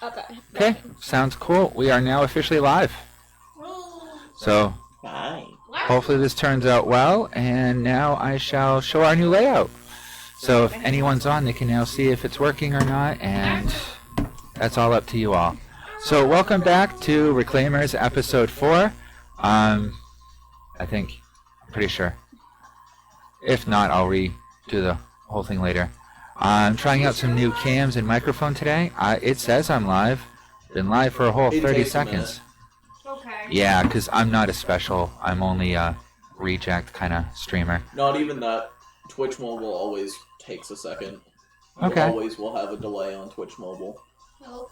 Okay, sounds cool. We are now officially live. So, hopefully this turns out well, and now I shall show our new layout. So if anyone's on, they can now see if it's working or not, and that's all up to you all. So welcome back to Reclaimers Episode 4. I'm pretty sure. If not, I'll redo the whole thing later. I'm trying out some new cams and microphone today. It says I'm live. Been live for a whole 30 seconds. Okay. Yeah, because I'm not a special. I'm only a reject kind of streamer. Not even that. Twitch Mobile always takes a second. Okay. Always will have a delay on Twitch Mobile.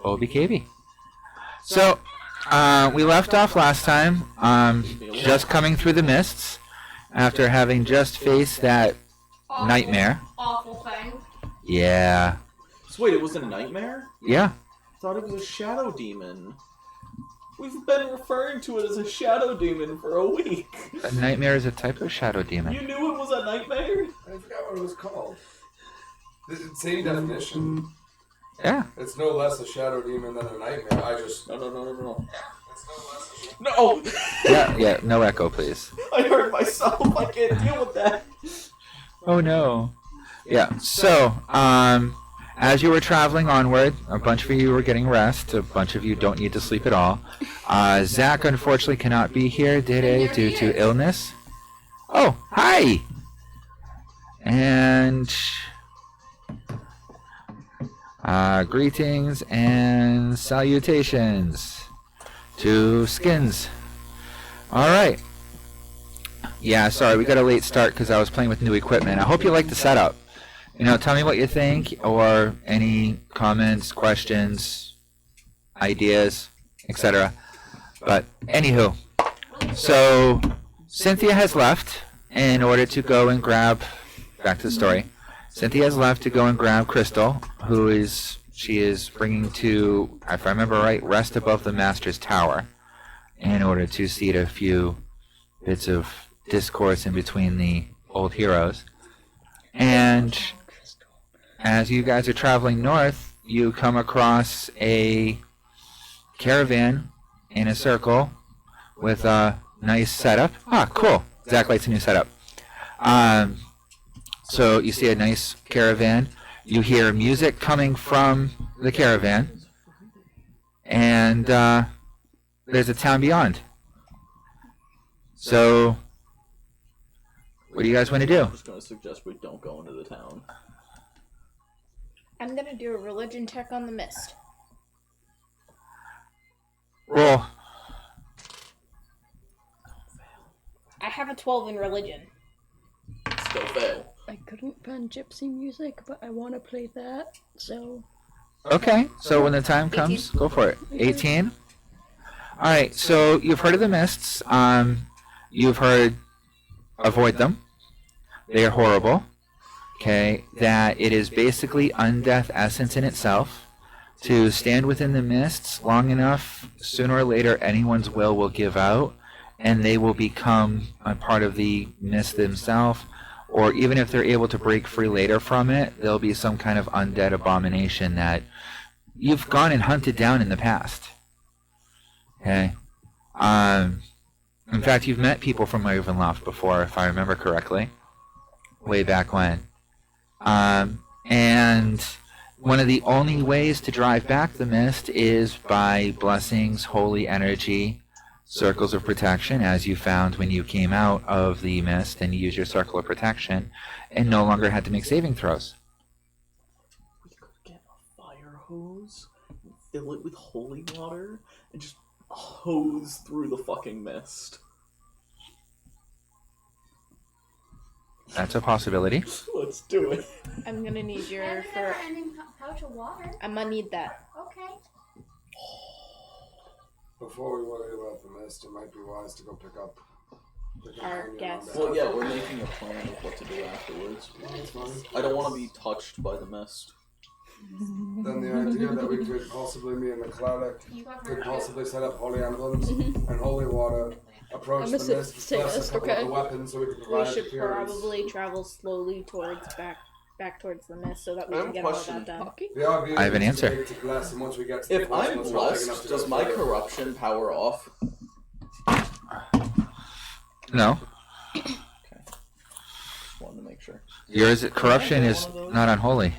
OBKB. So, we left off last time, just coming through the mists, after having just faced that nightmare. Awful thing. Yeah. So wait, it was a nightmare? Yeah. I thought it was a shadow demon. We've been referring to it as a shadow demon for a week. A nightmare is a type of shadow demon. You knew it was a nightmare? I forgot what it was called. It's the same definition. Yeah. It's no less a shadow demon than a nightmare. No. It's no less a No! Yeah, no echo, please. I heard myself. I can't deal with that. Oh no. Yeah, so, as you were traveling onward, a bunch of you were getting rest, a bunch of you don't need to sleep at all. Zach unfortunately cannot be here today due to illness. Oh, hi! And greetings and salutations to Skins. Alright. Yeah, sorry, we got a late start because I was playing with new equipment. I hope you like the setup. Tell me what you think, or any comments, questions, ideas, etc. But, anywho. So, Cynthia has left in order to go and grab, back to the story. Cynthia has left to go and grab Crystal, she is bringing to, if I remember right, rest above the Master's Tower, in order to seed a few bits of discourse in between the old heroes. And as you guys are traveling north, you come across a caravan in a circle with a nice setup. Ah, cool. Zach likes a new setup. So you see a nice caravan. You hear music coming from the caravan. And there's a town beyond. So, what do you guys want to do? I'm just going to suggest we don't go into the town. I'm gonna do a religion check on the mist. Roll. I have a 12 in religion. Still fail. I couldn't find gypsy music, but I want to play that, so... Okay, so when the time comes, 18. Go for it. 18? Alright, so you've heard of the mists. You've heard avoid them. They are horrible. Okay, that it is basically undeath essence in itself. To stand within the mists long enough, sooner or later anyone's will give out, and they will become a part of the mist themselves, or even if they're able to break free later from it, there'll be some kind of undead abomination that you've gone and hunted down in the past. Okay? In fact, you've met people from Ravenloft before, if I remember correctly, way back when. And one of the only ways to drive back the mist is by blessings, holy energy, circles of protection, as you found when you came out of the mist and used your circle of protection and no longer had to make saving throws. We could get a fire hose, and fill it with holy water, and just hose through the fucking mist. That's a possibility. Let's do it. I'm gonna need your... And never ending pouch of water. I'm gonna need that. Okay. Before we worry about the mist, it might be wise to go pick up the Our companion guest. on Well, that. yeah, we're making a plan of what to do afterwards. That's fine. I don't want to be touched by the mist. Then the idea that we could possibly, me and McClellan, could possibly set up holy emblems and holy water, approach I'm the a mist, bless a Satanist, couple okay. of the weapons so we could We provide should appearance. probably travel slowly towards back back towards the mist so that we I have can a get all question. that done. The RV I have an is answer. big to bless, and once we get to If the place, I'm once we're big enough blessed, to does go my further. corruption power off? No. Just wanted to make sure. Yours corruption is not unholy.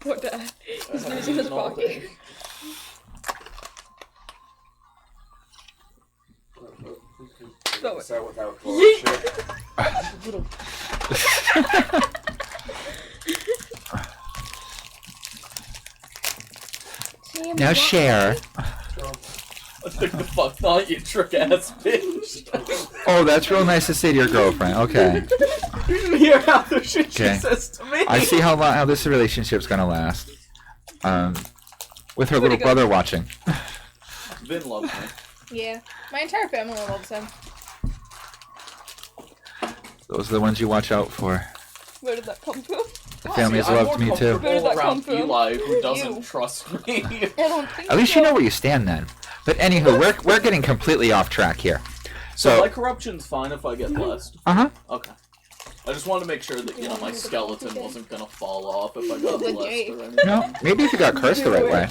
Poor dad. He's I haven't losing his eaten all pocket. day. Throw it. So without clothes, shit. Now share. I think the fuck not, you trick ass bitch. Oh, that's real nice to say to your girlfriend. Okay. You should hear how the shit Okay. she says to me. I see how this relationship's gonna last. With her little brother watching. Vin loves me. Yeah, my entire family loves him. Those are the ones you watch out for. Where did that come from? The families I'm loved more me too. Where did that comfortable come from? around Eli, who doesn't You. trust me. I don't think At least so. you know where you stand then. But anywho, we're getting completely off track here. So my So, corruption's fine if I get blessed. uh-huh. Okay. I just wanted to make sure that, you know, my skeleton wasn't gonna fall off if I got Good blessed day. or anything. No, maybe if you got cursed the right way.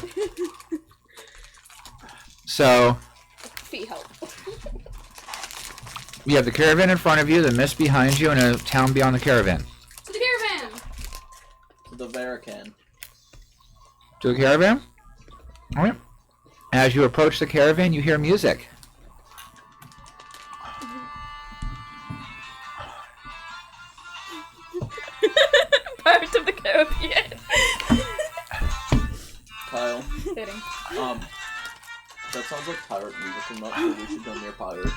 So, Feet help. you have the caravan in front of you, the mist behind you, and a town beyond the caravan. To the caravan! To the Varican. To the caravan? Alright. As you approach the caravan, you hear music. Pirates of the Caribbean. Kyle, Fitting. that sounds like pirate music. I'm not sure we should go near pirates.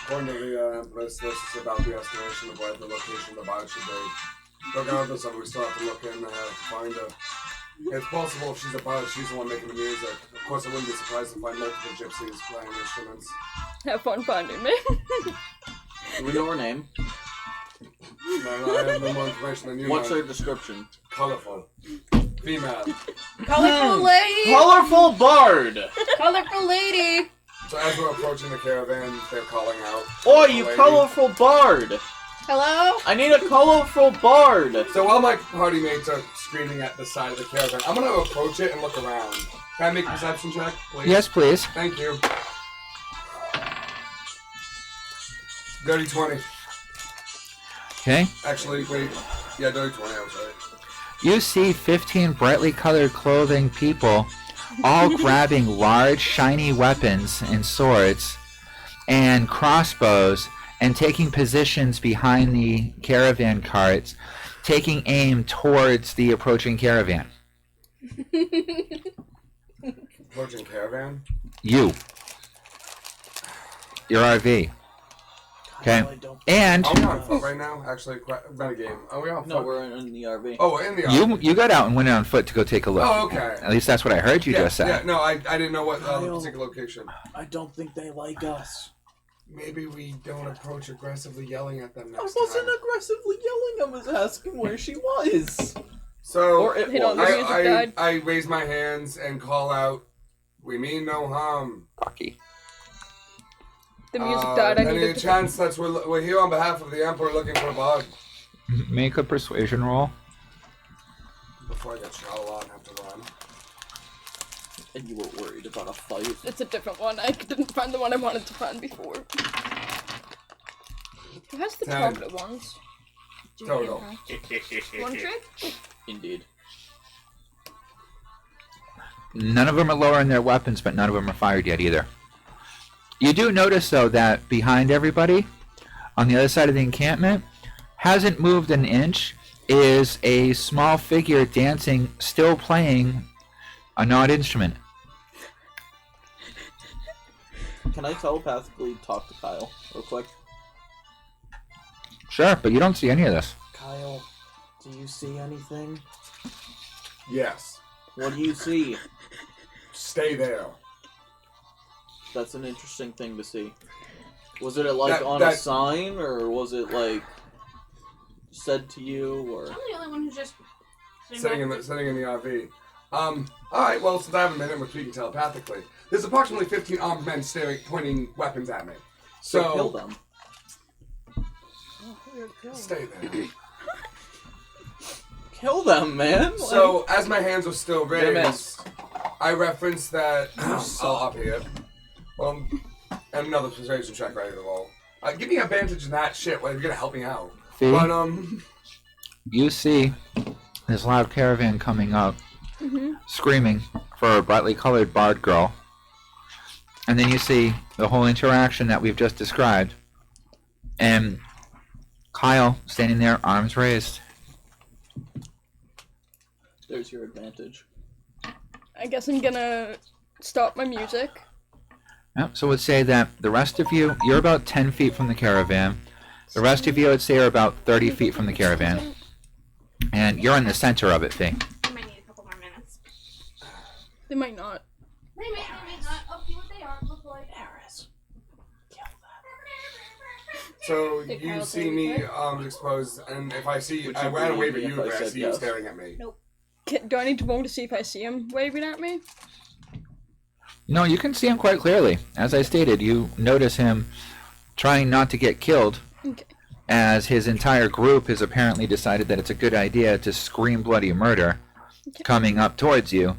According to the list, this is about the estimation of where the location of the body should be. Regardless of it, we still have to look in to find her. It's possible if she's a pilot, she's the one making the music. Of course, I wouldn't be surprised to find multiple gypsies playing instruments. Have fun finding me. Do we know her name? No, I have no more information than you. What's know. her description? Colorful. Female. Colorful lady! Colorful bard! Colorful lady! So as we're approaching the caravan, they're calling out. Oi, you Lady. colorful bard! Hello? I need a colorful bard! So while my party mates are screaming at the side of the caravan, I'm gonna approach it and look around. Can I make a perception check, please? Yes, please. Thank you. Dirty 20. Okay. Actually, wait. Yeah, dirty 20, I was right. You see 15 brightly colored clothing people all grabbing large shiny weapons and swords and crossbows and taking positions behind the caravan carts, taking aim towards the approaching caravan. Approaching caravan? You. Your RV. Okay. And Are we on foot right now? Actually, renegade. Are we on foot? No, we're in the RV. Oh, we're in the RV. you got out and went on foot to go take a look. Oh, okay. At least that's what I heard you yeah, just say. Yeah, no, I didn't know what the particular location. I don't think they like us. Maybe we don't approach aggressively yelling at them I next wasn't time. aggressively yelling, I was asking where she was. So, Or it Hit on was. the music died. I raise my hands and call out, "We mean no harm." Rocky. The music died. I Any needed to. chance that we're here on behalf of the Emperor looking for a bard? Make a persuasion roll. Before I get shot a lot and have to run. And you were worried about a fight. It's a different one. I didn't find the one I wanted to find before. Who has the 10. tablet ones? Total. One trick? Indeed. None of them are lowering their weapons, but none of them are fired yet either. You do notice, though, that behind everybody, on the other side of the encampment, hasn't moved an inch, is a small figure dancing, still playing a not instrument. Can I telepathically talk to Kyle real quick? Sure, but you don't see any of this. Kyle, do you see anything? Yes. What do you see? Stay there. That's an interesting thing to see. Was it like That- on that- a sign, or was it like said to you, or? I'm the only one who's just Sitting in the RV. Alright, well, since I haven't been in, we're speaking telepathically. There's approximately 15 armed men pointing weapons at me. So kill them. Stay there. kill them, man. So, as my hands are still You're gonna raised, I reference that. I'll up here. And another persuasion check ready to roll. Give me advantage in that shit. Well, you're gonna help me out. Fee? But You see this loud caravan coming up, screaming for a brightly colored bard girl. And then you see the whole interaction that we've just described. And Kyle standing there, arms raised. There's your advantage. I guess I'm gonna stop my music. Yep, so we'd say that the rest of you, you're about 10 feet from the caravan. The rest of you, I'd say, are about 30 feet from the caravan. And you're in the center of it, Fee. I might need a couple more minutes. They might not. They may not. I'll see what they are before. Harris. so Did you Kyle see say me anything? exposed, and if I see, Would I you ran away believe at me you, if I but I said see you yes? staring at me. Nope. Do I need to roll to see if I see him waving at me? No, you can see him quite clearly. As I stated, you notice him trying not to get killed, Okay. as his entire group has apparently decided that it's a good idea to scream bloody murder coming up towards you,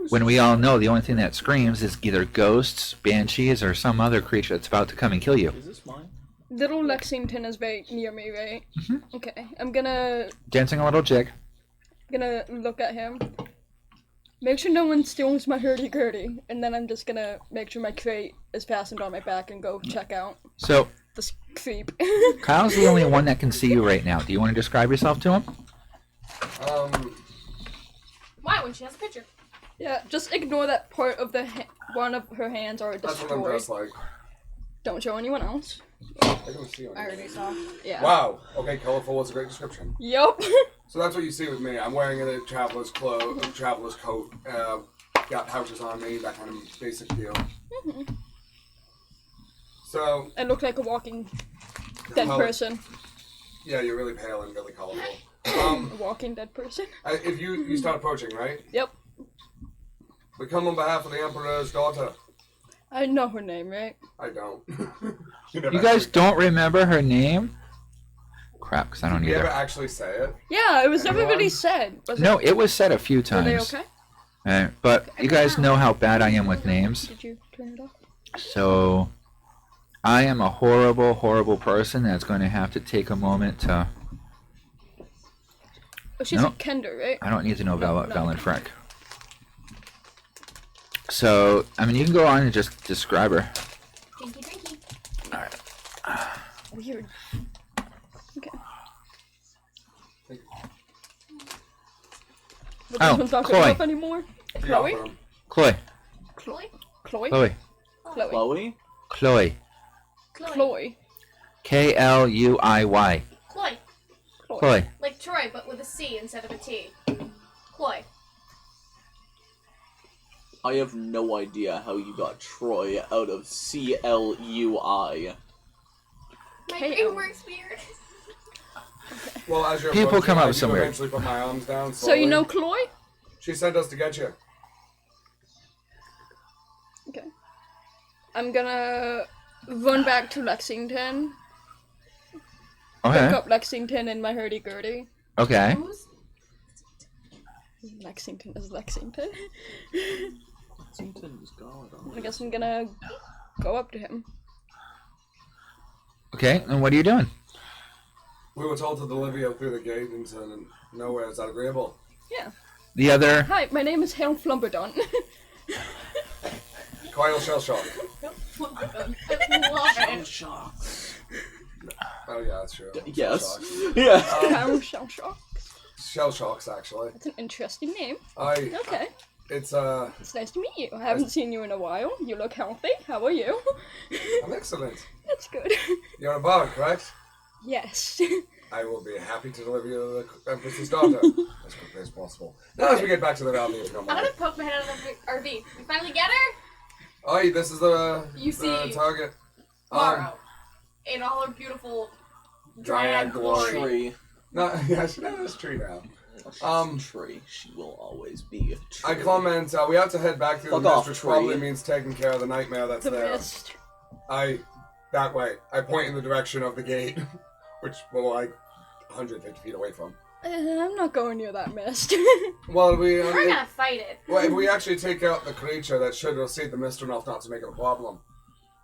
when we all know the only thing that screams is either ghosts, banshees, or some other creature that's about to come and kill you. Is this mine? Little Lexington is right near me, right? Okay. I'm gonna Dancing a little jig. look at him. Make sure no one steals my hurdy-gurdy, and then I'm just gonna make sure my crate is fastened on my back and go check out So, this creep. Kyle's the only one that can see you right now. Do you want to describe yourself to him? Why? When she has a picture. Yeah, just ignore that part of the one of her hands are That's what I'm destroyed. dressed like. Don't show anyone else. I don't see I anything. already saw. Yeah. Wow. Okay, colorful was a great description. Yup. So that's what you see with me. I'm wearing a traveler's traveler's coat. Got pouches on me, that kind of basic deal. So I look like a walking dead Color. person. yeah, you're really pale and really colorful. A walking dead person. If you start approaching, right? Yep. We come on behalf of the Emperor's daughter. I know her name, right? I don't. You guys don't remember her name? Crap, because I don't You ever either. actually say it? Yeah, it was Anyone? everybody said. Was No, it was said a few Were they times. okay? But you guys know how bad I am with names. Did you turn it off? So, I am a horrible, horrible person that's going to have to take a moment to... Oh, she's No. a Kender, right? I don't need to know No, Valen Frank. So, I mean, you can go on and just describe her. Drinky, drinky. Weird. Okay. But Oh, this one's not good Chloe. enough anymore? Yeah, Chloe? but, Chloe. Chloe? Chloe? Chloe. Chloe. Chloe? Chloe. Chloe. K-L-U-I-Y. Chloe. Chloe. Like Troy, but with a C instead of a T. Chloe. I have no idea how you got Troy out of C-L-U-I. My K-O. brain works weird. well, as you're People approaching, come up I with do some weird- eventually put my arms down. So you slowly. know Chloe? She sent us to get you. Okay. I'm gonna run back to Lexington. Pick Okay. up Lexington in my hurdy-gurdy. Okay. Who's? Lexington is Lexington. Lexington is God. I guess I'm gonna go up to him. Okay, and what are you doing? We were told to deliver you through the gate into nowhere. Is that agreeable? Yeah. The other... Hi, my name is Hale Flumberdon. Kyle Shell Shock. I love it. Shocks. Oh yeah, that's true. Yes. Shell Shocks. Yeah. Carol Shell Shock. Shell Shocks, actually. That's an interesting name. Okay. It's nice to meet you. I haven't seen you in a while. You look healthy. How are you? I'm excellent. That's good. You're a bard, correct? Yes. I will be happy to deliver you the Empress's daughter as quickly as possible. Now, as we get back to the rally, if you don't I'm mind. gonna poke my head out of the RV. We finally get her? Oh, this is the You the see target. Tomorrow. In all her beautiful Dryad dryad glory. glory. Tree. No, yeah, she has tree now. Tree. She will always be a tree. I comment. We have to head back through Fuck the mist, off, which tree. probably means taking care of the nightmare that's The there. mist. That way. I point in the direction of the gate, which we're like 150 feet away from. I'm not going near that mist. Well, We're gonna fight it. well, if we actually take out the creature, that should receive the mist enough not to make it a problem.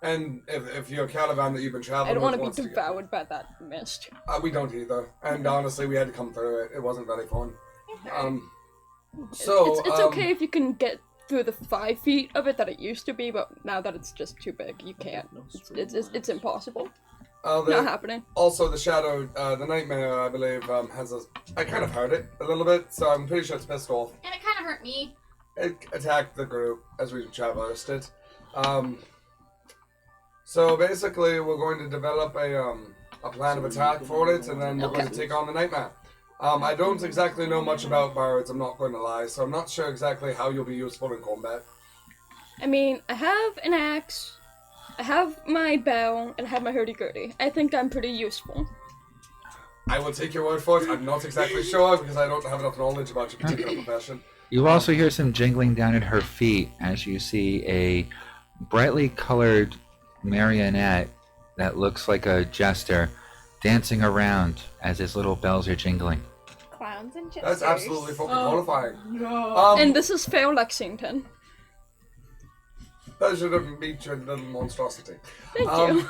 And if your caravan that you've been traveling I don't want with to wants be to get- devoured by that mist. we don't either. And honestly, we had to come through it. It wasn't very fun. So It's okay if you can get through the 5 feet of it that it used to be, but now that it's just too big, you can't. It's impossible. Not happening. Also, the shadow, the nightmare, I believe, has a. I kind of heard it a little bit, so I'm pretty sure it's pissed off. And it kind of hurt me. It attacked the group as we traversed it. So basically, we're going to develop a plan of attack for it, and then we're going to take on the nightmare. I don't exactly know much about birds, I'm not going to lie, so I'm not sure exactly how you'll be useful in combat. I mean, I have an axe, I have my bow, and I have my hurdy-gurdy. I think I'm pretty useful. I will take your word for it. I'm not exactly sure because I don't have enough knowledge about your particular profession. You also hear some jingling down at her feet as you see a brightly colored marionette that looks like a jester dancing around as his little bells are jingling. Clowns and jesters. That's absolutely fucking horrifying. No. And this is Fair Lexington. That should have beat your little monstrosity. Thank you.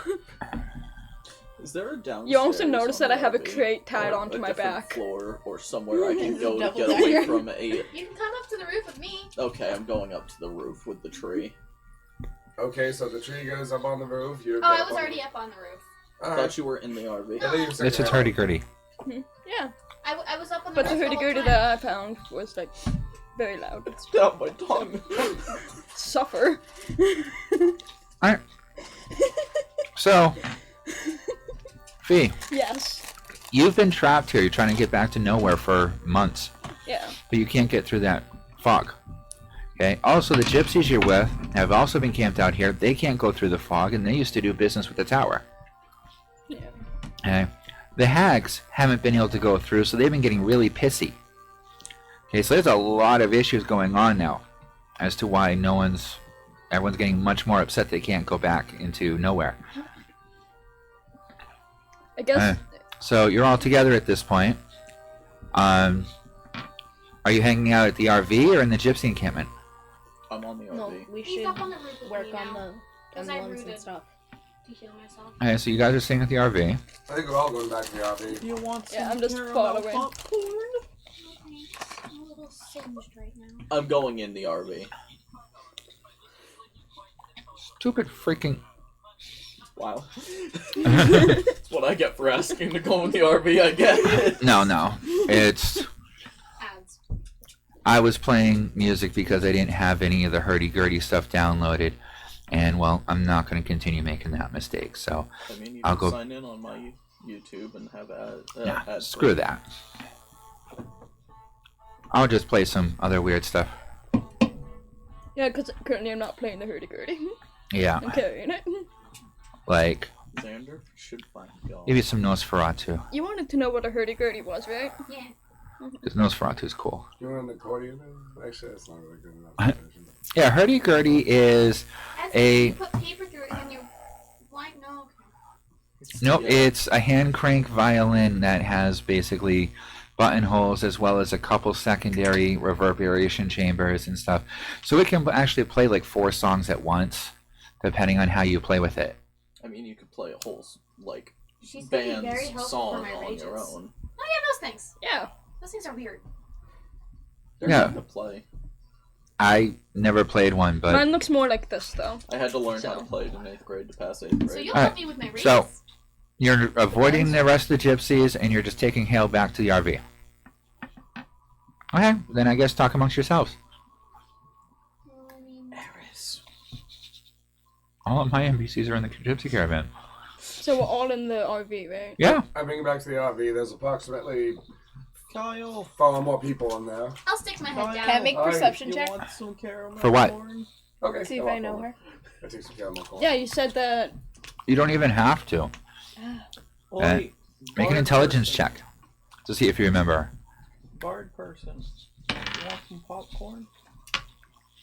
Is there a downstairs? You also notice on that I the have a RV? crate tied Or onto a my different back. floor or somewhere I can go to Double get away decker. from a. You can come up to the roof with me. Okay, I'm going up to the roof with the tree. Okay, so the tree goes up on the roof. You Oh, I was already up on the roof. I thought you were in the RV. It's a hurdy-gurdy. Yeah, I was up on the but the roof the whole hurdy-gurdy time. that I found was like very loud. Spit out my tongue. Suffer. Alright. So, Fee, Yes. you've been trapped here. You're trying to get back to nowhere for months, Yeah. but you can't get through that fog. Okay. Also, the gypsies you're with have also been camped out here. They can't go through the fog, and they used to do business with the tower. Yeah. Okay. The hags haven't been able to go through, so they've been getting really pissy. Okay, so there's a lot of issues going on now as to why everyone's getting much more upset they can't go back into nowhere. I guess. So you're all together at this point. Are you hanging out at the RV or in the gypsy encampment? I'm on the RV. No, we He's should up on the roof with work me on now. the Because I emblems and rooted. stuff. To heal myself. Okay, so you guys are staying at the RV. I think we're all going back to the RV. Do you want some Yeah, I'm just caramel following. popcorn? I'm a little singed right now. I'm going in the RV. Stupid freaking. Wow. That's what I get for asking to go in the RV, I guess. No. It's. Ads. I was playing music because I didn't have any of the hurdy-gurdy stuff downloaded. And, well, I'm not going to continue making that mistake, so. I mean, you I'll can go- sign in on my YouTube and have Nah, ads. screw that. I'll just play some other weird stuff. Yeah, because currently I'm not playing the hurdy-gurdy. Yeah, I'm carrying it. like, Xander should find God. maybe some Nosferatu. You wanted to know what a hurdy-gurdy was, right? Yeah. Because Nosferatu's cool. You want an accordion? Actually, that's not really good enough. Yeah, hurdy-gurdy is As A- you put paper through it and you're blind. No. Nope, Yeah. it's a hand crank violin that has basically buttonholes as well as a couple secondary reverberation chambers and stuff. So it can actually play like 4 songs at once, depending on how you play with it. I mean, you could play a whole, like, She's gonna be very band's helpful song for my on rages. your own. Oh yeah, those things. Yeah. Those things are weird. They're Yeah. fun to play. I never played one, but Mine looks more like this, though. I had to learn how So. to play it in 8th grade to pass 8th grade. So you'll Alright, help me with my rages. so- you're avoiding the rest of the gypsies and you're just taking Hale back to the RV. Okay, then I guess talk amongst yourselves. I mean, Eris. All of my NPCs are in the gypsy caravan. So we're all in the RV, right? Yeah. I bring it back to the RV. There's approximately Kyle. 4 more people in there. I'll stick my head down. Can I make Alright, perception You check? want some caramel For what? corn? Okay. See if go I on, know go on. her. I take some caramel corn. Yeah, you said that. You don't even have to. Oi, Make an bard intelligence person. check to see if you remember. Bard person. You want some popcorn?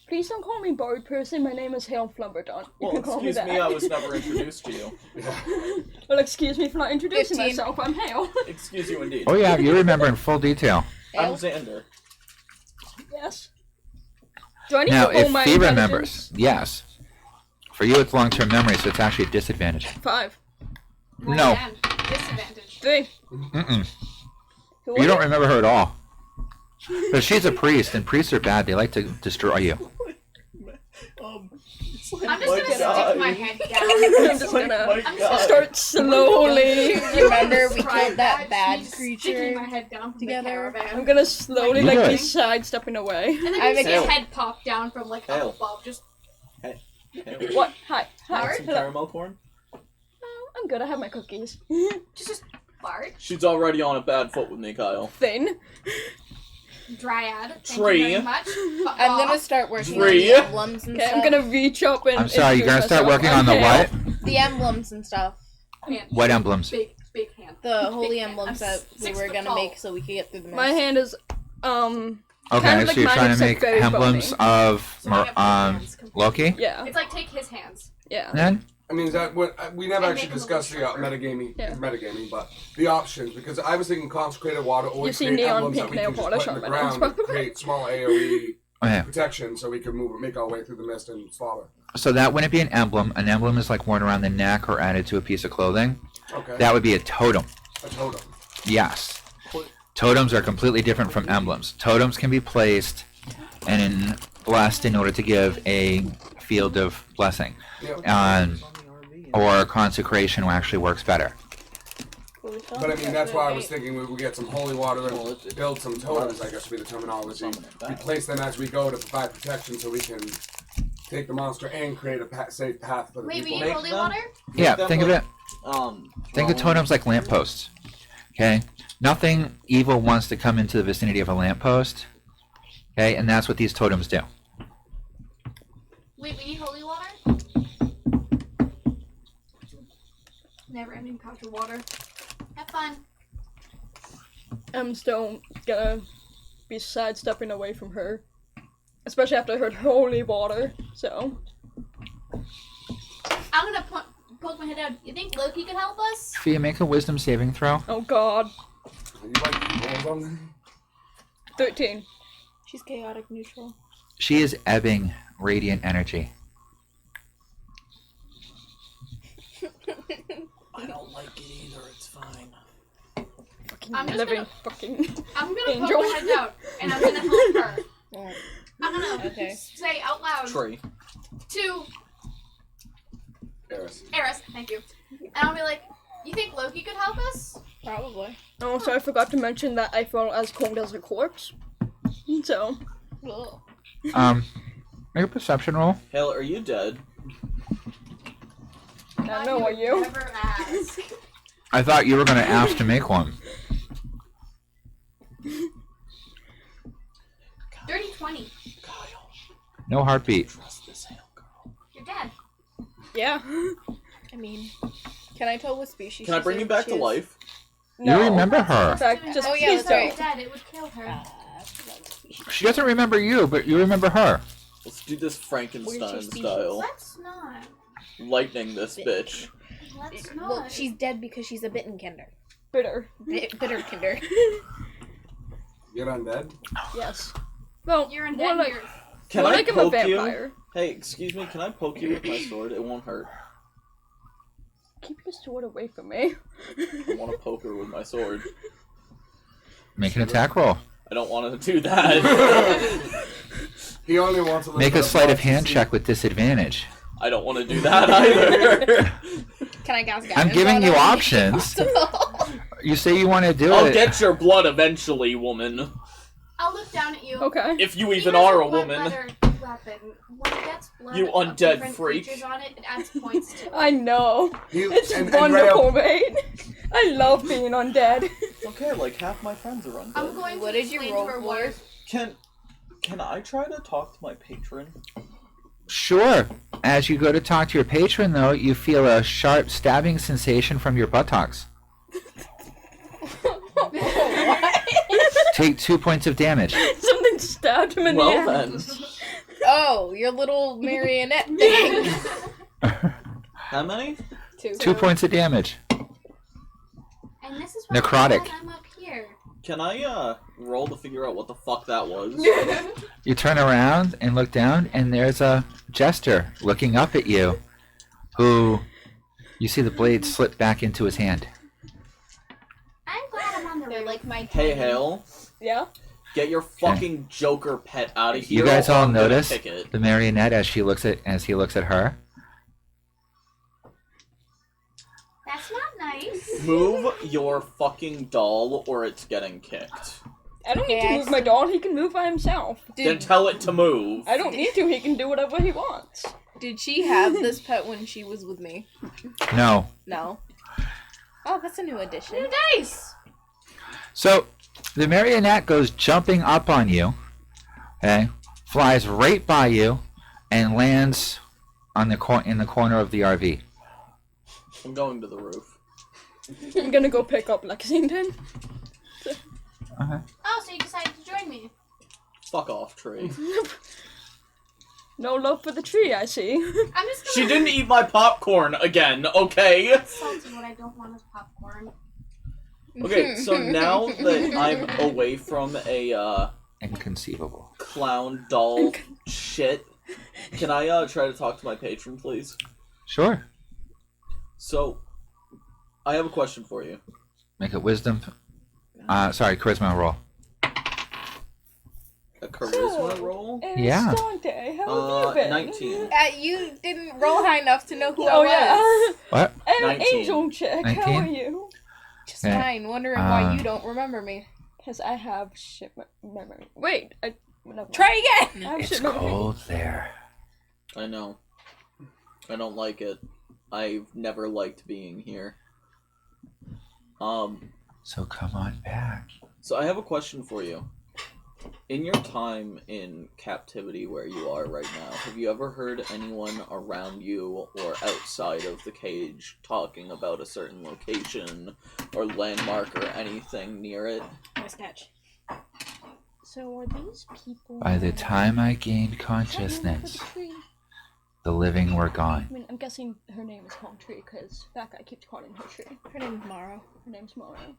Please don't call me Bird Person. My name is Hale Flumberdon. You Well, can call me excuse that. me, I was never introduced to you. Well, excuse me for not introducing 15. myself. I'm Hale. Excuse you indeed. Oh yeah, you remember in full detail. I'm Xander. Yes. Do I need Now, to roll if my he intelligence? remembers, yes. For you, it's long-term memory, so it's actually a disadvantage. 5. No. Again, disadvantage. 3. Mm-mm. Who You was don't it? remember her at all. But she's a priest, and priests are bad. They like to destroy you. It's like, I'm just my gonna God. stick my head down. I'm It's just like, gonna my God. start slowly. Remember we Try killed that She's bad sticking creature? my head down from together. the I'm caravan. gonna slowly, You like, good. be sidestepping away. And then I you see Hale. his head pop down from like Hale. up above. Just Hey, What? Hi. Hi. Bard? some Hello. caramel corn? I'm good. I have my cookies. just Bard, She's already on a bad foot with me, Kyle. Thin. Dryad. Thank Tree. you very much. Fuck I'm off. gonna start working Tree. on the emblems and Okay, stuff. I'm gonna reach up and. I'm sorry, you're gonna start introduce working on the myself. what? I'm Hale. The emblems and stuff. Man, What emblems? big hand. The Big holy hand. emblems I'm that we 6 were foot gonna tall. make so we could get through the mist. My hand is, Okay, Kind of like so you're mine, trying to except make very emblems bony. of So I have both hands completely. Loki? yeah, It's like take his hands. yeah. Then? I mean, is that what we never And actually make 'em a discussed little the sharper. metagaming, but the options, because I was thinking consecrated water or You see create neon emblems that pink we nail can just polish put in the on my nails, ground by and the way. create small AoE Okay. protection so we can make our way through the mist and slaughter. So that wouldn't be an emblem. An emblem is like worn around the neck or added to a piece of clothing. Okay. That would be a totem. A totem. Yes. Totems are completely different from emblems. Totems can be placed and blessed in order to give a field of blessing. Yeah. Or consecration actually works better. But I mean, that's why I was thinking we would get some holy water Well, and it's- build some totems, I guess would be the terminology. Summon it back. We place them as we go to provide protection so we can take the monster and create a safe path for the Wait, we people. need Make holy them- water? Yeah, them think of like, it. Think of drone- totems like lampposts. Okay? Nothing evil wants to come into the vicinity of a lamppost. Okay? And that's what these totems do. Wait, we need holy water? Never ending pouch of water. Have fun. I'm still gonna be sidestepping away from her. Especially after I heard holy water, so. I'm gonna poke my head out. You think Loki could help us? If you make a wisdom saving throw, Oh god. You like roll something? 13. She's chaotic neutral. she is ebbing radiant energy. I don't like it either, it's fine. Fucking I'm just living gonna- fucking. I'm gonna Angel. poke my head out and I'm gonna help her. Yeah. I'm gonna Okay. say out loud Tree. to Eris. Eris, thank you. And I'll be like, you think Loki could help us? Probably. Also, I forgot to mention that I felt as cold as a corpse. So. Ugh. Make a perception roll. Hale, are you dead? I know, are you? Never ask. I thought you were going to ask to make one. Dirty 20. Kyle, No heartbeat. trust this Hale girl. You're dead. Yeah. I mean, can I tell what species Can I she's bring you in? back to She's- life? You remember her. In fact, just Oh, yeah, please that's right. don't. Dead, it would kill her. I forgot what species. She doesn't remember you, but you remember her. Let's do this Frankenstein Where's your style. Let's not. Lightning this bitch. Let's not. Well, she's dead because she's a bitten kinder. Bitter. Bitter kinder. You're undead? Yes. Well, You're more undead like, here. Can more I like I'm a poke you? vampire. Hey, excuse me, can I poke you with my sword? It won't hurt. Keep your sword away from me. I want to poke her with my sword. Make an attack roll. I don't want to do that. He only wants a little Make bit a sleight of blood hand to see. check with disadvantage. I don't want to do that either. Can I cast guidance? I'm giving on you her? options. You say you want to do I'll it. get your blood eventually, woman. I'll look down at you. Okay. If you He even has are a blood woman. letter weapon. When it gets blood You of undead different freak. creatures on it, it adds points to it. I know. It's and wonderful, mate. I love being undead. Okay, like half my friends are I'm undead. going What to did you explain roll to her for? what Can I try to talk to my patron? Sure. As you go to talk to your patron, though, you feel a sharp stabbing sensation from your buttocks. What? Take 2 points of damage. Something stabbed him in the Well ass. then. Oh, your little marionette thing. How many? 2. 2 points of damage. And this is why Necrotic. I'm up here. Can I roll to figure out what the fuck that was? You turn around and look down, and there's a jester looking up at you, who you see the blade slip back into his hand. I'm glad I'm on the They're roof. like my Hey, Hale. Yeah? Get your fucking Joker pet out of here. You guys or all I'm gonna notice kick it. the marionette as he looks at her. That's not nice. Move your fucking doll or it's getting kicked. I don't need Okay, to I move my doll. He can move by himself. Then tell it to move. I don't need to. He can do whatever he wants. Did she have this pet when she was with me? No. No. Oh, that's a new addition. New dice. So the marionette goes jumping up on you, okay, flies right by you, and lands on in the corner of the RV. I'm going to the roof. I'm gonna go pick up Lexington. Okay. Oh, so you decided to join me. Fuck off, tree. No love for the tree, I see. I'm just She gonna didn't eat my popcorn again, okay? salty. What I don't want is popcorn. Okay, so now that I'm away from a Inconceivable. clown doll shit, can I try to talk to my patron, please? Sure. So, I have a question for you. Make a wisdom. Charisma roll. A charisma roll? Yeah. Dante, how have you been? 19. You didn't roll high enough to know who Oh I was. yeah. What? And 19. Angel Chick, how 19? are you? Just Okay. fine, wondering why you don't remember me. Because I have shit memory. Wait, never mind. Try again! I have It's shit memory. cold there. I know. I don't like it. I've never liked being here. So come on back. So I have a question for you. In your time in captivity where you are right now, have you ever heard anyone around you or outside of the cage talking about a certain location or landmark or anything near it? Nice catch. So are these people... By the time I gained consciousness, the living were gone. I mean, I'm guessing her name is called Tree, because that guy keeps calling her Tree. Her name's Morrow. Her name's Morrow.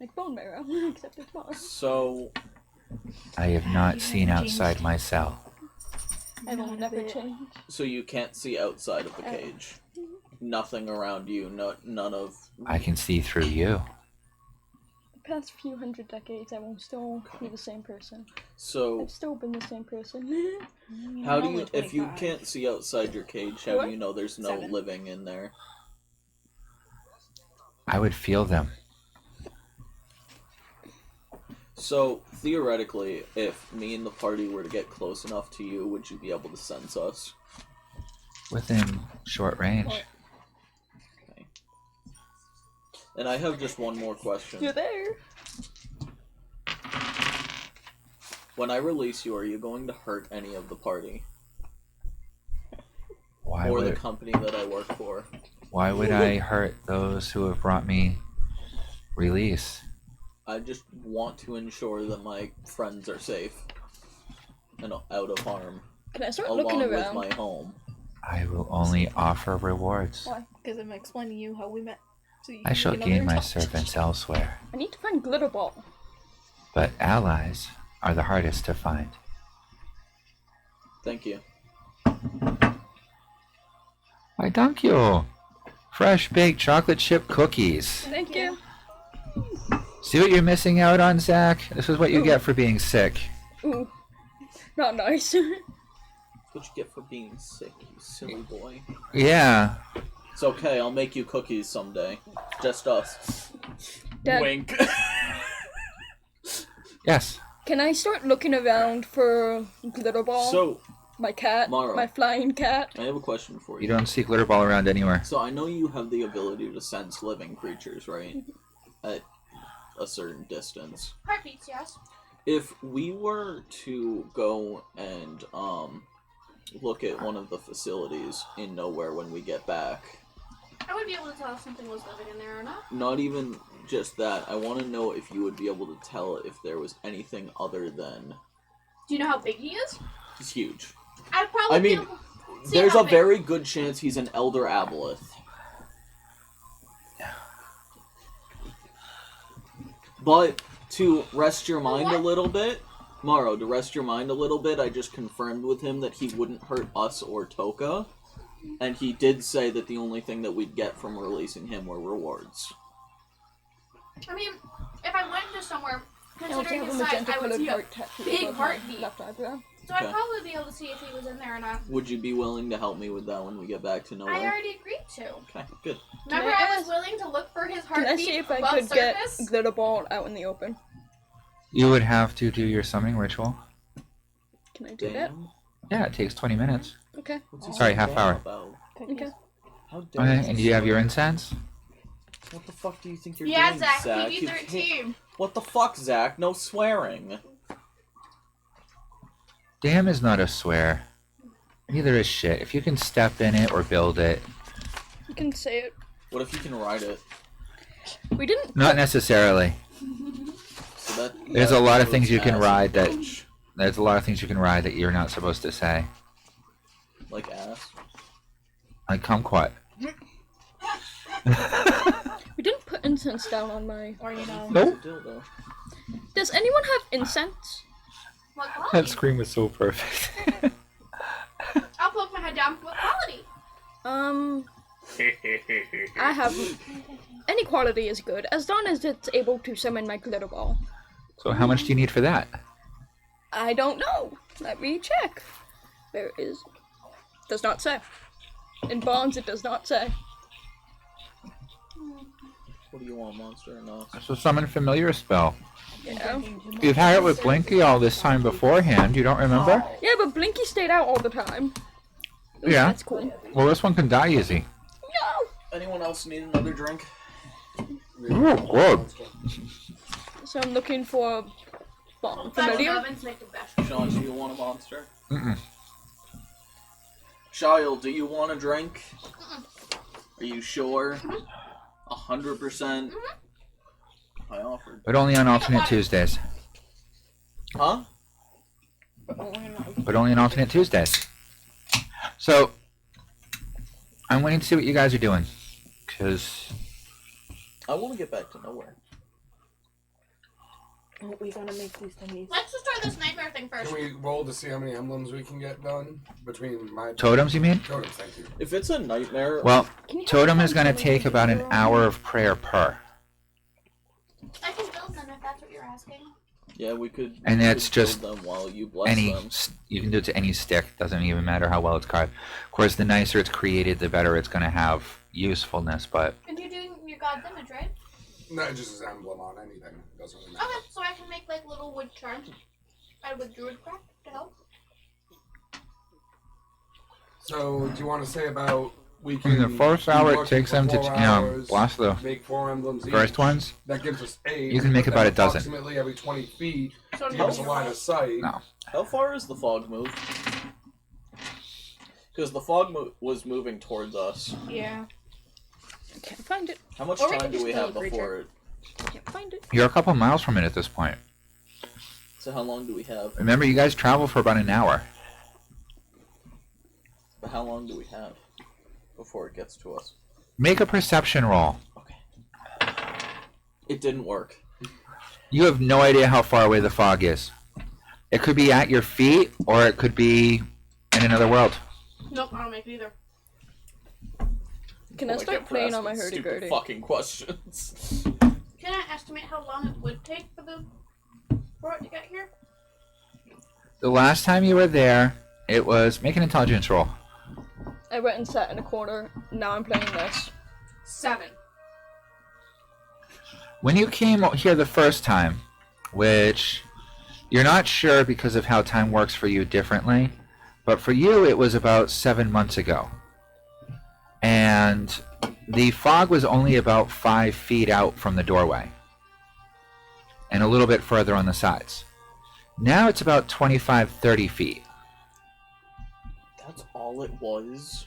Like bone marrow, except it's Morrow. So, I have not seen outside my cell. I will never change. so you can't see outside of the cage. Nothing around you, none of... I can see through you. The past few hundred decades, I will still be the same person. So, I've still been the same person. how do only you... If you 25. can't see outside your cage, how What? do you know there's no 7. living in there? I would feel them. So, theoretically, if me and the party were to get close enough to you, would you be able to sense us? Within short range. Okay. And I have just one more question. You're there. When I release you, are you going to hurt any of the party? Why or the would company that I work for? why would I hurt those who have brought me release? I just want to ensure that my friends are safe and out of harm, Can I start looking along with around? my home. I will only offer rewards. Why? Because I'm explaining to you how we met. So you I can shall get gain another my touch. servants elsewhere, I need to find Glitterball. but allies are the hardest to find. Thank you. Why, thank you. Fresh baked chocolate chip cookies. Thank you. See what you're missing out on, Zach? This is what you get for being sick. Ooh. Not nice. What you get for being sick, you silly boy. Yeah. It's okay, I'll make you cookies someday. Just us. Dad, Wink. Yes. can I start looking around for Glitterball? So, My cat? Mara. My flying cat? I have a question for You you. don't see glitter ball around anywhere. So I know you have the ability to sense living creatures, right? At a certain distance. Heartbeats, yes. If we were to go and look at one of the facilities in Nowhere when we get back, I would be able to tell if something was living in there or not. not even just that, I want to know if you would be able to tell if there was anything other than... Do you know how big he is? He's huge. I'd probably I mean, be able to see there's a how big- very good chance he's an elder aboleth. But to rest your mind a little bit, Morrow, to rest your mind a little bit, I just confirmed with him that he wouldn't hurt us or Toka. And he did say that the only thing that we'd get from releasing him were rewards. I mean, if I went to somewhere, I also considering have a his size, magenta I would colored see a heart tattoo big above my heartbeat. left eyebrow. So I'd Okay. probably be able to see if he was in there or not. Would you be willing to help me with that when we get back to I nowhere? already agreed to. Okay, good. Remember, Can I I was ask- willing to look for his Can heartbeat I see if I above could surface? get glitter ball out in the open? You would have to do your summoning ritual. Can I do that? Damn. Yeah, it takes 20 minutes. Okay. What's he Sorry, so half damn hour. about? Okay. How dare Okay, and do you have your incense? What the fuck do you think you're Yeah, doing, Zach, Zach? PG You can't- 13. What the fuck, Zach? No swearing. Damn is not a swear. Neither is shit. If you can step in it or build it. You can say it. What if you can ride it? We didn't. Not necessarily. So that, There's that a lot of goes things you can as ride that- much. There's a lot of things you can ride that you're not supposed to say. Like ass. Like kumquat. We didn't put incense down on my. Or you know. Nope. It's a dildo. Does anyone have incense? What That quality? scream was so perfect. I'll poke my head down. What quality? I have. Any quality is good as long as it's able to summon my glitter ball. So how much do you need for that? I don't know. Let me check. There is. Does not say. In bonds, it does not say. What do you want, monster or not? It's a summon familiar spell. Yeah. You've had it with Blinky all this time beforehand. You don't remember? Yeah, but Blinky stayed out all the time. Yeah. That's cool. Well, this one can die easy. No. Anyone else need another drink? Oh, good. So I'm looking for bond That's familiar. ovens make the best. Sean, do you want a monster? Mm-mm. Shyle, do you want a drink? Are you sure? 100%? I offered. But only on alternate Tuesdays. Huh? But only on alternate Tuesdays. So, I'm waiting to see what you guys are doing. Because I want to get back to nowhere. Oh, we gotta make these thingies. Let's just try this nightmare thing first. Can we roll to see how many emblems we can get done between my totems, you mean? totems? Thank you. If it's a nightmare, Well, Can you totem have is going to some take about an glitter hour of prayer per. I can build them if that's what you're asking. yeah, we could. And we that's could build just them while you bless Any, them. you can do it to any stick. Doesn't even matter how well it's carved. Of course, the nicer it's created, the better it's going to have usefulness. But And you're doing your god's image, right? No, it just is emblem on anything. Doesn't really matter. Okay, so I can make like little wood charms. I would druid craft to help. So, do you want to say about we in can? the first be hour, it working takes for them to 4 hours, blast the make 4 emblems first each. ones. That gives us 8. You can make but about then a dozen. Approximately every 20 feet So to give us a line of sight. No. How far is the fog move? Because the fog was moving towards us. Yeah. I can't find it. How much Or we time could do just we kill have the before creature. it? Can't find it. You're a couple miles from it at this point. So how long do we have? Remember, you guys travel for about an hour. But how long do we have before it gets to us? Make a perception roll. Okay. It didn't work. You have no idea how far away the fog is. It could be at your feet, or it could be in another world. Nope, I don't make it either. Can I Well, start get playing pressed on my with stupid hurdy-gurdy? fucking questions. Can I estimate how long it would take for it to get here? The last time you were there, it was make an intelligence roll. I went and sat in a corner. Now I'm playing this. 7. When you came here the first time, which you're not sure because of how time works for you differently, but for you it was about 7 months ago. And the fog was only about 5 feet out from the doorway. And a little bit further on the sides. Now it's about 25, 30 feet. That's all it was.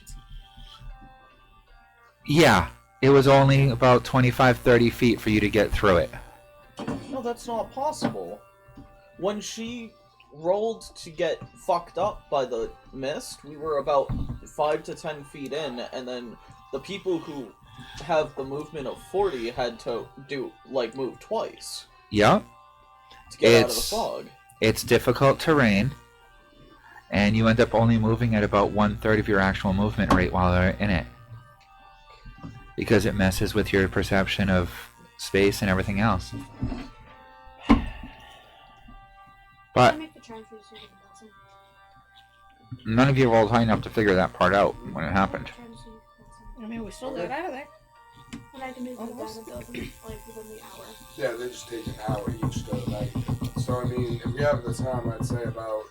Yeah, it was only about 25, 30 feet for you to get through it. No, that's not possible. When she rolled to get fucked up by the mist, we were about 5 to 10 feet in, and then the people who have the movement of 40 had to move twice Yep. to get out of the fog. It's difficult terrain, and you end up only moving at about 1/3 of your actual movement rate while you're in it. Because it messes with your perception of space and everything else. But I make the transfer so you can bless him. none of you rolled high enough to figure that part out when it happened. I mean, we still got out of there. And I can move Almost. that dozen, like within the hour. Yeah, they just take an hour each to night. So, I mean, if we have the time, I'd say about...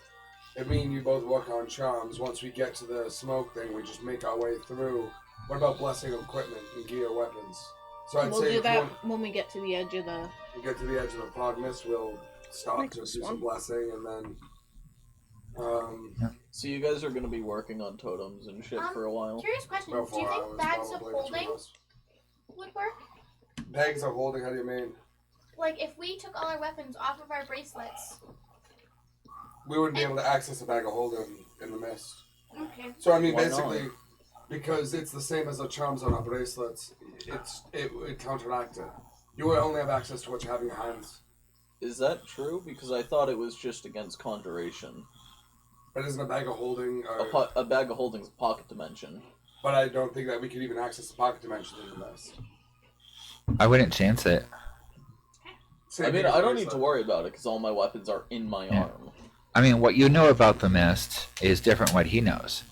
If me and you both work on charms, once we get to the smoke thing, we just make our way through. What about blessing of equipment and gear weapons? So I'd We'll say do if that when we get to the edge of the... we get to the edge of the fog mist, we'll stop Make to do this some one. blessing, and then... So you guys are gonna be working on totems and shit for a while. Curious question. about Do you 4 think hours, bags of probably, between holding us. would work? Bags of holding, how do you mean? Like if we took all our weapons off of our bracelets. We wouldn't be able to access a bag of holding in the mist. Okay. So I mean, Why basically, because it's the same as the charms on our bracelets, it would counteract it. You would only have access to what you have in your hands. Is that true? Because I thought it was just against conjuration. But isn't a bag of holding? A bag of holding is a pocket dimension. But I don't think that we could even access the pocket dimension in the mist. I wouldn't chance it. Same I mean, thing as I a don't need to bracelet. worry about it because all my weapons are in my Yeah. arm. I mean, what you know about the mist is different what he knows.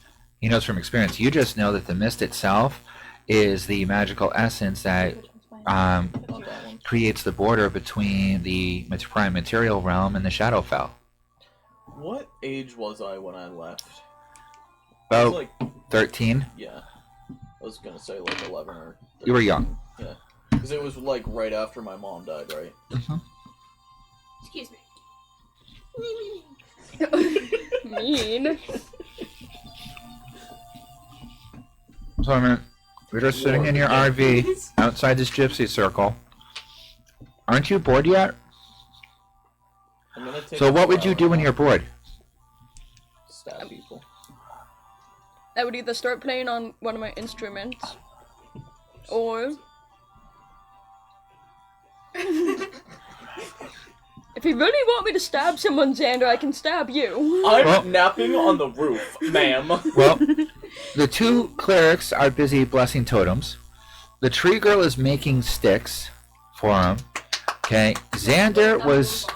He knows from experience. You just know that the mist itself is the magical essence that Not that one. creates the border between the prime material realm and the Shadowfell. What age was I when I left? I was About like, 13. yeah. I was gonna say like 11 or 13. You were young. Yeah. Because it was like right after my mom died, right? Excuse me. Mean. So I mean, we're just sitting in your RV outside this gypsy circle. Aren't you bored yet? I'm gonna take So a what would you 4-hour do when nap. you're bored? Stab people. I would either start playing on one of my instruments, or if you really want me to stab someone, Xander, I can stab you. I'm Well- napping on the roof, ma'am. Well, the two clerics are busy blessing totems. The tree girl is making sticks for him. Okay, Xander was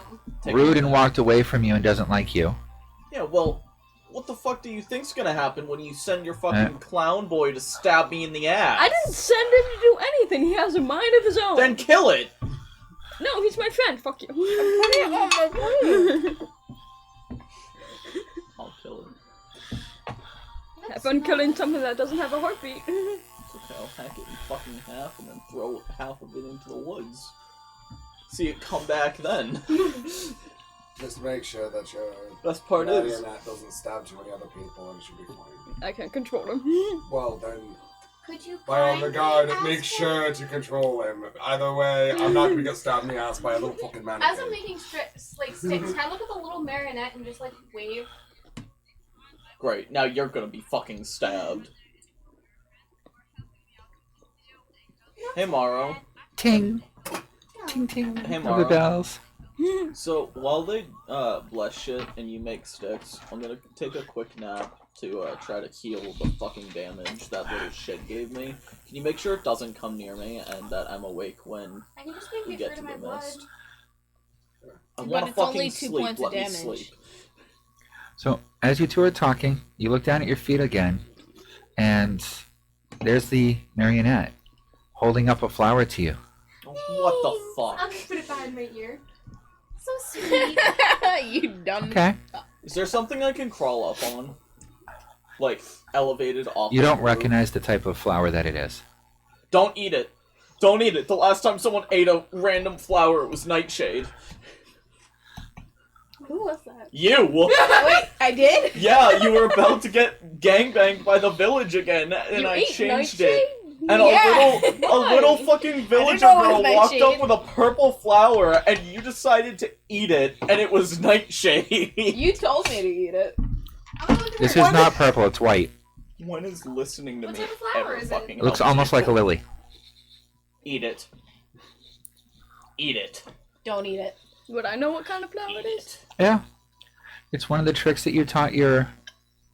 rude and walked away from you and doesn't like you. Yeah, well, what the fuck do you think's gonna happen when you send your fucking clown boy to stab me in the ass? I didn't send him to do anything. He has a mind of his own. Then kill it! No, he's my friend. Fuck you. I'll kill it. Have fun killing something that doesn't have a heartbeat. It's okay, I'll hack it in fucking half and then throw half of it into the woods. See it come back then. Just make sure that your Best part is, marionette doesn't stab too many other people, and it should be fine. I can't control him. Well, then, Could you by all the kindly guard, ask make him- sure to control him. Either way, I'm not gonna get stabbed in the ass by a little fucking man. As I'm making sticks, can I look at the little marionette and just like wave? great, now you're gonna be fucking stabbed. Hey Morrow. Ting, ting, ting. Hey Rubber Morrow. bells. So, while they bless shit and you make sticks, I'm gonna take a quick nap to try to heal the fucking damage that little shit gave me. Can you make sure it doesn't come near me and that I'm awake when I can just maybe we get get rid to of my the blood. mist? I But wanna it's only fucking 2 sleep, points let of me damage. sleep. So as you two are talking, you look down at your feet again, and there's the marionette holding up a flower to you. Oh, what the I'll fuck? just put it behind my ear. So sweet. You done? Okay. Is there something I can crawl up on? Like, elevated off You the don't roof? recognize the type of flower that it is. Don't eat it! Don't eat it! The last time someone ate a random flower, it was Nightshade. Who was that? You! Wait, I did? Yeah, you were about to get gangbanged by the village again, and You I ate changed Nightshade? it. And a little fucking villager know it was girl walked up Nightshade. with a purple flower, and you decided to eat it, and it was Nightshade. You told me to eat it. This is not purple, it's white. When is listening to What me type of flower ever is it? fucking It looks helps almost you? like a lily. Eat it. Eat it. Don't eat it. Would I know what kind of flower it is? Yeah. It's one of the tricks that you taught your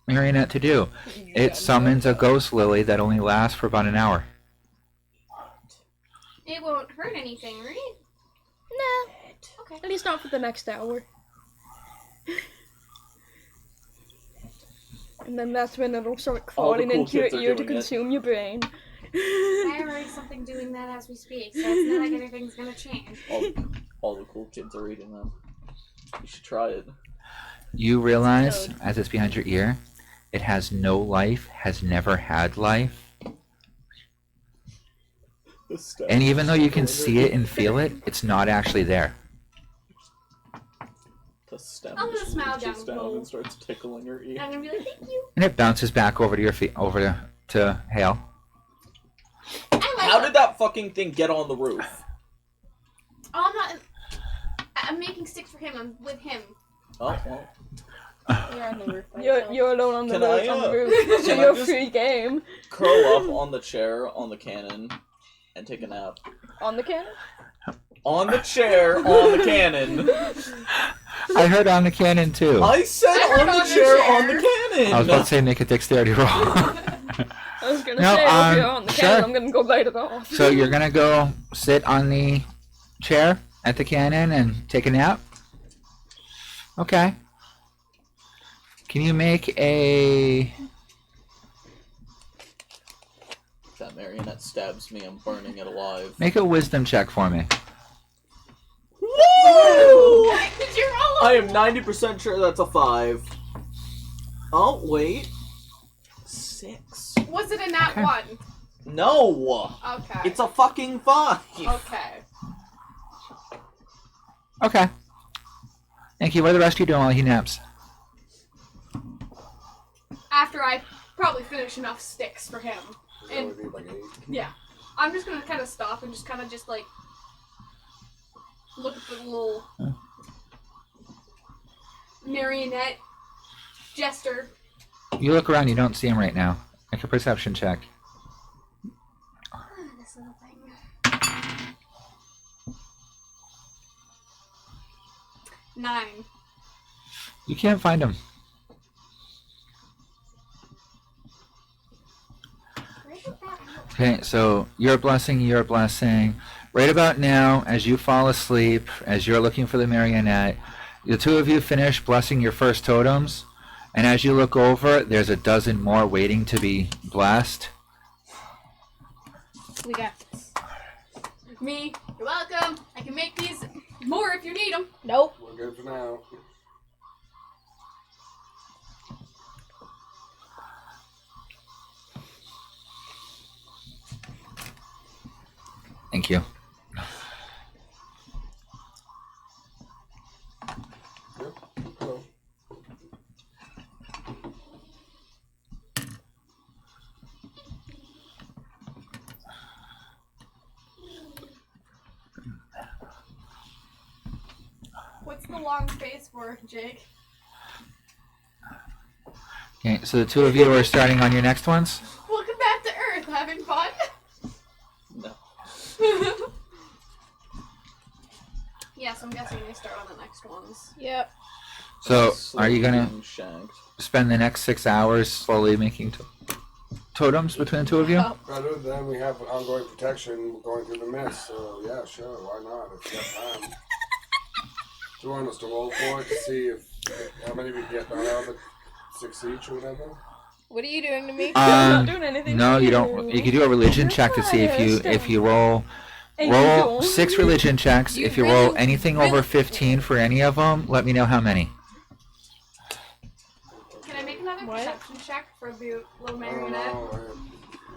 marionette to do. It summons a ghost lily that only lasts for about an hour. It won't hurt anything, right? Nah. Okay. At least not for the next hour. And then that's when it'll start All the crawling cool into your kids are ear to doing it. consume your brain. I have already something doing that as we speak, so it's not like anything's gonna change. All the cool kids are eating them. You should try it. You realize, as it's behind your ear, it has no life, has never had life. And even though you can see it and feel it, it's not actually there. The stem I'm gonna just smile reaches down. down and starts tickling your ear. I'm gonna be like, thank you. And it bounces back over to your feet, over to Hale. I like How it. did that fucking thing get on the roof? Oh, I'm not. I'm making sticks for him. I'm with him. Oh, well. You're on the roof. by You're yourself. you're alone on the Can roof. I, On the uh, roof. So can I you're just- free game Curl up on the chair on the cannon and take a nap. on the cannon. On the chair on the cannon. I heard on the cannon too. I said I heard on the on the chair chair. on the cannon. I was about to say make a dexterity roll. I was gonna No, say if you're on the sure. cannon, I'm gonna go light it off. So you're gonna go sit on the chair at the cannon and take a nap? Okay. Can you make a... That marionette stabs me, I'm burning it alive. Make a wisdom check for me. Woo! Did you roll? I am 90% sure that's a 5. Oh, wait. 6. Was it a nat Okay. one? No! Okay. It's a fucking 5! Okay. Okay. Thank you. What are the rest of you doing while he naps? After I probably finish enough sticks for him. That And would be like 8. yeah, I'm just gonna kind of stop and just kind of like look at the little marionette jester. You look around, you don't see him right now. Make a perception check. This little thing. 9. You can't find him. Okay, so your blessing. Right about now, as you fall asleep, as you're looking for the marionette, the two of you finish blessing your first totems, and as you look over, there's a dozen more waiting to be blessed. We got this. Me, you're welcome. I can make these more if you need them. Nope. We're good for now. Thank you. Yep. Hello. What's the long face for, Jake? Okay, so the two of you are starting on your next ones? Welcome back to Earth. Having fun? No. Yes, I'm guessing they start on the next ones. Yep. So, are you gonna Being shanked. spend the next 6 hours slowly making totems between the two of you? Other than we have ongoing protection going through the mist, so yeah, sure, why not? If you have time. Do you want us to roll for it to see if how many we can get done out of it? 6 each or whatever? What are you doing to me? I'm not doing anything. No, to you don't. You can do a religion check to see if you roll Angel. 6 religion checks. You If you roll really- anything over really- 15 for any of them, let me know how many. Can I make another What? perception check for the little I don't marionette? know.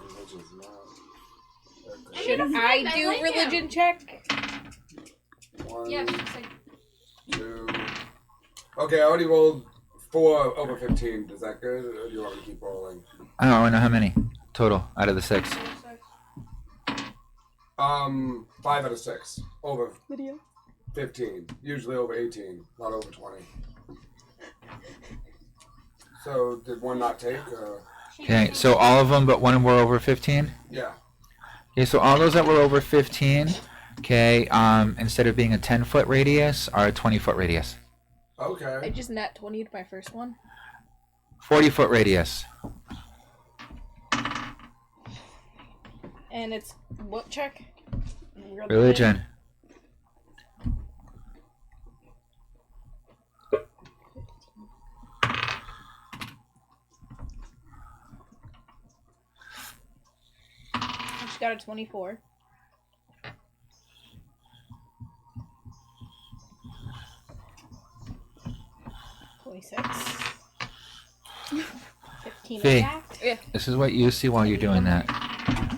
Religion's not. Should I I like do him. religion check? 1, Yeah, she's like, 2. Okay, I already rolled 4 over 15. Is that good? Or do you want me to keep rolling? I don't know how many total out of the 6. 5 out of 6. Over Video. 15. Usually over 18, not over 20. So did one not take? Okay, so all of them but one were over 15? Yeah. Okay, so all those that were over 15, okay, instead of being a 10-foot radius, are a 20-foot radius. I Okay. just nat 20'd my first one. 40-foot radius. And it's what check? Religion. I just got a 24. $26. 15 Fee. exact. This is what you see while you're doing that.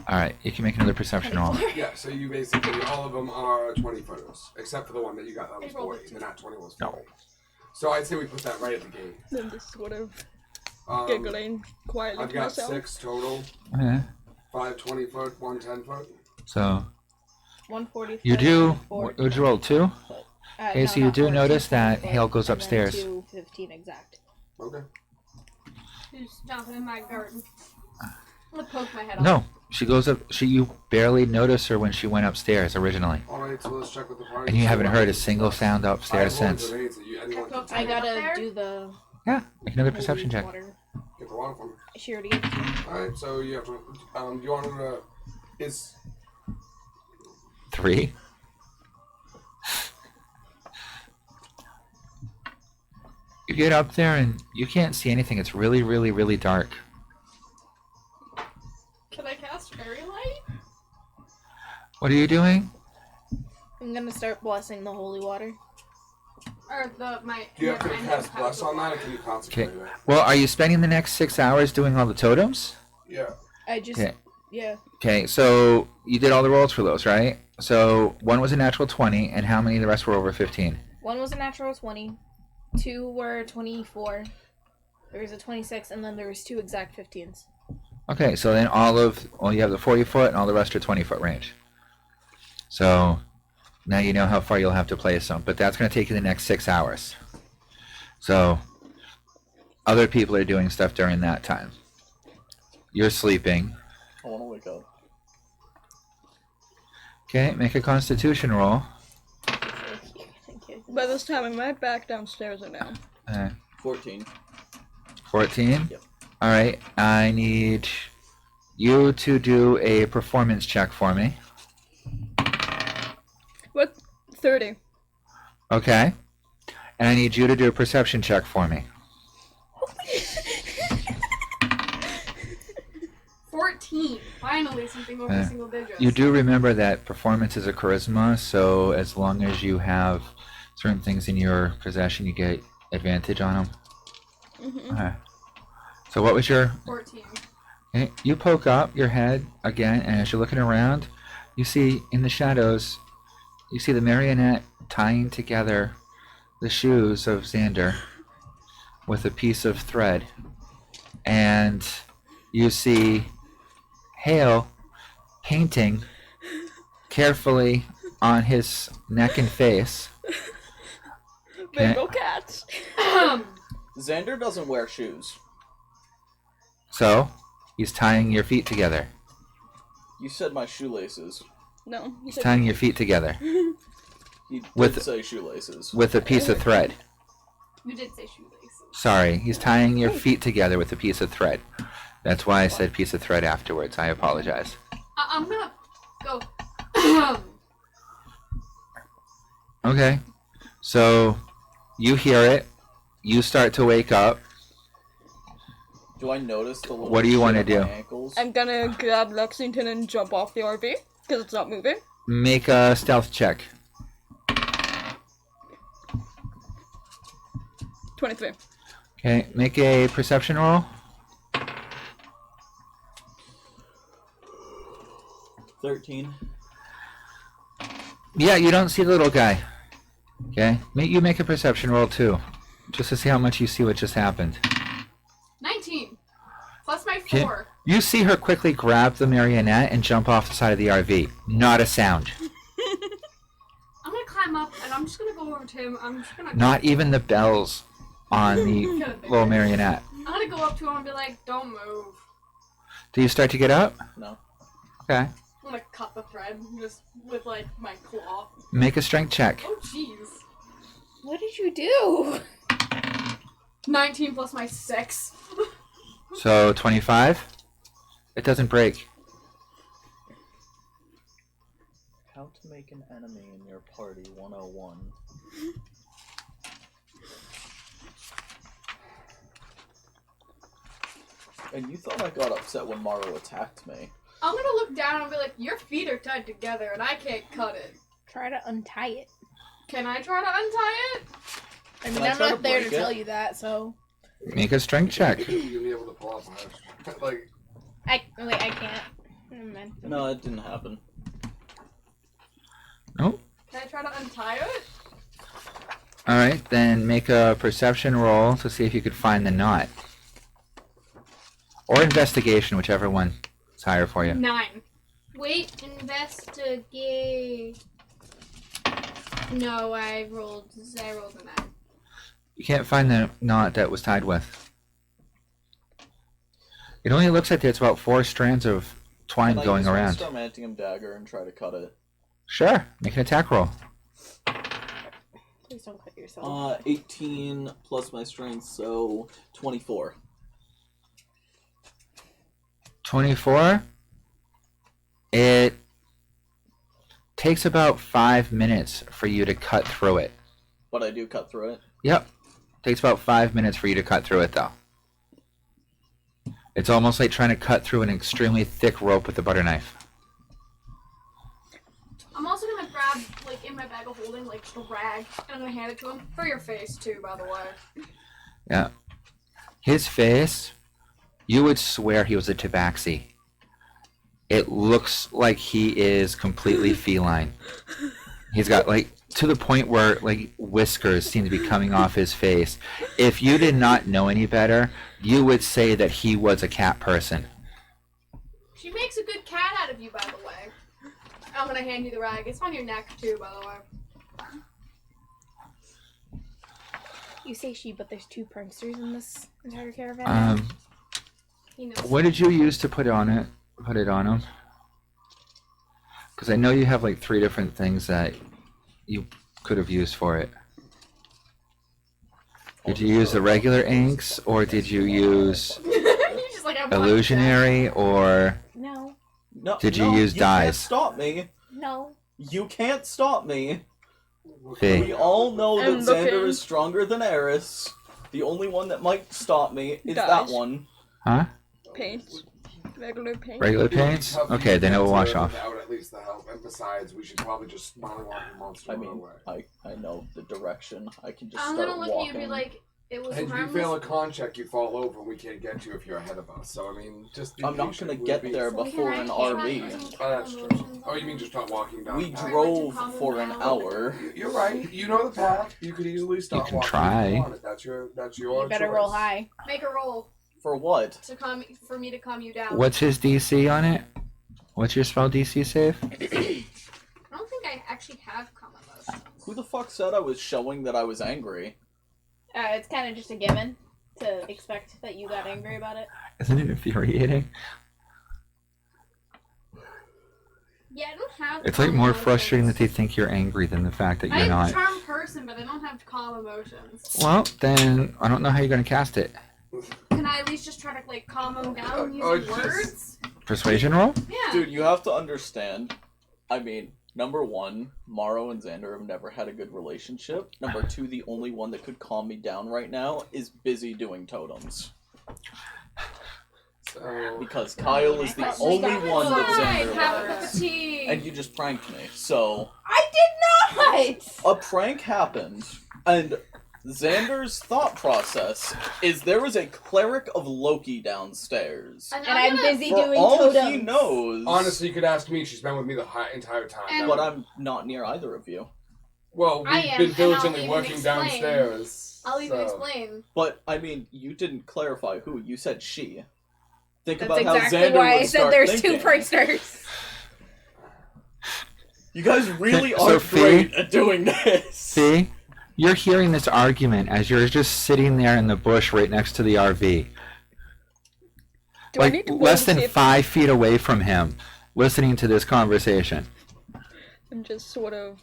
Alright, you can make another perception roll. Yeah, so you basically, all of them are 20 footers, except for the one that you got that was I rolled 40. a The not 20 was No. 40. So I'd say we put that right at the gate. Then just sort of Um, giggling quietly I've to got myself. 6 total. Okay, 5 20-foot, 1 10-foot. so 140. you do, would you roll 2? Okay, so you do notice that Hale goes upstairs. 15 exact. Okay. She's jumping in my garden. I'm gonna poke my head off. No, she goes up, you barely noticed her when she went upstairs originally. Alright, so let's check with the party. And you haven't heard a single sound upstairs I have since. grenades that anyone can I take. gotta do the Yeah, make another perception check. water. Get the water from me. She already gave it to me. Alright, so you have to, do you want to, is, 3. You get up there and you can't see anything. It's really, really, really dark. Can I cast fairy light? What are you doing? I'm gonna start blessing the holy water. Or my. do you have to my friend cast has bless the on that, or water. can you concentrate it? Well, are you spending the next 6 hours doing all the totems? Yeah. I just, Okay. yeah. Okay, so you did all the rolls for those, right? So one was a natural 20, and how many of the rest were over 15? One was a natural 20. 2 were 24. There was a 26, and then there was 2 exact 15s. Okay, so then you have the 40-foot, and all the rest are 20-foot range. So now you know how far you'll have to place them, but that's going to take you the next 6 hours. So other people are doing stuff during that time. You're sleeping. I want to wake up. Okay, make a constitution roll. By this time, I'm right back downstairs right now. 14. 14? Yep. Alright, I need you to do a performance check for me. What? 30. Okay. And I need you to do a perception check for me. 14. Finally, something over single digits. You do remember that performance is a charisma, so as long as you have certain things in your possession, you get advantage on them. Mm-hmm. Okay. So what was your... 14. Okay, you poke up your head again, and as you're looking around, you see in the shadows, you see the marionette tying together the shoes of Xander with a piece of thread. And you see Hale painting carefully on his neck and face. Okay. Rainbow cats. Xander doesn't wear shoes. So, he's tying your feet together. You said my shoelaces. No. You He's said tying your feet together He did With- say shoelaces. with a piece of thread. You did say shoelaces. Sorry, he's tying your feet together with a piece of thread. That's why I said piece of thread afterwards. I apologize. I'm gonna go. Okay. So, you hear it. You start to wake up. Do I notice the little What do you wanna shit on my do? ankles? I'm gonna grab Lexington and jump off the RV because it's not moving. Make a stealth check. 23. Okay, make a perception roll. 13. Yeah, you don't see the little guy. Okay, you make a perception roll too, just to see how much you see what just happened. 19. Plus my Okay. 4. You see her quickly grab the marionette and jump off the side of the RV. Not a sound. I'm gonna climb up and I'm just gonna go over to him. I'm just gonna. Not even the bells on the little marionette. I'm gonna go up to him and be like, "Don't move." Do you start to get up? No. Okay. I'm gonna cut the thread just with like my claw. Make a strength check. Oh jeez. What did you do? 19 plus my 6. So 25. It doesn't break. How to make an enemy in your party 101. And you thought I got upset when Maru attacked me. I'm gonna look down and be like, "Your feet are tied together and I can't cut it." Try to untie it. Can I try to untie it? I mean, Can I I'm try not to there to break it? tell you that, so. Make a strength check. You'll be able to pull off like I can't. Never mind. No, it didn't happen. Nope. Can I try to untie it? Alright, then make a perception roll to see if you could find the knot. Or investigation, whichever one is higher for you. 9. Wait, investigate. No, I rolled a 9. You can't find the knot that was tied with. It only looks like there's about 4 strands of twine Can I going use my around. Starmantium dagger and try to cut it? Sure, make an attack roll. Please don't cut yourself. 18 plus my strength, so 24. 24. It takes about 5 minutes for you to cut through it. But I do cut through it. Yep. Takes about 5 minutes for you to cut through it, though. It's almost like trying to cut through an extremely thick rope with a butter knife. I'm also gonna grab, like, in my bag of holding, like, just a rag, and I'm gonna hand it to him. For your face, too, by the way. Yeah. His face, you would swear he was a tabaxi. It looks like he is completely feline. He's got, like, to the point where, like, whiskers seem to be coming off his face. If you did not know any better, you would say that he was a cat person. She makes a good cat out of you, by the way. I'm gonna hand you the rag. It's on your neck, too, by the way. You say she, but there's 2 pranksters in this entire caravan. He knows. What did you use to put on it? Put it on him? Because I know you have like 3 different things that you could have used for it. Did you use the regular inks, or did you use He's just like, I want illusionary, or No. No, Did you no, use you dyes? Can't stop me. No. You can't stop me. Fee? We all know that I'm Xander looking. is stronger than Eris. The only one that might stop me is that Dyes. one. Huh? Paint. Regular paint. Regular paints? Okay, then it will wash off. Without at least the help. And besides, we should probably just mollywop the monster I right mean, away. I know the direction. I can just I'm start gonna look walking. at you and be like, it was And if you harmless. fail a con check, you fall over and we can't get you if you're ahead of us. So, I mean, just be I'm not patient. gonna We'll get be- there before an RV. Oh, that's true. Oh, you mean just not walking down We the path? drove for an hour. You're right. You know the path. You could easily stop can walking try. if you wanted. That's your You better roll choice. high. Make a roll For what? to for me to calm you down. What's his DC on it? What's your spell DC save? I don't think I actually have common emotions. Who the fuck said I was showing that I was angry? It's kind of just a given to expect that you got angry about it. Isn't it infuriating? Yeah, I don't have. It's like calm more emotions. frustrating that they think you're angry than the fact that you're I'm a not. charm person, but I don't have calm emotions. Well, then I don't know how you're gonna cast it. Can I at least just try to like calm them down using oh, just- words? Persuasion roll? Yeah. Dude, you have to understand. I mean, number 1, Morrow and Xander have never had a good relationship. Number 2, the only one that could calm me down right now is busy doing totems. So, Because Kyle is the I thought only we got one that Fine, Xander have a cup loves. of tea. And you just pranked me. So, I did not! a prank happened, and Xander's thought process is there is a cleric of Loki downstairs. And I'm busy For doing all totems. he knows, honestly, you could ask me. She's been with me the entire time. And- but I'm not near either of you. Well, we've I am, been and I'll diligently even working explain. downstairs. I'll even so- explain. But I mean, you didn't clarify who. You said she. Think That's about how exactly Xander why would I said start there's thinking. 2 pranksters. You guys really So, aren't Fee? great at doing this. See? You're hearing this argument as you're just sitting there in the bush right next to the RV. Do I Like, need to roll less to than see if 5 feet away from him, listening to this conversation. I'm just sort of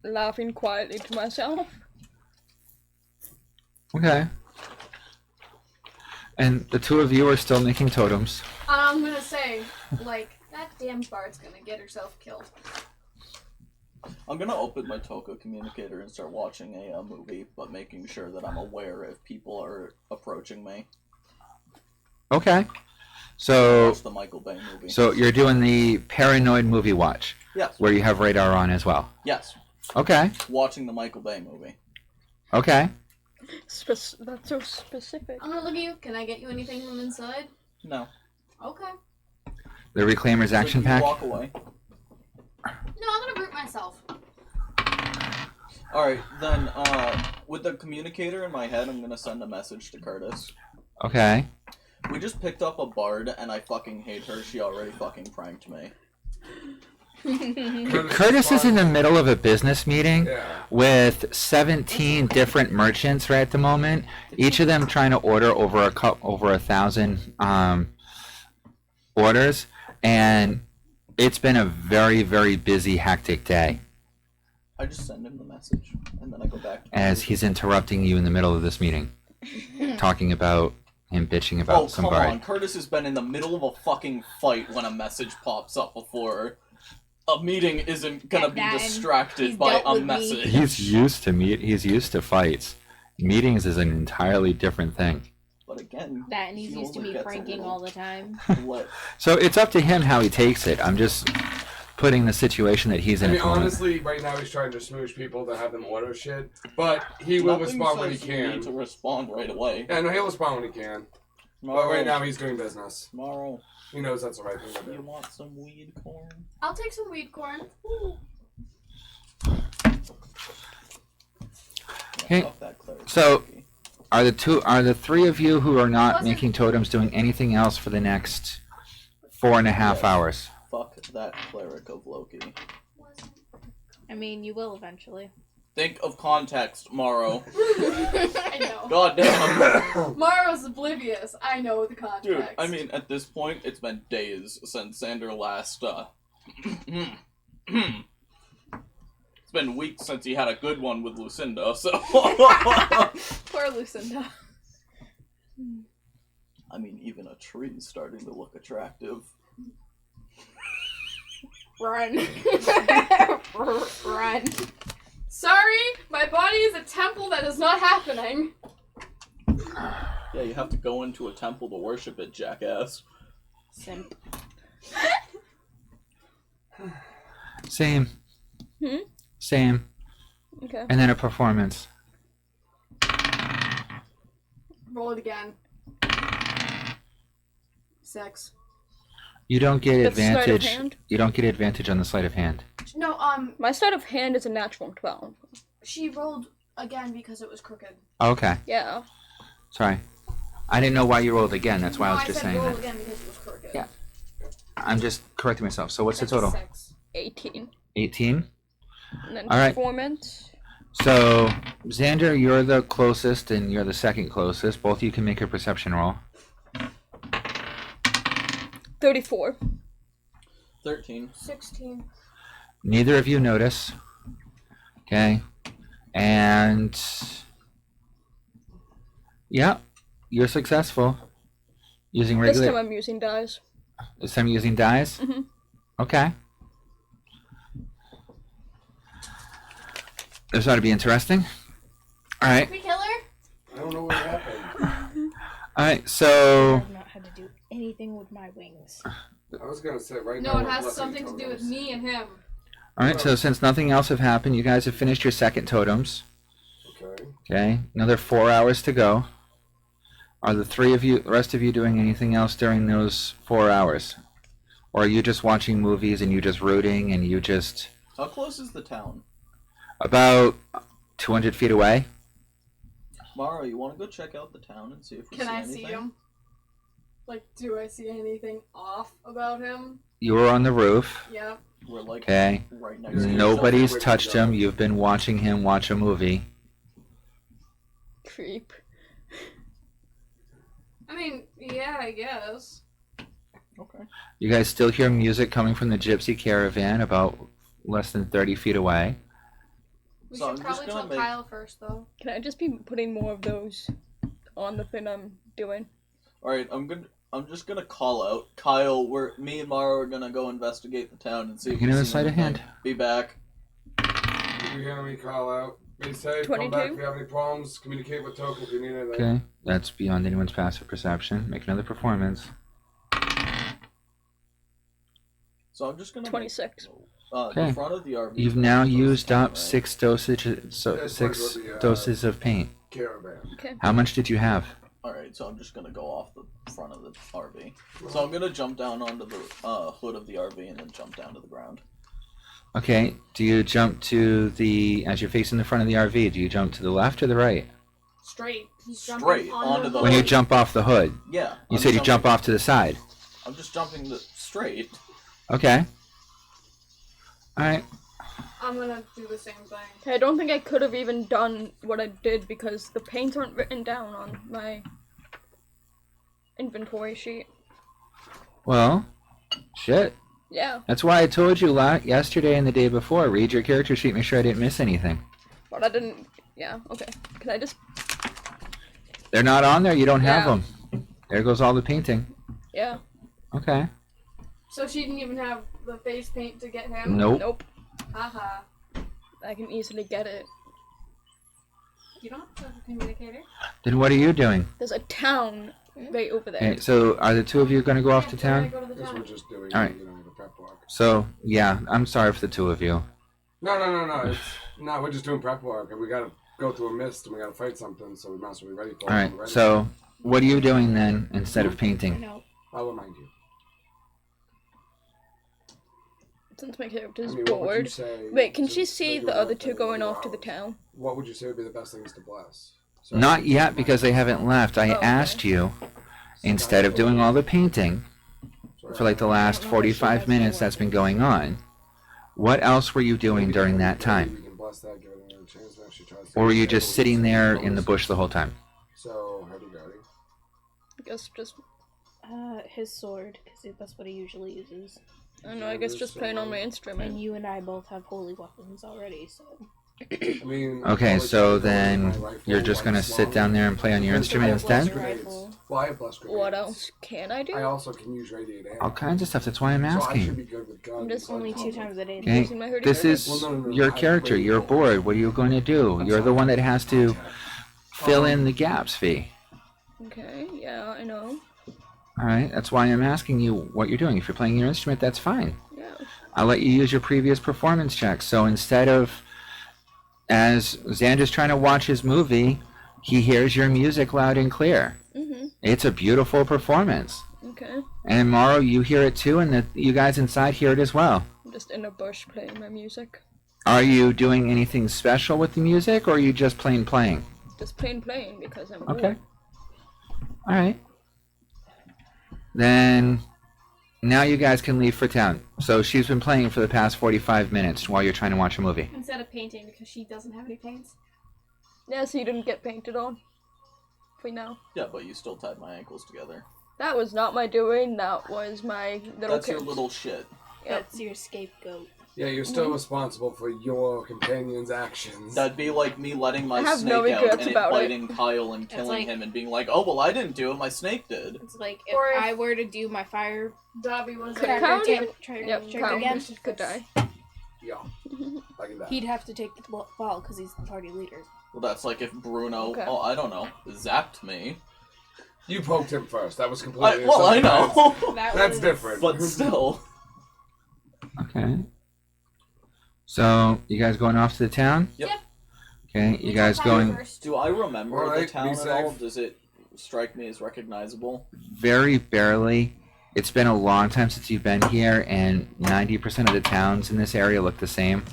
laughing quietly to myself. Okay. And the two of you are still making totems. I'm gonna say, like, that damn Bard's gonna get herself killed. I'm gonna open my Toka communicator and start watching a movie, but making sure that I'm aware if people are approaching me. Okay. So, Watch the Michael Bay movie. so you're doing the paranoid movie watch, Yes. where you have radar on as well. Yes. Okay. Watching the Michael Bay movie. Okay. That's so specific. I'm gonna look at you. Can I get you anything from inside? No. Okay. The Reclaimers So action you pack. walk away. No, I'm gonna brute myself. Alright, then, with the communicator in my head, I'm gonna send a message to Curtis. Okay. We just picked up a bard, and I fucking hate her. She already fucking pranked me. Curtis is in the middle of a business meeting Yeah. with 17 different merchants right at the moment. Each of them trying to order over 1,000 orders, and it's been a very, very busy, hectic day. I just send him the message, and then I go back to As he's interrupting you in the middle of this meeting, talking about him bitching about Oh, some come bard. on. Curtis has been in the middle of a fucking fight when a message pops up before. A meeting isn't gonna be And distracted he's by dealt a with me. message. He's used to fights. Meetings is an entirely different thing. But again, That and he's he used to only me gets a pranking little all the time. lit. So it's up to him how he takes it. I'm just putting the situation that he's I in mean, at the moment. honestly, right now he's trying to smoosh people to have them order shit, but he will Nothing respond when he says you need to can. respond right away. Yeah, no, he'll respond when he can. But Tomorrow, right now he's doing business. tomorrow, He knows that's the right thing to you do. want some weed corn? I'll take some weed corn. Ooh. Hey, Fuck that cleric. so- Are the three of you who are not Wasn't- making totems doing anything else for the next 4.5 Yes. hours? Fuck that cleric of Loki. I mean, you will eventually. Think of context, Morrow. I know. Goddamn. Mara's oblivious. I know the context. Dude, I mean, at this point, it's been days since Xander last, It's been weeks since he had a good one with Lucinda, so... Poor Lucinda. I mean, even a tree's starting to look attractive. Run. Run. Sorry, my body is a temple that is not happening. Yeah, you have to go into a temple to worship it, jackass. Simp. Same. Hmm? Same. Okay. And then a performance. Roll it again. 6. You don't get That's sleight of advantage. hand? You don't get advantage on the sleight of hand. No, My sleight of hand is a natural 12. she rolled again because it was crooked. Okay. Yeah. Sorry. I didn't know why you rolled again. That's why I No, was just said saying roll that. again because it was crooked. Yeah. I'm just correcting myself. So what's the That's total? 6. 18. 18. And then All right. performance. So Xander, you're the closest, and you're the second closest. Both of you can make a perception roll. 34. 13. 16. Neither of you notice. Okay. And yeah, you're successful. Using This time regular. I'm using dice. This time using dice. Mhm. Okay. This ought to be interesting. All right. We kill her? I don't know what happened. All right. So I've not had to do anything with my wings. I was gonna say right No, now. it we're has blessing something to do with totems. me and him. all right. So since nothing else have happened, you guys have finished your second totems. Okay. Okay. Another 4 hours to go. Are the rest of you doing anything else during those 4 hours? Or are you just watching movies and you just rooting and you just How close is the town? about 200 feet away? Morrow, you want to go check out the town and see if we Can see I anything? see him? Like, do I see anything off about him? You were on the roof. Yep. We're like Okay. right next to each Nobody's other. touched him. You've been watching him watch a movie. Creep. I mean, yeah, I guess. Okay. You guys still hear music coming from the gypsy caravan about less than 30 feet away. We So I'm should just probably gonna tell make- Kyle first, though. Can I just be putting more of those on the thing I'm doing? Alright, I'm just gonna call out Kyle. Me and Mara are gonna go investigate the town and see if You we know, see sleight of anything. hand. Be back. If you hear me call out, be safe, come 22? back if you have any problems, communicate with Token if you need anything. Okay, that's beyond anyone's passive perception. Make another performance. So I'm just gonna 26. Okay. the front of the RV. You've now used up right? 6 doses, That's six what the, doses of paint. Caravan. Okay. How much did you have? Alright, so I'm just gonna go off the front of the RV. So I'm gonna jump down onto the hood of the RV and then jump down to the ground. Okay, do you jump to the, as you're facing the front of the RV, do you jump to the left or the right? Straight. He's jumping Straight on onto the hood. When you jump off the hood, Yeah. you I'm said you jumping- jump off to the side. I'm just jumping straight. Okay. Alright. I'm gonna do the same thing. Hey, I don't think I could have even done what I did because the paints aren't written down on my inventory sheet. Well, shit. Yeah, That's why I told you yesterday and the day before, read your character sheet, make sure I didn't miss anything. but I didn't. Yeah, okay. Can I just. They're not on there, you don't have Yeah. them. There goes all the painting. Yeah. Okay. So she didn't even have the face paint to get him? Nope. Nope. Haha. I can easily get it. You don't have a communicator? Then what are you doing? There's a town right over there. Okay, so are the two of you going to go off to Yeah, we're town? gonna go to the Because we're town. just doing, Alright. the prep work. So, yeah, I'm sorry for the two of you. No. No, we're just doing prep work, and we gotta go through a mist, and we gotta fight something, so we might as well be ready for it. Alright, We're ready. so what are you doing then instead of painting? No. I'll remind you. Since my character's I mean, what would you bored. say Wait, can to she see make the it other work two in going 4 off to the hours? town? What would you say would be the best things to bless? So Not yet because they haven't left. I Oh, okay. asked you, instead of doing all the painting for like the last 45 minutes that's been going on, what else were you doing during that time? We can bless that, give it another chance, and actually try to Or were save you it. just sitting there in the bush the whole time? So, how do you go? I guess just. His sword, because that's what he usually uses. I don't know, I guess just playing on my And instrument. you and I both have holy weapons already, so. I mean, Okay, I'll so let you go then with my rifle, you're just gonna one sit small- down there and play on your instrument I have blast instead? grenades. Rifle. Well, I have blast grenades. What else can I do? I also can use radiant ammo. All kinds of stuff, that's why I'm So I should asking. be good with guns. I'm just Only 2 times a day. Okay, Using my hurdy this gurdy? is No, your I character, wait. you're bored, what are you going to do? You're the one that has to fill in the gaps, Fee. Okay, yeah, I know. Alright, that's why I'm asking you what you're doing. If you're playing your instrument, that's fine. Yeah. I'll let you use your previous performance checks. So instead of, as Xander's trying to watch his movie, he hears your music loud and clear. Mm-hmm. It's a beautiful performance. Okay. And Morrow, you hear it too, and you guys inside hear it as well. I'm just in a bush playing my music. Are you doing anything special with the music, or are you just plain playing? Just playing because I'm bored. Okay. Alright. Then, now you guys can leave for town. So she's been playing for the past 45 minutes while you're trying to watch a movie. Instead of painting, because she doesn't have any paints. Yeah, so you didn't get painted on. For now. Yeah, but you still tied my ankles together. That was not my doing, that was my little That's your kid's. little shit. Yep. That's your scapegoat. Yeah, you're still responsible for your companion's actions. That'd be like me letting my I have snake no out regrets and it about it. biting Kyle and killing like- him and being like, oh, well, I didn't do it, my snake did. It's like if Or if- I were to do my fire Dobby was Could like, count trick, it. trick Yep, count. again, Could die. Yeah, I can die. he'd have to take the ball because he's the party leader. Well, that's like if Bruno, Okay. oh, I don't know, zapped me. You poked him first. That was completely. Well, I self-defense. know. That's was- different. But still. Okay. So, you guys going off to the town? Yep. Yep. Okay, you guys going Do I remember the Alright, town be at all? safe. Does it strike me as recognizable? very barely. It's been a long time since you've been here, and 90% of the towns in this area look the same.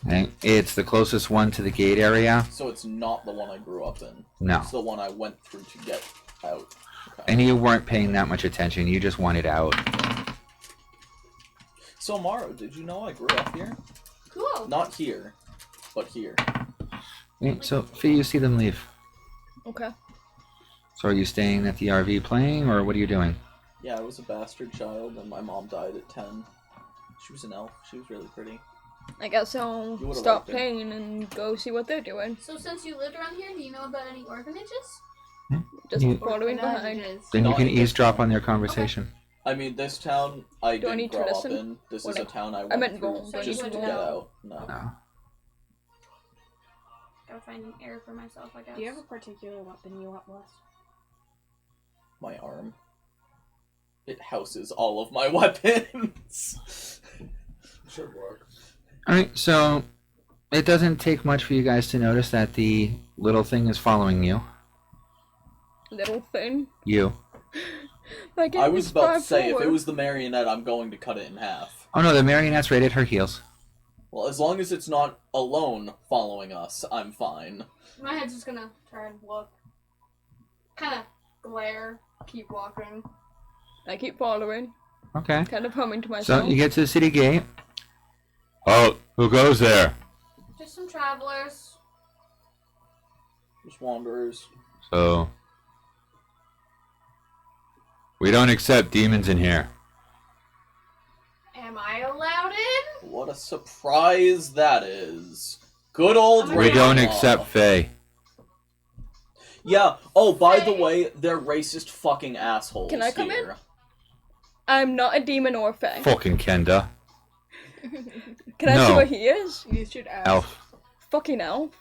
Okay. It's the closest one to the gate area. So it's not the one I grew up in. No. It's the one I went through to get out. Okay. And you weren't paying that much attention. You just wanted out. So, Maro, did you know I grew up here? Cool. Not here, but here. Wait, so, Fee, you see them leave. Okay. So are you staying at the RV playing, or what are you doing? Yeah, I was a bastard child, and my mom died at 10. She was an elf. She was really pretty. I guess You I'll would've stop liked it. playing and go see what they're doing. So since you lived around here, do you know about any orphanages? Just You- following behind. Orphanages. Then you Not can in this eeavesdrop town. on their conversation. I mean, this town I Do I didn't need to grow up listen? in. This Or is a like- town I I went meant through go, so just you to would get know. out. No. No. Gotta find an air for myself, I guess. Do you have a particular weapon you want, Wes? My arm. It houses all of my weapons. Should work. Alright, so it doesn't take much for you guys to notice that the little thing is following you. Little thing. You. Like I was about to drive say, if it forward. was the marionette, I'm going to cut it in half. Oh no, the marionette's right at her heels. Well, as long as it's not alone following us, I'm fine. My head's just gonna try and look. Kinda glare. Keep walking. I keep following, Okay. kind of humming to So myself. you get to the city gate. Oh, who goes there? Just some travelers. Just wanderers. So we don't accept demons in here. Am I allowed in? What a surprise that is. Good old We don't Ravenloft. accept Fae. Yeah. Oh, by the way, they're racist fucking assholes. Can I come in? here. I'm not a demon or fae. Fucking Kenda. Can I see No. what he is? You should ask. Elf. Fucking elf.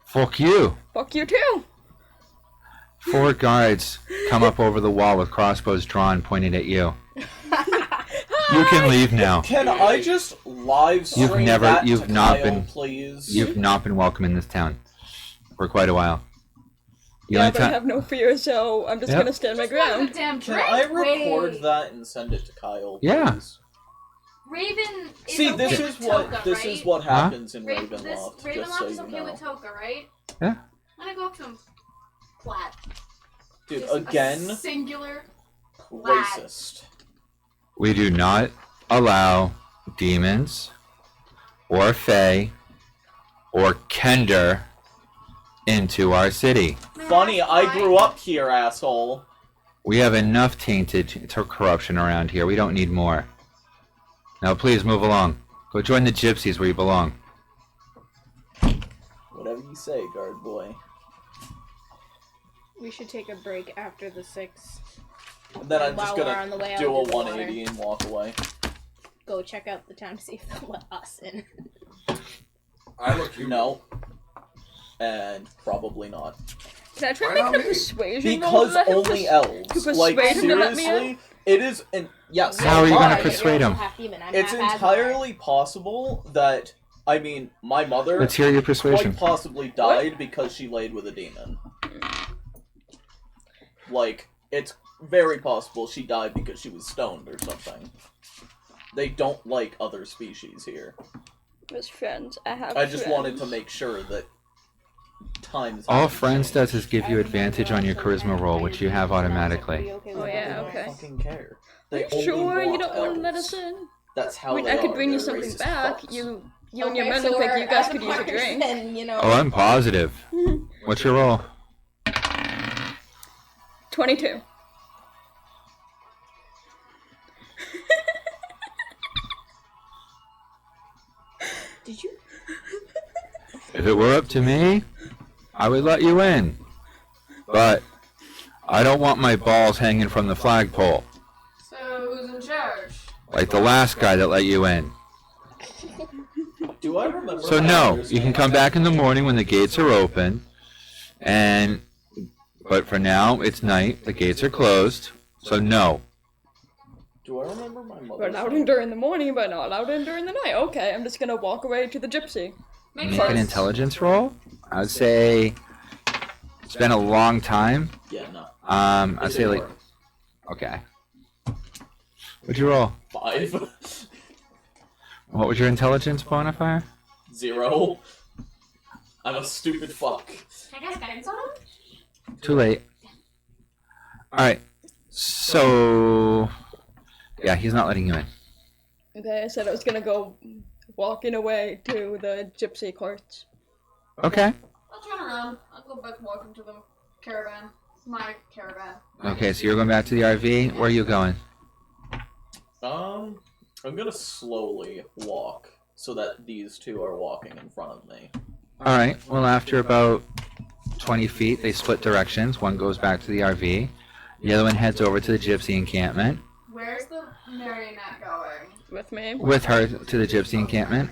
Fuck you. Fuck you too. 4 guards come up over the wall with crossbows drawn, pointed at you. You can leave now. Can I just live stream that you've to not Kyle, been- please? You've not been welcome in this town for quite a while. The Yeah, only but I time- have no fear, so I'm just Yep. gonna stand my Just wanted ground. a damn Can drink. I record Wait. that and send it to Kyle? Yeah. Please? Raven is See, okay this with is what Toka, this right? is what happens in This Ravenloft. Just Ravenloft so is you okay know, with Toka, right? Yeah. I'm gonna go up to him. Flat. dude. Just a Again, singular. racist. We do not allow demons or fae or kender into our city. Funny, I grew up here, asshole. We have enough tainted corruption around here. We don't need more. Now please move along. Go join the gypsies where you belong. Whatever you say, guard boy. We should take a break after the 6. And then I'm While just we're gonna on the way out do a to the water. 180 and walk away. Go check out the town to see if they'll let us in. I look you. No. And probably not. Can I try Why making not a me? persuasion roll to Because let him only pers- elves. persuade Like, him to let me seriously, it is an yes. How are you gonna fine. persuade him? It's entirely possible that, I mean, my mother Let's hear your persuasion. quite possibly died because she laid with a demon. Like, it's very possible she died because she was stoned or something. They don't like other species here. As friends, I have I just friends. wanted to make sure that times All haven't Friends changed. does is give you advantage on your charisma roll, which you have automatically. Oh, They yeah, don't okay. fucking care. They only Sure, you want don't want to let elves. us in. That's how I mean, they I could are. bring you They're something racist back. fucks. You and your men look like you guys could use a drink. And, you know, Oh, I'm positive. What's your roll? 22. Did you? If it were up to me, I would let you in. But I don't want my balls hanging from the flagpole, So who's in charge? like the last guy that let you in. Do I remember? So my no, mother's you can name? come back in the morning when the gates are open, but for now it's night. The gates are closed, so no. Do I remember my mother? We're allowed in during the morning, but not allowed in during the night. Okay, I'm just gonna walk away to the gypsy. Makes Make an sense. intelligence roll. I would say it's been a long time. Yeah, no. I'd say like okay. What'd you roll? 5. What was your intelligence bonifier? 0. I'm a stupid fuck. Can I guys guidance on him? Too late. Alright. So. Yeah, he's not letting you in. Okay, I said I was gonna go walking away to the gypsy carts. Okay. I'll turn around. I'll go back walking to the caravan. My caravan. Okay, so you're going back to the RV. Where are you going? I'm gonna slowly walk so that these two are walking in front of me. Alright, well, after about 20 feet, they split directions. One goes back to the RV. The other one heads over to the gypsy encampment. Where's the marionette going? With me. With her to the gypsy encampment.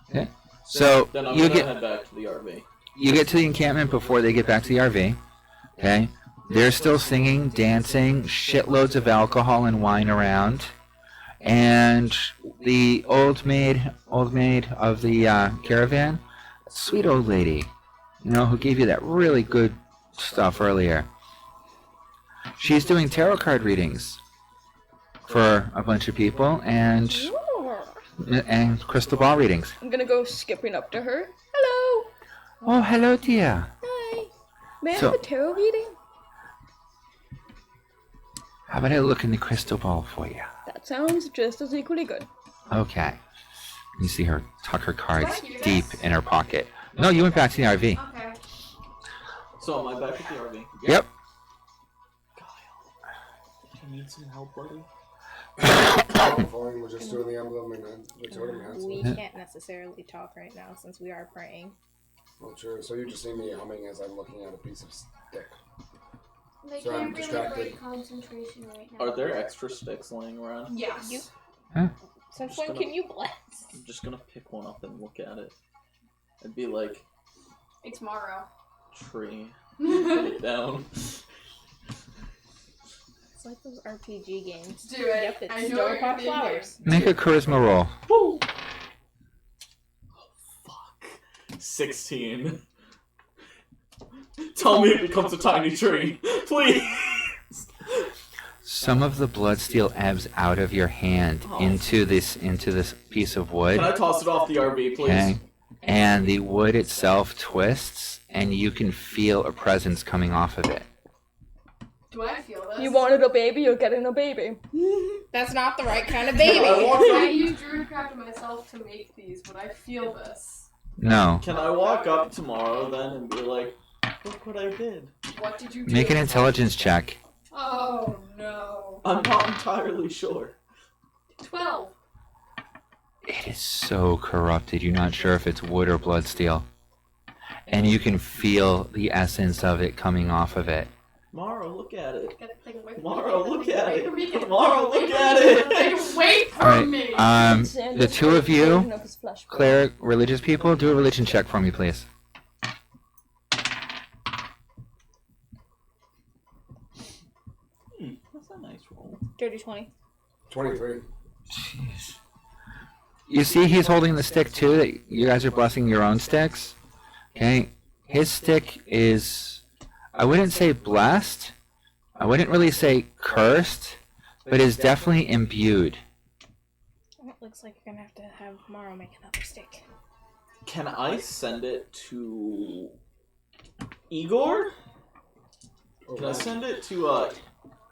Okay. So, Then I'm you gonna get head back to the RV. you get to the encampment before they get back to the RV. Okay. They're still singing, dancing, shitloads of alcohol and wine around. And the old maid of the caravan, sweet old lady, you know, who gave you that really good stuff earlier. She's doing tarot card readings for a bunch of people and crystal ball readings. I'm gonna go skipping up to her. Hello. Oh, hello, dear. Hi. May I So- have a tarot reading? How about I look in the crystal ball for you? That sounds just as equally good. Okay. You see her tuck her cards Did I hear deep this? in her pocket. No, you went back to the RV. Okay. So am I back at the RV? Yep. Kyle, you need some help, buddy? Fine, we're just doing the emblem and then the totem has We it. can't necessarily talk right now since we are praying. Well, true. So you just see me humming as I'm looking at a piece of stick. They So I'm can't really distracted. break concentration right now. Are there extra sticks laying around? Yes. You- Since Just when gonna- can you bless? I'm just gonna pick one up and look at it. It'd be like, It's Morrow. tree, put it down. It's like those RPG games. Do it. Yep, it's I know store what bought you're flowers. Make a charisma roll. Woo! Fuck. 16. Tell me it becomes a tiny tree. Please! Some of the blood steel ebbs out of your hand Oh. into this piece of wood. Can I toss it off the RV, please? Okay. And the wood itself twists, and you can feel a presence coming off of it. Do I feel this? You wanted a baby, you're getting a baby. That's not the right kind of I baby. I used Druidcraft myself to make these. Would I feel this? No. Can I walk up tomorrow then and be like, look what I did? What did you do? Make an intelligence check. Oh no. I'm not entirely sure. 12. It is so corrupted, you're not sure if it's wood or blood steel. And you can feel the essence of it coming off of it. Mara, look at it. Get the thing away from Mara, me. look Get the at thing it. away from me. Get the Mara, thing look away at from me. it. Get the thing away from Alright, me. the two of you, Version of his flesh. cleric, religious people, do a religion check for me, please. That's a nice roll. Dirty 20. 23. Jeez. You see he's holding the stick too, that you guys are blessing your own sticks? Okay? His stick is, I wouldn't say blessed, I wouldn't really say cursed, but is definitely imbued. It looks like you're gonna have to have Morrow make another stick. Can I send it to Igor? Oh, Can I send it to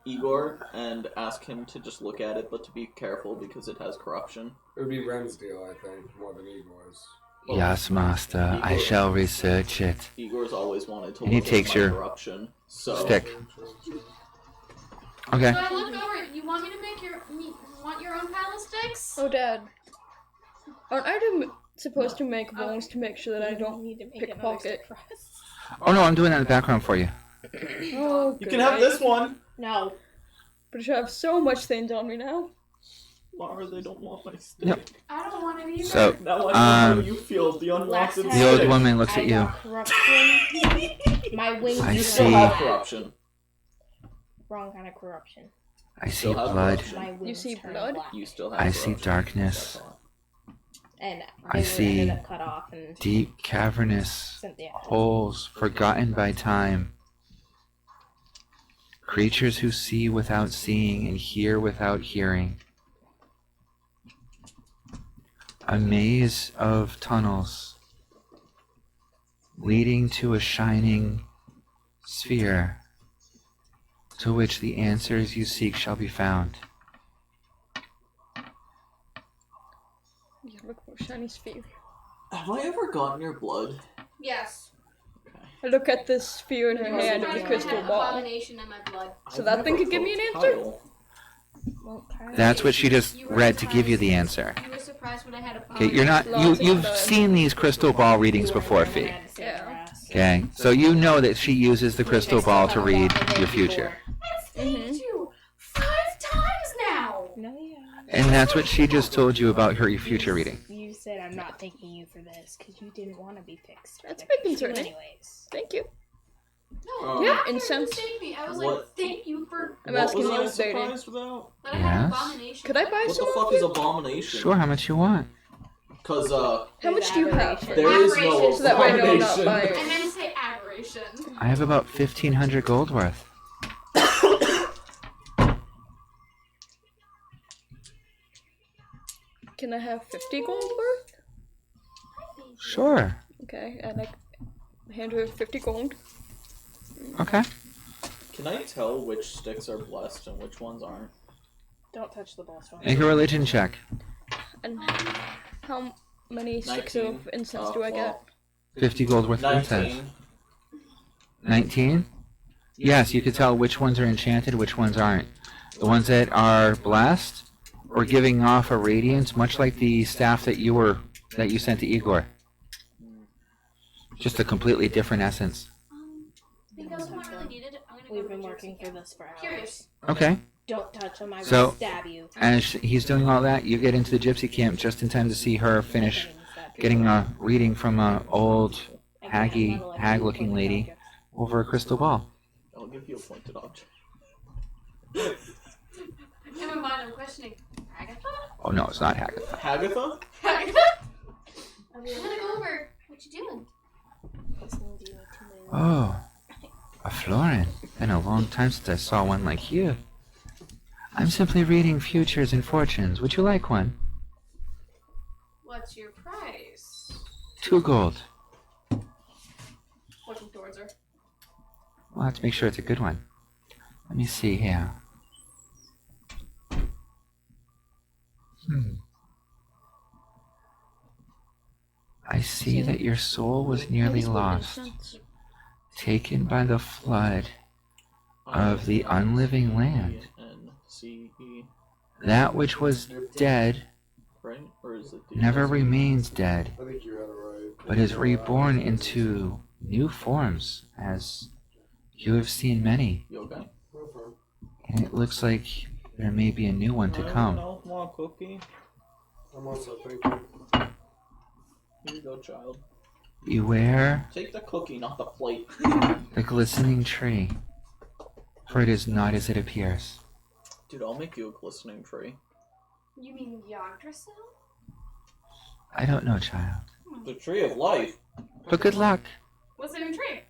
Igor and ask him to just look at it, but to be careful because it has corruption? It would be Ren's deal, I think, more than Igor's. Yes, master, I shall research it. Igor's always wanted to And he look takes at my your corruption. So Stick. True, true, true. Okay. So I look over. You want me to make want your own pile of sticks? Oh, Dad. Aren't I supposed to make rolls to make sure that I You don't need to make another pickpocket? stick for us. Oh no, I'm doing that in the background for you. Oh, you can have this one. No. But I have so much things on me now. Mara, they don't want my stick. Yep. I don't want it either. So, Now I know how Um, you feel, the unwanted last the old stick. woman looks I at you. got corruption. My wings I You are still see. have black. corruption. Wrong kind of corruption. I see Still have blood. corruption. My wings see turn blood? black. You still have I see corruption. darkness. That's all. And I they see ended up cut off and Deep, cavernous sent the holes forgotten by time. Creatures who see without seeing and hear without hearing. A maze of tunnels leading to a shining sphere to which the answers you seek shall be found. You look for shiny sphere. Have I ever gotten your blood? Yes. I look at this sphere in her You were hand of the surprised when I crystal had ball. abomination in my blood. So I've that thing never could give me an poked answer? Kyle. Well, Kyle- That's what she just You were read to give you the surprised- answer. You were surprised when I had Okay, you're not. You've seen these crystal ball readings You were before, the one Fee. that had to save Yeah. her ass. Okay, so you know that she uses the crystal ball to read your future, I've saved you 5 times now. No, yeah. and that's what she just told you about her future reading. You said I'm not thanking you for this because you didn't want to be fixed. That's but my I fixed you concern. anyways. Thank you. No, Yeah, after incense. you saved me, I was What? like, thank you for I'm What asking was you, I Sadie. surprised about? that I had Yes? abomination. Could I buy What some the of fuck is you? abomination? Sure, how much you want? Cause How much do you have? there is no Aberration. So that way I know I'm not abomination. buying. I meant to say aberration. I have about 1,500 gold worth. Can I have 50 gold worth? Sure. Okay, and I hand her 50 gold. Okay. Can I tell which sticks are blessed and which ones aren't? Don't touch the boss one. Make a religion check. And how many sticks 19. of incense do I get? 50 gold worth of incense. 19. 19? Yes, you can tell which ones are enchanted, which ones aren't. The ones that are blessed or giving off a radiance, much like the staff that you sent to Igor. Just a completely different essence. Because when I really needed it, I'm gonna We've go been to working Jersey for again. this for hours. Curious. Okay. Don't touch him. I will So- stab you. As he's doing all that, you get into the gypsy camp just in time to see her finish getting a reading from a old hag-looking lady over a crystal ball. I'll give you a pointed object. In my mind, I'm questioning Agatha? Oh no, it's not Hagatha. Hagatha? Agatha? I'm gonna go over. What you doing? Oh, a florin. Been a long time since I saw one like you. I'm simply reading futures and fortunes. Would you like one? What's your price? 2 gold. Looking towards her. We'll have to make sure it's a good one. Let me see here. I see that your soul was nearly lost, taken by the flood of the unliving land. N-C-E, That which was dead right? Or is it D? never remains dead, I think you had it right. but is reborn into new forms, as you have seen many, You okay? Okay. and it looks like there may be a new one to come. No, want a cookie? I'm also thinking. Here you go, child. Beware Take the cookie, not the plate. the glistening tree, for it is not as it appears. Dude, I'll make you a glistening tree. You mean Yggdrasil? I don't know, child. The tree of life. But good luck. What's the new tree?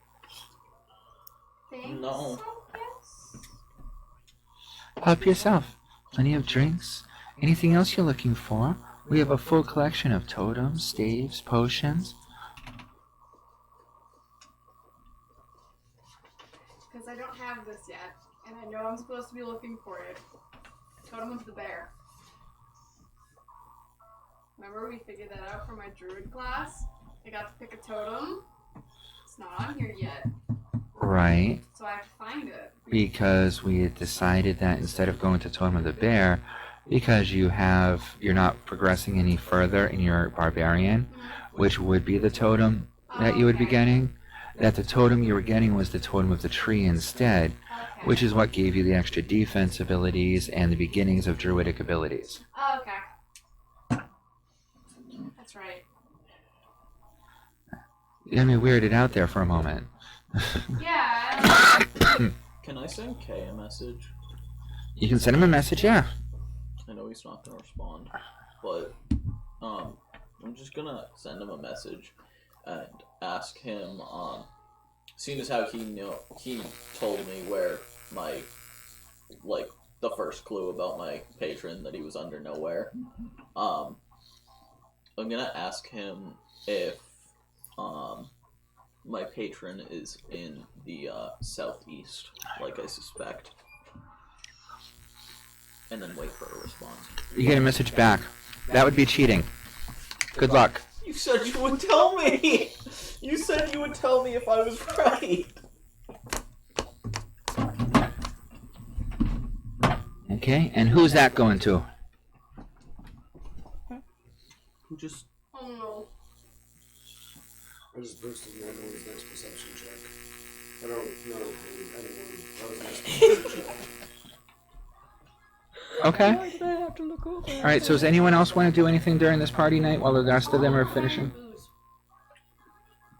Thanks. No. I guess. Help yourself. Plenty of drinks. Anything else you're looking for? We have a full collection of totems, staves, potions. Because I don't have this yet, and I know I'm supposed to be looking for it. Totem of the bear. Remember we figured that out for my druid class? I got to pick a totem. It's not on here yet, Right. so I have to find it. Because we had decided that instead of going to Totem of the Bear, because you're not progressing any further in your barbarian, which would be the totem that you would be Okay. getting, that the totem you were getting was the totem of the tree instead, Okay. which is what gave you the extra defense abilities and the beginnings of druidic abilities. Okay. That's right. You got me weirded out there for a moment. Yeah. Can I send Kay a message? You can send him a message, yeah. I know he's not gonna respond, but I'm just gonna send him a message and ask him. Seeing as how he told me where my the first clue about my patron that he was under nowhere. I'm gonna ask him if my patron is in the southeast, like I suspect. And then wait for a response. You get a message back. That would be cheating. Good luck. You said you would tell me! You said you would tell me if I was right! Okay, and who's that going to? Who just... Oh no. I just boosted Madeline's next perception check. I don't know who anyone. That was a nice perception check. Okay. Why did I have to look over? Alright, so does anyone else want to do anything during this party night while the rest of them are finishing? Booze.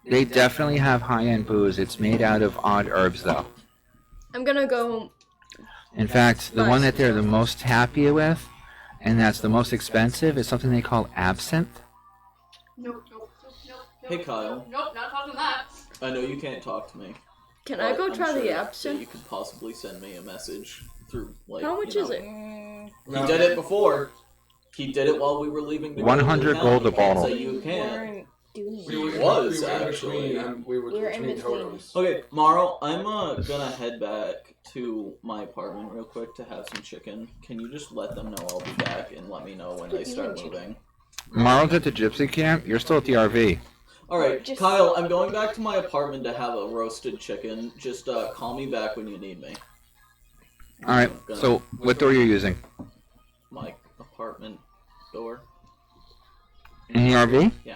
They definitely have high-end booze. It's made out of odd herbs, though. I'm gonna go. In fact, the one that they're the most happy with, and that's the most expensive, is something they call absinthe. Nope, nope, nope, nope. Hey, Kyle. Nope, not talking that. I know you can't talk to me. Can I go but try I'm the sure that absinthe? you could possibly send me a message through, like, How much you is know. it? He did it before. He did it while we were leaving. To 100 gold a bottle. So you We can. weren't doing We it. were, was, we were in actually. between, we were We were in between between. totems. Okay, Marl, I'm gonna head back to my apartment real quick to have some chicken. Can you just let them know I'll be back and let me know when they start moving? Marl's at the gypsy camp. You're still at the RV. Alright, Just- Kyle, I'm going back to my apartment to have a roasted chicken. Just call me back when you need me. Alright, so what door you're using? My apartment door. In the RV? Yeah.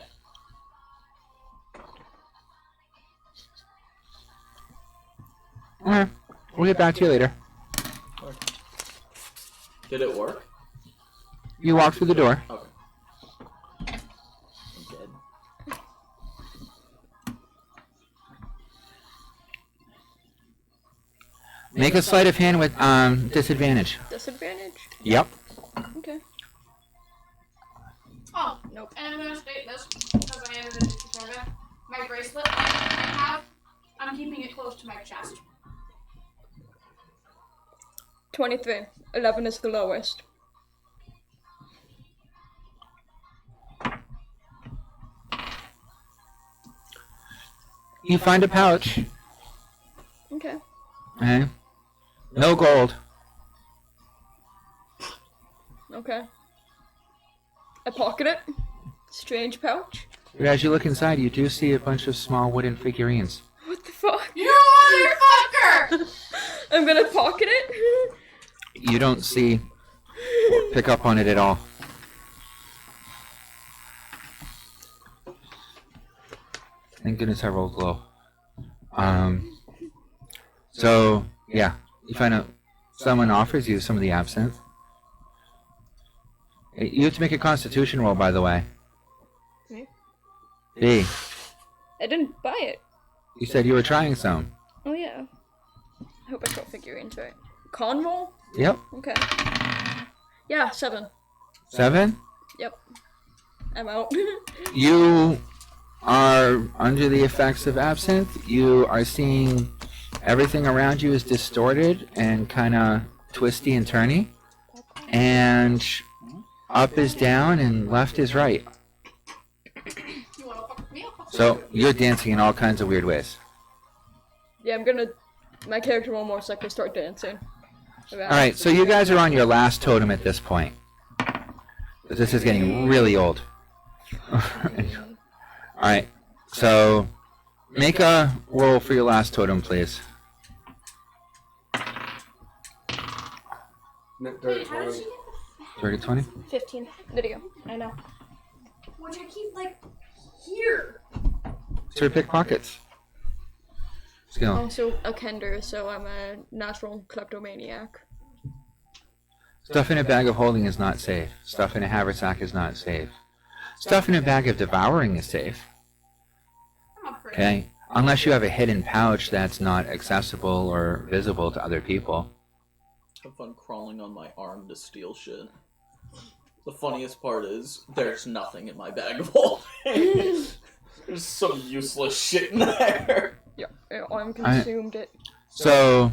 Okay. We'll get back to you later. Did it work? You walk through the door. Okay. I'm dead. Make a sleight of hand with disadvantage. Disadvantage? Yep. Okay. Oh, Nope. and I'm gonna state this because I ended it to Torvik. My bracelet I have, I'm keeping it close to my chest. 23. 11 is the lowest. You find a pouch. Okay. Okay. No gold. Okay. I pocket it. Strange pouch. But as you look inside, you do see a bunch of small wooden figurines. What the fuck? You motherfucker! I'm gonna pocket it. You don't see or pick up on it at all. Thank goodness I rolled low. So, yeah. You find out someone offers you some of the absinthe. You have to make a constitution roll, by the way. Me? B. I didn't buy it. You said you were trying some. Oh yeah. I hope I got figurines right. Con roll? Yep. Okay. Yeah, 7. 7? Yep. I'm out. You are under the effects of absinthe. You are seeing everything around you is distorted and kind of twisty and turny. And up is down and left is right. You wanna fuck with me? I'll fuck with So you're dancing in all kinds of weird ways. Yeah, I'm gonna. My character will most likely start dancing. Alright, so you guys are on your last totem at this point. This is getting really old. Alright, so make a roll for your last totem, please. Nick you. Dirt Wait, how did 20. she get 30 20? 15. Video. I know. which I keep like here? So pickpockets. Skill. Also a kender, so I'm a natural kleptomaniac. Stuff in a bag of holding is not safe. Stuff in a haversack is not safe. Stuff in a bag of devouring is safe. I'm up for it. Okay? Unless you have a hidden pouch that's not accessible or visible to other people. Have fun crawling on my arm to steal shit. The funniest part is, there's nothing in my bag of holding. There's some useless shit in there. Yeah, I'm consumed it. So,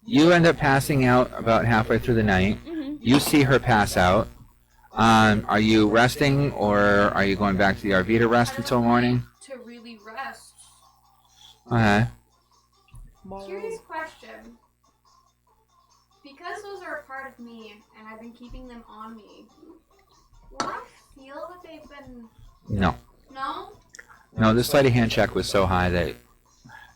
you end up passing out about halfway through the night. You see her pass out. Are you resting, or are you going back to the RV to rest until morning? To really rest. Okay. Curious question. Because those are a part of me, and I've been keeping them on me, will I feel that they've been... No. No? No, this sleight of hand check was so high that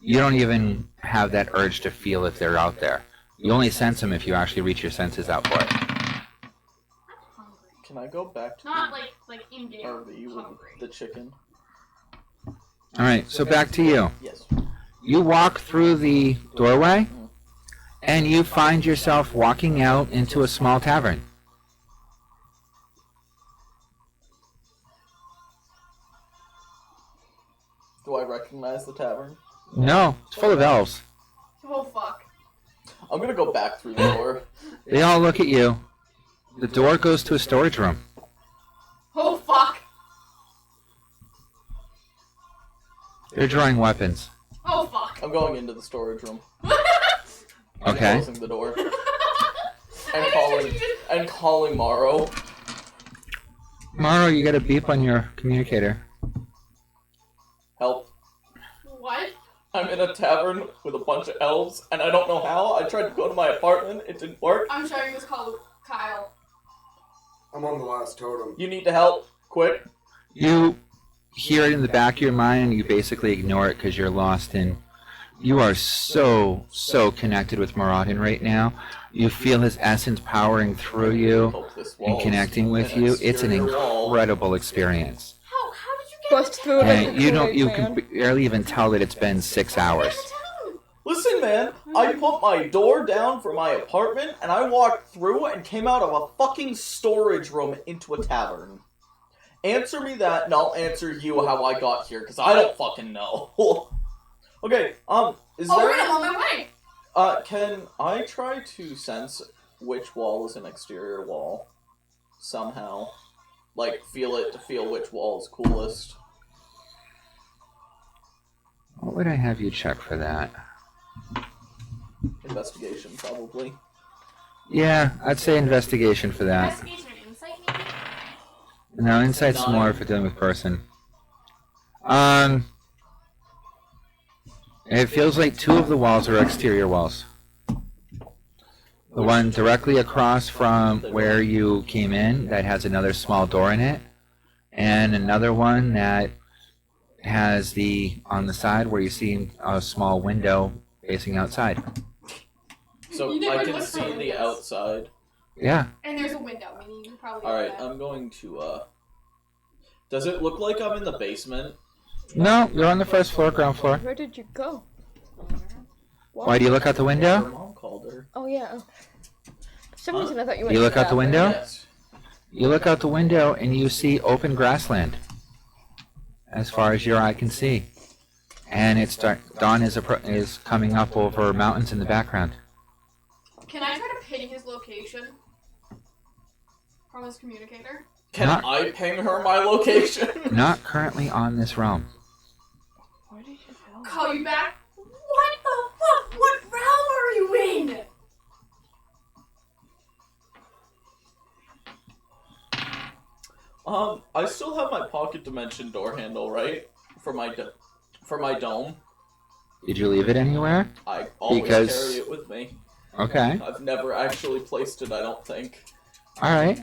you don't even have that urge to feel if they're out there. You only sense them if you actually reach your senses out for it. I'm hungry. Can I go back to Not the like in-game. RV with Hungry. the chicken? Alright, so back to you. Yes. You walk through the doorway, and you find yourself walking out into a small tavern. Do I recognize the tavern? No, it's full of elves. Oh, fuck. I'm gonna go back through the door. They all look at you. The door goes to a storage room. Oh, fuck. They're drawing weapons. Oh, fuck. I'm going into the storage room. Okay. Closing the door. And calling Morrow. Morrow, you got a beep on your communicator. Help. What? I'm in a tavern with a bunch of elves, and I don't know how. I tried to go to my apartment. It didn't work. I'm showing this call to Kyle. I'm on the last totem. You need to help. Quick. You hear it in the back of your mind, and you basically ignore it because you're lost in... You are so connected with Moradin right now. You feel his essence powering through you Hope this and wall's connecting with an you. It's an exterior wall. incredible experience. How did you get Bust through it like And the you don't, Kool-Aid you man. can barely even tell that it's been 6 hours. Listen, man, I put my door down for my apartment, and I walked through and came out of a fucking storage room into a tavern. Answer me that, and I'll answer you how I got here, because I don't fucking know. Okay, is Oh, there... right, I'm on my way. Can I try to sense which wall is an exterior wall? Somehow. Like, feel it to feel which wall is coolest. What would I have you check for that? Investigation, probably. Yeah, I'd say investigation for that. Investigation and insight, maybe? No, insight's more for dealing with person. It feels like 2 of the walls are exterior walls. The one directly across from where you came in that has another small door in it, and another one that has on the side where you see a small window facing outside. So You never I can looked for see the windows. outside. Yeah. And there's a window, meaning you can probably Alright, get that. I'm going to, Does it look like I'm in the basement? No, you're on the first floor, ground floor. Where did you go? Why do you look out the Her window? mom called her. Oh yeah. For some Huh? reason I thought you went. You to look out the tavern. window? Yes. You look out the window and you see open grassland as far as your eye can see. And dawn is coming up over mountains in the background. Can I try to ping his location? From his communicator? Can Not- I ping her my location? Not currently on this realm. Where did you go? Call you back? What the fuck? What realm are you in? I still have my pocket dimension door handle, right? For my dome. Did you leave it anywhere? I always Because- carry it with me. Okay. I've never actually placed it, I don't think. Alright.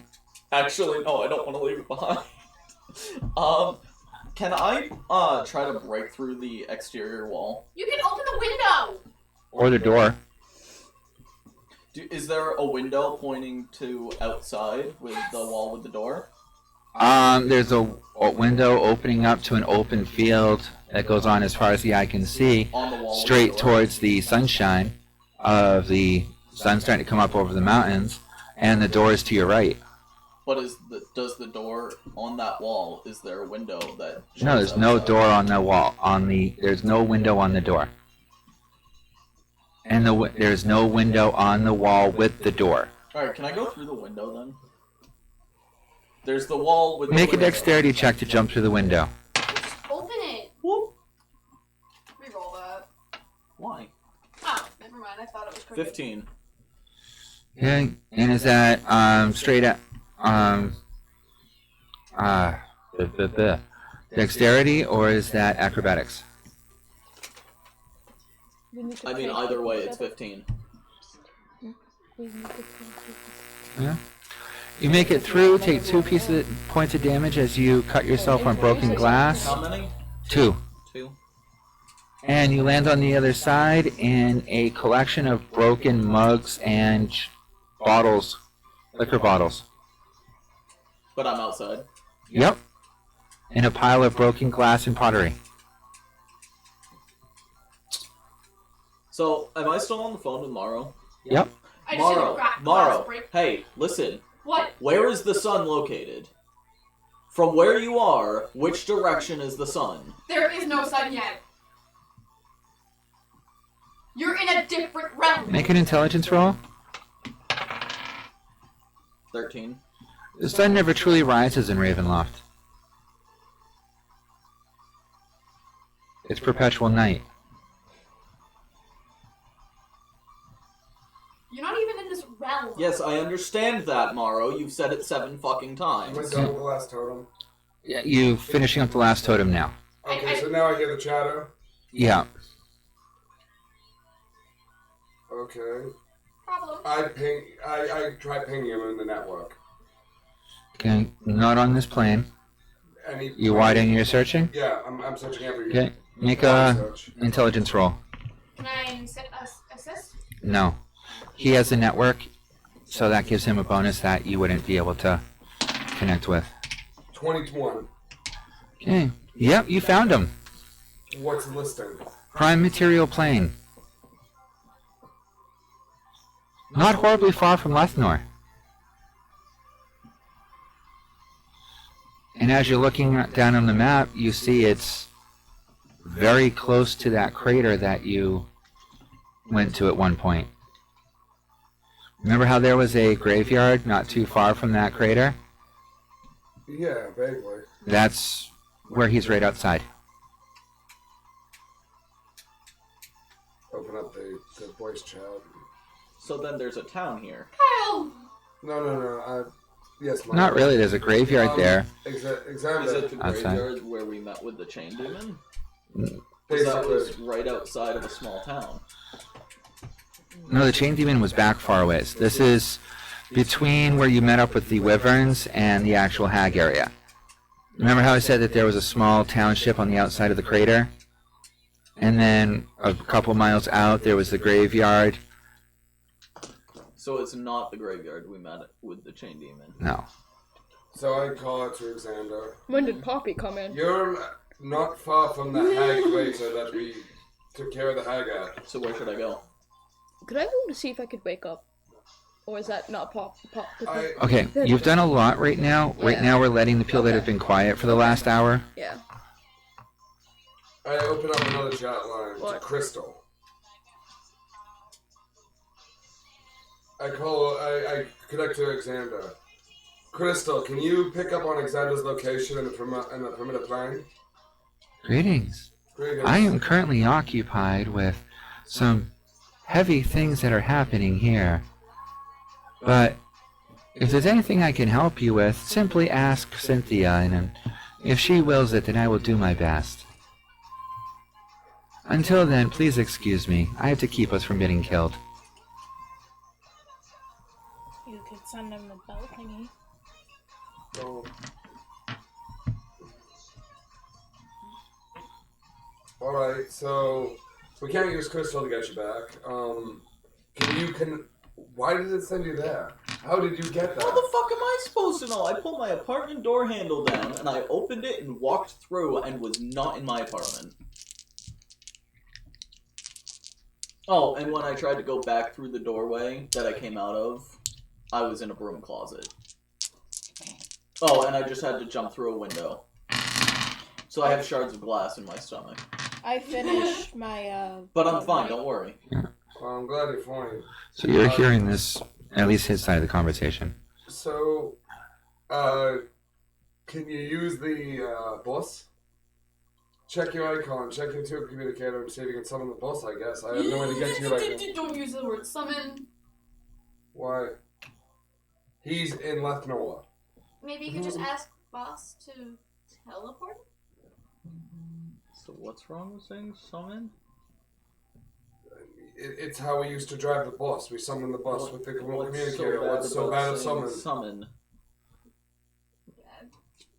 Actually, no, I don't want to leave it behind. Can I, try to break through the exterior wall? You can open the window! Or the door. Is there a window pointing to outside with the wall with the door? There's a window opening up to an open field that goes on as far as the eye can see, On the wall with straight the door? towards the sunshine of the sun starting to come up over the mountains, and the door is to your right. But does the door on that wall, is there a window that No, there's shows no outside? door on the wall. There's no window on the door. And there's no window on the wall with the door. Alright, can I go through the window then? There's the wall with the Make a window. dexterity check to jump through the window. Just open it. Whoop. Reroll that. Why? Oh, never mind. I thought it was crooked. 15. Okay, and is that straight up dexterity or is that acrobatics? We need to I mean, pray either for way, each it's other. 15. We need to pray for each Yeah. You make it through, take 2 points of damage as you cut yourself on broken glass. How many? 2. 2. And you land on the other side in a collection of broken mugs and bottles, liquor bottles. But I'm outside. Yep. In a pile of broken glass and pottery. So, am I still on the phone with Morrow? Yep. I just didn't Morrow, crack Morrow, glass break. hey, listen. What? Where is the sun located? From where you are, which direction is the sun? There is no sun yet. You're in a different realm. Make an intelligence roll. 13. The sun never truly rises in Ravenloft. It's perpetual night. You're not even in this realm. Yes, I understand that, Morrow. You've said it 7 fucking I times. went down with the last totem. Yeah, you finishing up the last totem now. Okay, so now I hear the chatter. Yeah. Okay. Problem. I try pinging him in the network. Okay. Not on this plane. Any You widen your searching? Yeah, I'm searching every. Okay. Make line a search. intelligence roll. Can I assist? No. He has a network, so that gives him a bonus that you wouldn't be able to connect with. 21. Okay. Yep, you found him. What's the listing? Prime material plane. Not horribly far from Lethnor. And as you're looking down on the map, you see it's very close to that crater that you went to at one point. Remember how there was a graveyard not too far from that crater? Yeah, vaguely. That's where he's right outside. Open up the voice chat. So then there's a town here. Kyle! No. Yes, my Not really, there's a graveyard there. Examine Is it the Outside. graveyard where we met with the chain demon? Mm. 'Cause that was Basically. right outside of a small town. No, the chain demon was back far ways. This is between where you met up with the wyverns and the actual hag area. Remember how I said that there was a small township on the outside of the crater? And then a couple miles out there was the graveyard. So it's not the graveyard we met with the chain demon. No. So I call out to Xander. When did Poppy come in? You're not far from the hag crater that we took care of the hag at. So where should I go? Could I go to see if I could wake up? Or is that not pop? Okay, you've done a lot right now. Right Yeah. now we're letting the people that have been quiet for the last hour. Yeah. I open up another chat line to What? Crystal. I connect to Xander. Crystal, can you pick up on Xander's location in the perimeter plane? Greetings. Greetings. I am currently occupied with some heavy things that are happening here. But if there's anything I can help you with, simply ask Cynthia, and if she wills it, then I will do my best. Until then, please excuse me. I have to keep us from getting killed. You could send him the bell thingy. So, alright, so we can't use Crystal to get you back. Why did it send you there? How did you get How that? the fuck am I supposed to know? I pulled my apartment door handle down and I opened it and walked through and was not in my apartment. Oh, and when I tried to go back through the doorway that I came out of, I was in a broom closet. Oh, and I just had to jump through a window. So I have shards of glass in my stomach. I finished my But I'm fine, don't worry. Well, I'm glad you're fine. So you're hearing this, at least his side of the conversation. So, can you use the bus? Check your icon, check your tube communicator, and see if you can summon the bus, I guess. I have no way to get to you right now. Don't use the word summon. Why? He's in Lethnor. Maybe you could just ask boss to teleport? So what's wrong with saying summon? it's how we used to drive the bus. We summon the bus with the What's communicator. What's so about bad at saying summon? Summon.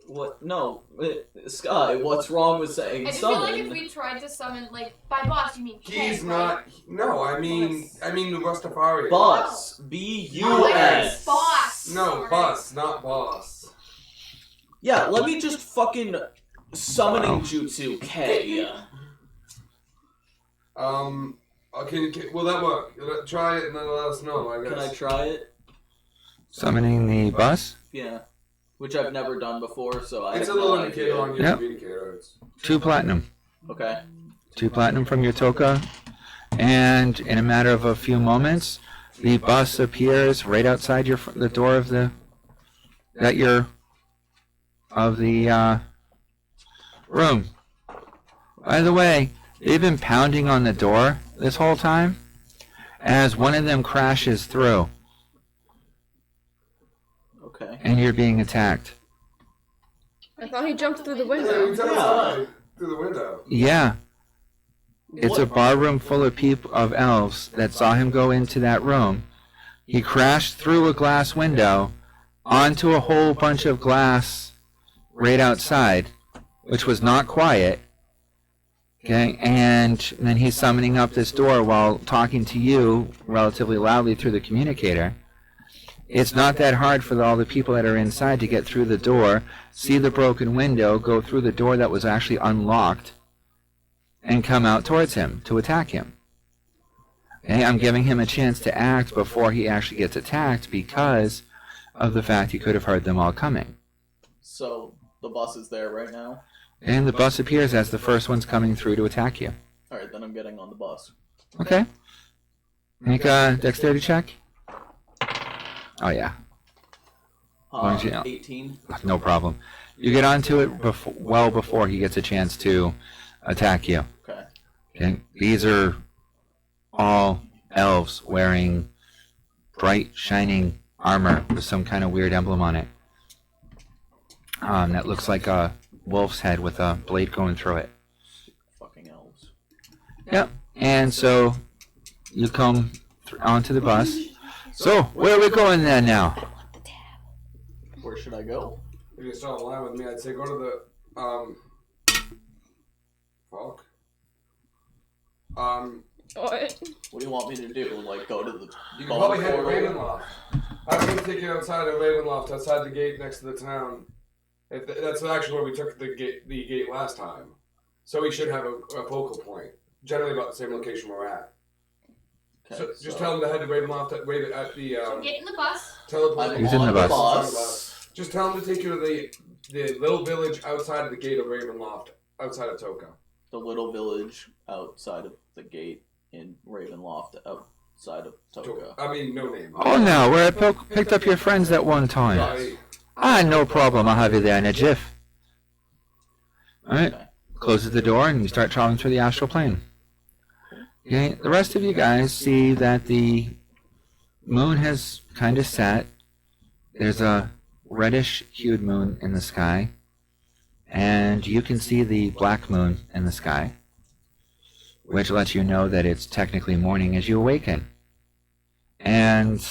What? No, Sky. What's wrong with saying I just feel summon? like if we tried to summon, like, by boss, you mean He's K, not. right? No, I mean the Rastafarian. Bus. Oh, B-U-S. boss. No, Sorry. bus, not boss. Yeah, let me just fucking summoning jutsu K. Okay, will that work? Try it and then let us know, I guess. Can I try it? Summoning the bus. Yeah. Which I've never done before, so I It's have a little no indicator idea. on your Yep. communicator. It's 2 platinum. Okay. 2 platinum from your toka. And in a matter of a few moments, the bus appears right outside the door of the room. By the way, they've been pounding on the door this whole time as one of them crashes through Okay. and you're being attacked. I thought he jumped through the yeah, window. it's outside through the window. Yeah, it's a What? bar room full of elves that saw him go into that room. He crashed through a glass window onto a whole bunch of glass right outside, which was not quiet. Okay, and then he's summoning up this door while talking to you relatively loudly through the communicator. It's not that hard for all the people that are inside to get through the door, see the broken window, go through the door that was actually unlocked, and come out towards him to attack him. Okay, I'm giving him a chance to act before he actually gets attacked because of the fact he could have heard them all coming. So, the bus is there right now? And the bus appears as the first one's coming through to attack you. Alright, then I'm getting on the bus. Okay. Make a dexterity check. Oh yeah, Why don't you know? 18. no problem. You get onto it well before he gets a chance to attack you. Okay. Okay. These are all elves wearing bright, shining armor with some kind of weird emblem on it. That looks like a wolf's head with a blade going through it. Fucking elves. Yep. And so you come onto the bus. So where are we going then now? Where should I go? If you start line with me, I'd say go to the fuck. What? What do you want me to do? Like, go to the You can bone probably head to portal? Ravenloft. I'm gonna take you outside of Ravenloft, outside the gate next to the town. That's actually where we took the gate last time. So we should have a focal point. Generally about the same location we're at. Okay, So just tell him to head to Ravenloft at the So get in the bus. teleport. He's in the bus. Just tell him to take you to the little village outside of the gate of Ravenloft, outside of Toka. The little village outside of the gate in Ravenloft, outside of Toka. I mean, no name. Oh no, where I picked up your friends that one time. Sorry. No problem. I'll have you there in a jiff. Alright. Okay. Closes the door and you start traveling through the astral plane. Okay, the rest of you guys see that the moon has kind of set. There's a reddish hued moon in the sky. And you can see the black moon in the sky, which lets you know that it's technically morning as you awaken. And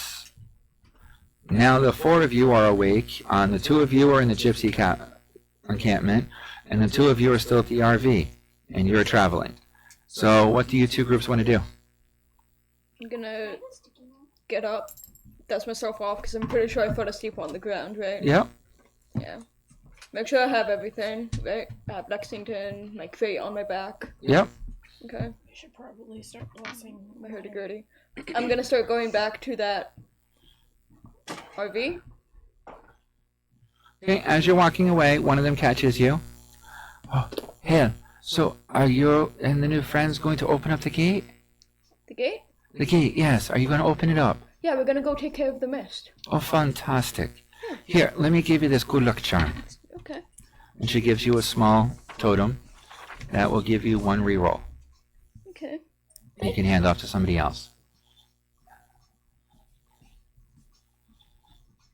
now the 4 of you are awake. The 2 of you are in the gypsy encampment, and the 2 of you are still at the RV, and you're traveling. So what do you 2 groups want to do? I'm gonna get up, dust myself off, because I'm pretty sure I fell asleep on the ground, right? Yep. Yeah. Make sure I have everything, right? I have Lexington, my crate on my back. Yep. Okay. I should probably start blessing My hurdy-gurdy. I'm gonna start going back to that RV. Okay, as you're walking away, one of them catches you. Oh, hey, so are you and the new friends going to open up the gate? The gate? The gate, yes. Are you going to open it up? Yeah, we're gonna go take care of the mist. Oh, fantastic. Here, let me give you this good luck charm. Okay. And she gives you a small totem that will give you 1 reroll. Okay. You can hand off to somebody else.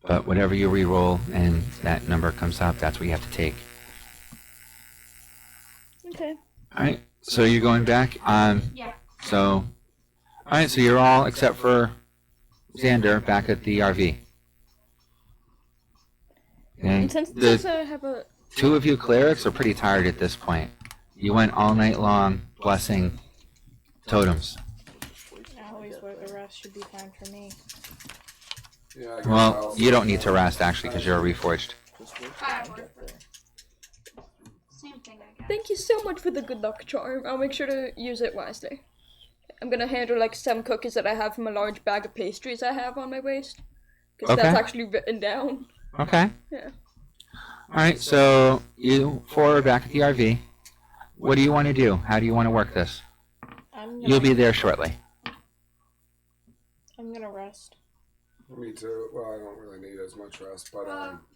But whatever you reroll and that number comes up, that's what you have to take. Okay. Alright, so you're going back? Yeah. So, Alright, so you're all, except for Xander, back at the RV. Okay. And since it says I have a... Two of you clerics are pretty tired at this point. You went all night long blessing totems. I always wear the rest. Should be fine for me. Yeah, I guess Well, I'll- you don't need to rest, actually, because you're reforged. Same thing, I guess. Thank you so much for the good luck charm. I'll make sure to use it wisely. I'm gonna hand her like some cookies that I have from a large bag of pastries I have on my waist. Because that's Okay. actually written down. Okay. Yeah. Alright, so you four are back at the RV. What do you want to do? How do you want to work this? You'll be there shortly. I'm gonna rest. Me too. Well, I don't really need as much rest, but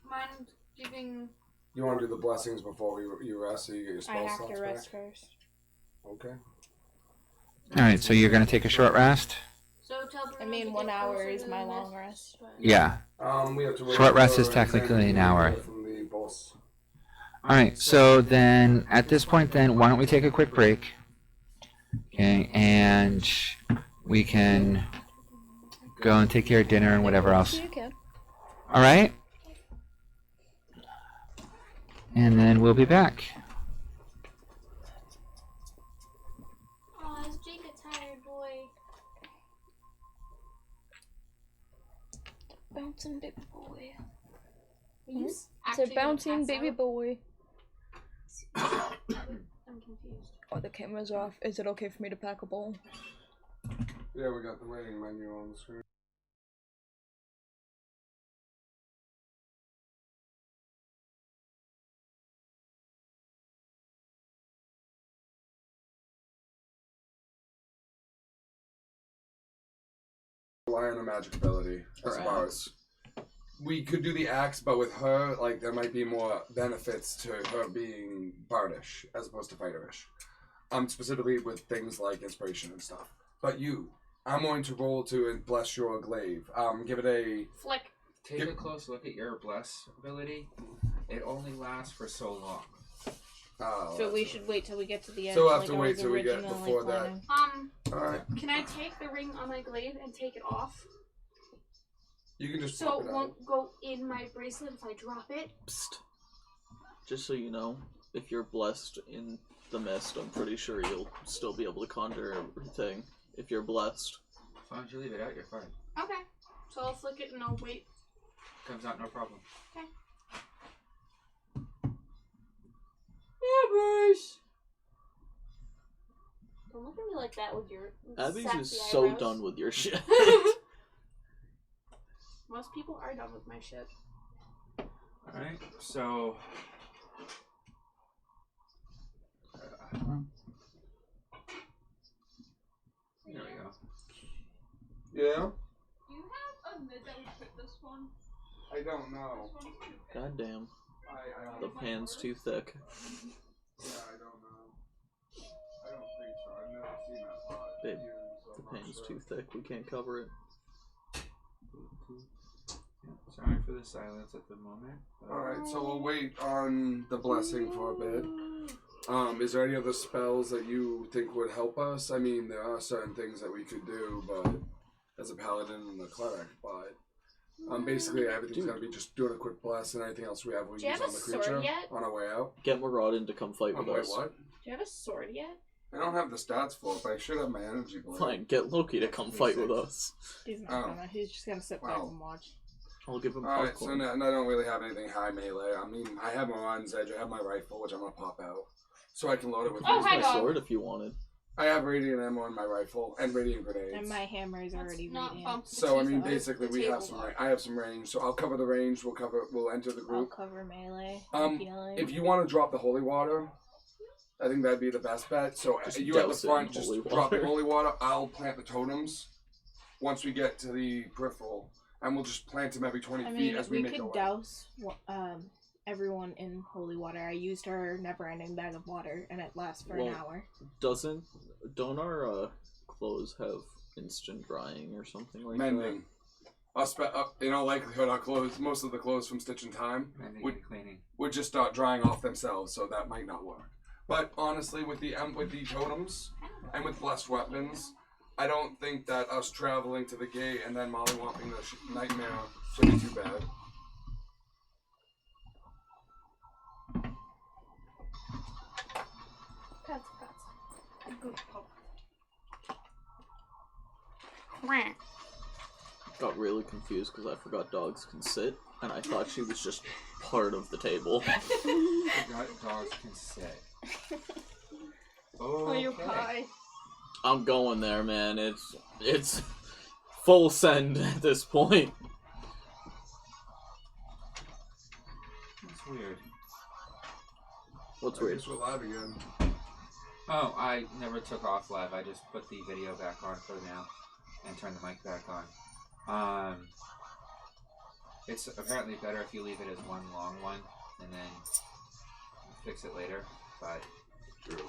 Mind giving... you want to do the blessings before you rest, so you get your I spell have slots to rest back. first. Okay. Alright, so you're going to take a short rest? So tell I Bruno mean, to 1 get hour closer is to my the long mist, rest. but- Yeah. We have to wait Short rest for is technically Xander an to hour. get from the boss. Alright, so then, at this point then, why don't we take a quick break? Okay, and we can go and take care of dinner and whatever else. You can. Alright? And then we'll be back. Aw, is Jake a tired boy? Bouncing baby boy. He's It's a bouncing baby boy. I'm confused. Oh, the camera's off. Is it okay for me to pack a bowl? Yeah, we got the waiting menu on the screen. Rely on a magic ability as Her far axe. as we could do the axe, but with her, like there might be more benefits to her being bardish as opposed to fighterish. Specifically with things like inspiration and stuff. But you, I'm going to roll to bless your glaive. Give it a Flick. Take a close look at your bless ability. It only lasts for so long. So we should wait till we get to the end. So we'll have like to I wait was till we get originally before that. planning. Alright. Can I take the ring on my glaive and take it off? You can just So pop it it out. won't go in my bracelet if I drop it? Psst. Just so you know, if you're blessed in the mist, I'm pretty sure you'll still be able to conjure everything. If you're blessed. As long as you leave it out, you're fine. Okay. So I'll flick it and I'll wait. Comes out, no problem. Okay. Yeah, boys. Don't look at me like that with your Abby's sassy is so eyebrows. done with your shit. Most people are done with my shit. Alright, so... there we go. Yeah? Do you have a mid that would fit this one? I don't know. God damn. I The pan's too thick. Yeah, I don't know. I don't think so. I've never seen that pot. Babe, used, so The I'm not pan's sure. too thick. We can't cover it. Sorry for the silence at the moment. Alright, so we'll wait on the blessing for a bit. Is there any other spells that you think would help us? I mean, there are certain things that we could do, but as a paladin and a cleric, but basically everything's gonna be just doing a quick bless, and anything else we have we Do you use have on a the sword creature yet? on our way out. Get Maraudin to come fight with Wait, us. what? Do you have a sword yet? I don't have the stats for it, but I should have my energy blade. Fine, get Loki to come fight with us. He's not Oh. gonna. He's just gonna sit back Wow. and watch. I'll give him Alright, so popcorn. and I don't really have anything high melee. I mean, I have Moran's Edge, I have my rifle, which I'm gonna pop out. So I can load it with Oh, Use hi, my dog. sword if you wanted. I have radiant ammo in my rifle, and radiant grenades. And my hammer is Let's already not radiant. bump the So I mean, table- basically, the we have table some. up. I have some range, so I'll cover the range. We'll enter the I'll group. cover melee. Um, healing. If you want to drop the holy water, I think that'd be the best bet. So Just you at the douse it in front, just holy drop the water. holy water. I'll plant the totems once we get to the peripheral, and we'll just plant them every 20 I feet mean, as we we make our could way. douse everyone in holy water. I used our never-ending bag of water, and it lasts for an Well, hour. Don't our clothes have instant drying or something like Mending. In all likelihood, our clothes, most of the clothes from Stitch in Time, Mending would and cleaning. would just start drying off themselves, so that might not work. But honestly, with the totems and with blessed weapons, I don't think that us traveling to the gate and then mollywopping the nightmare should be too bad. Pets, pets. Good pup. Got really confused because I forgot dogs can sit, and I thought she was just part of the table. Forgot dogs can sit. Oh, you Okay. pie. I'm going there, man. It's full send at this point. That's weird. What's I weird? guess we're live again. Oh, I never took off live. I just put the video back on for now and turned the mic back on. It's apparently better if you leave it as one long one and then fix it later. But True.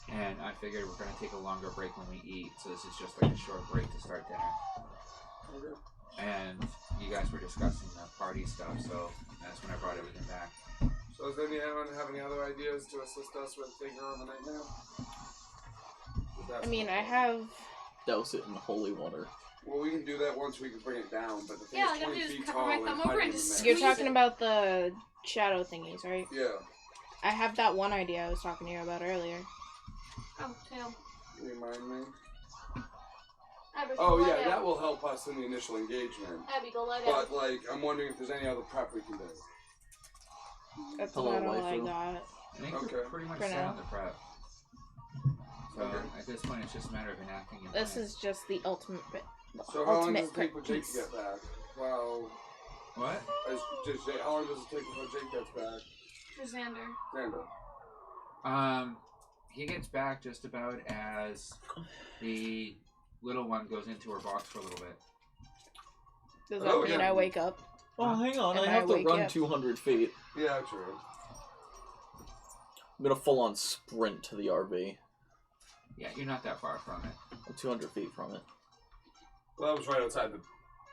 and I figured we're gonna take a longer break when we eat, so this is just like a short break to start dinner. Okay. And you guys were discussing the party stuff, so that's when I brought everything back. So does anyone have any other ideas to assist us with taking on the night now? I mean, I have. Douse it in holy water. Well, we can do that once we can bring it down, but the thing Yeah, is like, I'm 20 just feet cover tall my and thumb hiding over in and the just mist. You're Squeeze talking it. about the shadow thingies, right? Yeah. I have that one idea I was talking to you about earlier. Oh, tail. Remind me. Abby, Oh go yeah, lie that down. will help us in the initial engagement. Abby, go lie down. But like, I'm wondering if there's any other prep we can do. That's Hello, about all I waifu. got. I think we're Okay. pretty much For set now. on the prep. So Okay. at this point, it's just a matter of enacting your This plan. is just the ultimate bit. So how long ultimate does it take for Jake to piece. get back? Well, What? how long does it take before Jake gets back? For Xander. Xander. He gets back just about as the little one goes into her box for a little bit. Does Oh, that mean yeah. I wake up? Oh, hang on. Am I I have to awake run yet? 200 feet. Yeah, true. I'm gonna full on sprint to the RV. Yeah, you're not that far from it. I'm 200 feet from it. Well, that was right outside the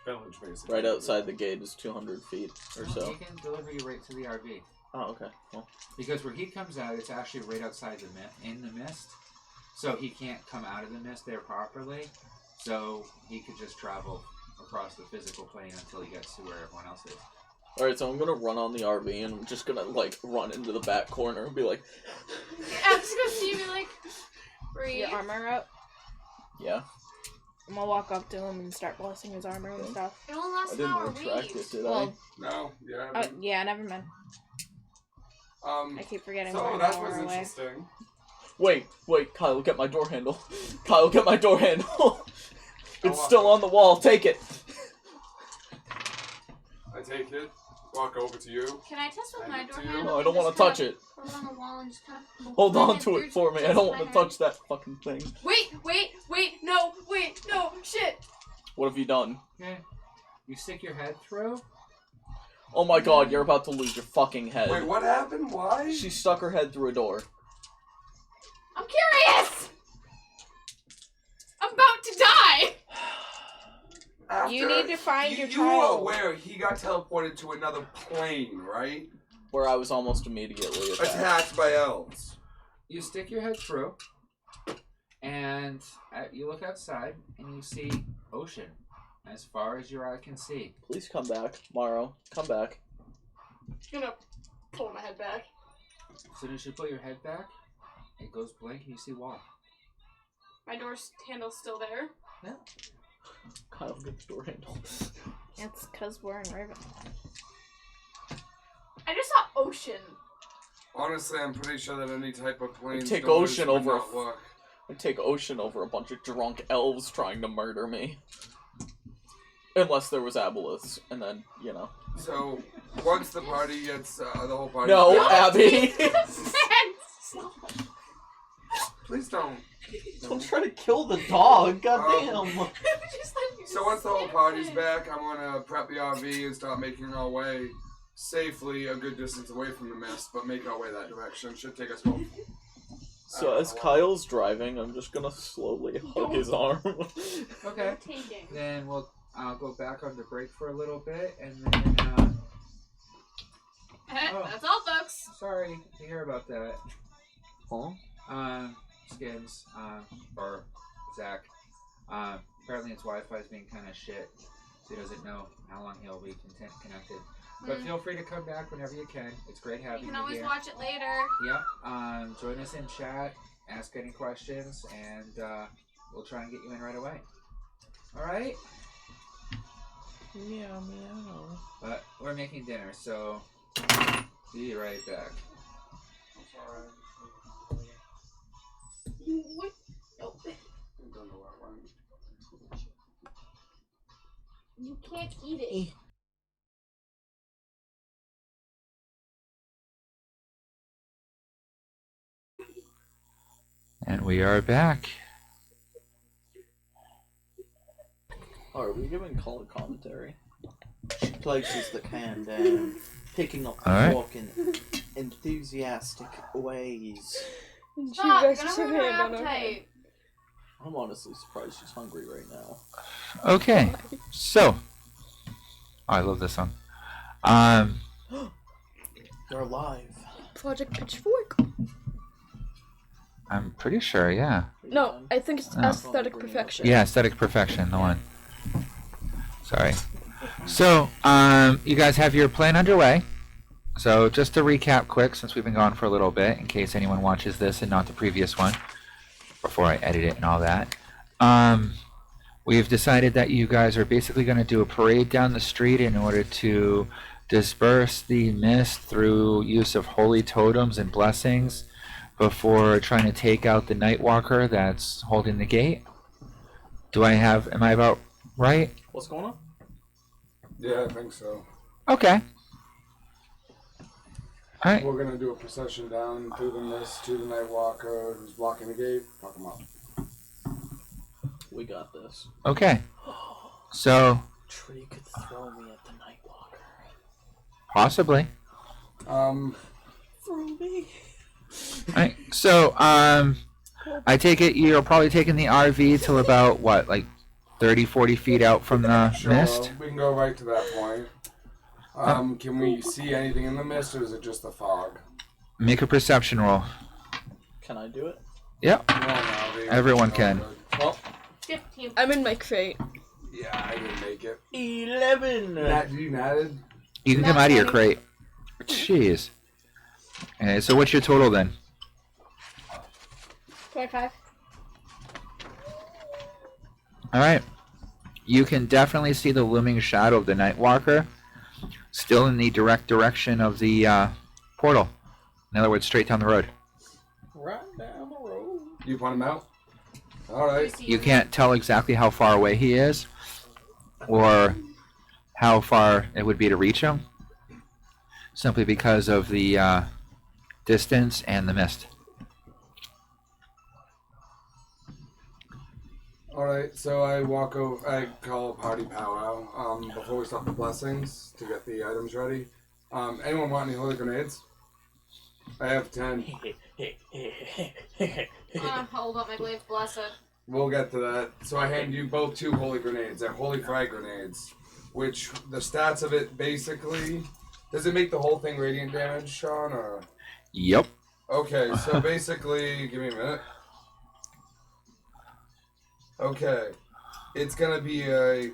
village, basically. Right outside the gate is 200 feet or Well, so. He can deliver you right to the RV. Oh, okay. Well, Because where he comes out, it's actually right outside in the mist. So he can't come out of the mist there properly. So he could just travel across the physical plane until he gets to where everyone else is. alright, so I'm gonna run on the RV and I'm just gonna, like, run into the back corner and be like, Abby's gonna see you and be like, breathe. Your armor up? yeah. I'm gonna walk up to him and start blessing his armor and stuff. It only I lasts an didn't hour. retract Read. it, did Well, No, yeah. yeah, never mind. I keep forgetting we're So an that hour was away. interesting. Wait, Kyle, get my door handle. Kyle, get my door handle. It's I'll still walk on the wall, take it. I take it, walk over to you. Can I test with I my need door to. handle? No, I don't and want just to touch kinda it. Put it on the wall and just kind of Hold on to it for me. I don't want to touch that fucking thing. Wait, no, shit. What have you done? Okay. You stick your head through. Oh my god, you're about to lose your fucking head. Wait, what happened? Why? She stuck her head through a door. I'm curious. I'm about to die. After, You need to find your You child. were aware he got teleported to another plane, right? Where I was almost immediately attacked. Attacked by elves. You stick your head through, and you look outside, and you see ocean as far as your eye can see. Please come back, Morrow. Come back. I'm gonna pull my head back. As soon as you pull your head back, it goes blank, and you see wall. My door handle's still there. Kyle, get the door handle. It's because we're in Raven. I just saw ocean. Honestly, I'm pretty sure that any type of plane. Take doors ocean would over not work. I'd take Ocean over a bunch of drunk elves trying to murder me. Unless there was aboleths, and then, you know. So once the party gets the whole party. No, back- Abby! Please don't. Don't try to kill the dog, goddamn! So once the whole party's back, I'm gonna prep the RV and start making our way safely a good distance away from the mist, but make our way that direction. Should take us both. So as Kyle's driving, I'm just gonna slowly hug his arm. Okay. Taking. Then I'll go back on the break for a little bit, and then Oh. That's all, folks. sorry to hear about that. Huh? Skins, or Zach. Apparently his Wi-Fi is being kind of shit, so he doesn't know how long he'll be connected. But feel free to come back whenever you can. It's great having you You can always here. watch it later. Yep. Join us in chat. Ask any questions, and we'll try and get you in right away. All right. Meow meow. But we're making dinner, so be right back. What? Nope. You can't eat it. And we are back. Oh, are we giving color commentary? She places the can down, picking up the All right. fork in enthusiastic ways. And she Stop! You're rests her gonna ruin her hand on her head. appetite. I'm honestly surprised she's hungry right now. Okay. So, I love this song. You're alive. Project Pitchfork? I'm pretty sure, yeah. No, I think it's Oh. aesthetic perfection. Yeah, aesthetic perfection, the one. Sorry. So, you guys have your plan underway. So, just to recap quick, since we've been gone for a little bit, in case anyone watches this and not the previous one, before I edit it and all that. We've decided that you guys are basically going to do a parade down the street in order to disperse the mist through use of holy totems and blessings before trying to take out the Nightwalker that's holding the gate. Am I about right? What's going on? Yeah, I think so. Okay. Alright. We're gonna do a procession down through the mist to the Nightwalker who's blocking the gate. Fuck him up. We got this. Okay. So, Tree could throw me at the Nightwalker. possibly. Throw me. Alright. So, I take it you're probably taking the RV till about, what, like 30, 40 feet out from the Sure, mist? we can go right to that point. Can we see anything in the mist, or is it just the fog? Make a perception roll. Can I do it? Yep. Well, no, they- Everyone can. Well, 15. I'm in my crate. Yeah, I didn't make it. 11. Nat, you natted? You can come out of your crate. Jeez. Okay, so what's your total then? 25. Alright. You can definitely see the looming shadow of the Nightwalker, still in the direct direction of the portal. In other words, straight down the road. Right down the road. You point him out? Alright. You can't tell exactly how far away he is, or how far it would be to reach him, simply because of the distance and the mist. Alright, so I walk over, I call a party powwow before we start the blessings to get the items ready. Anyone want any holy grenades? I have 10. Hold up my glaive, blessed. We'll get to that. So I hand you both 2 holy grenades. They're holy frag grenades, which the stats of it basically... Does it make the whole thing radiant damage, Sean, or...? Yep. Okay, so basically... Give me a minute. Okay. It's gonna be a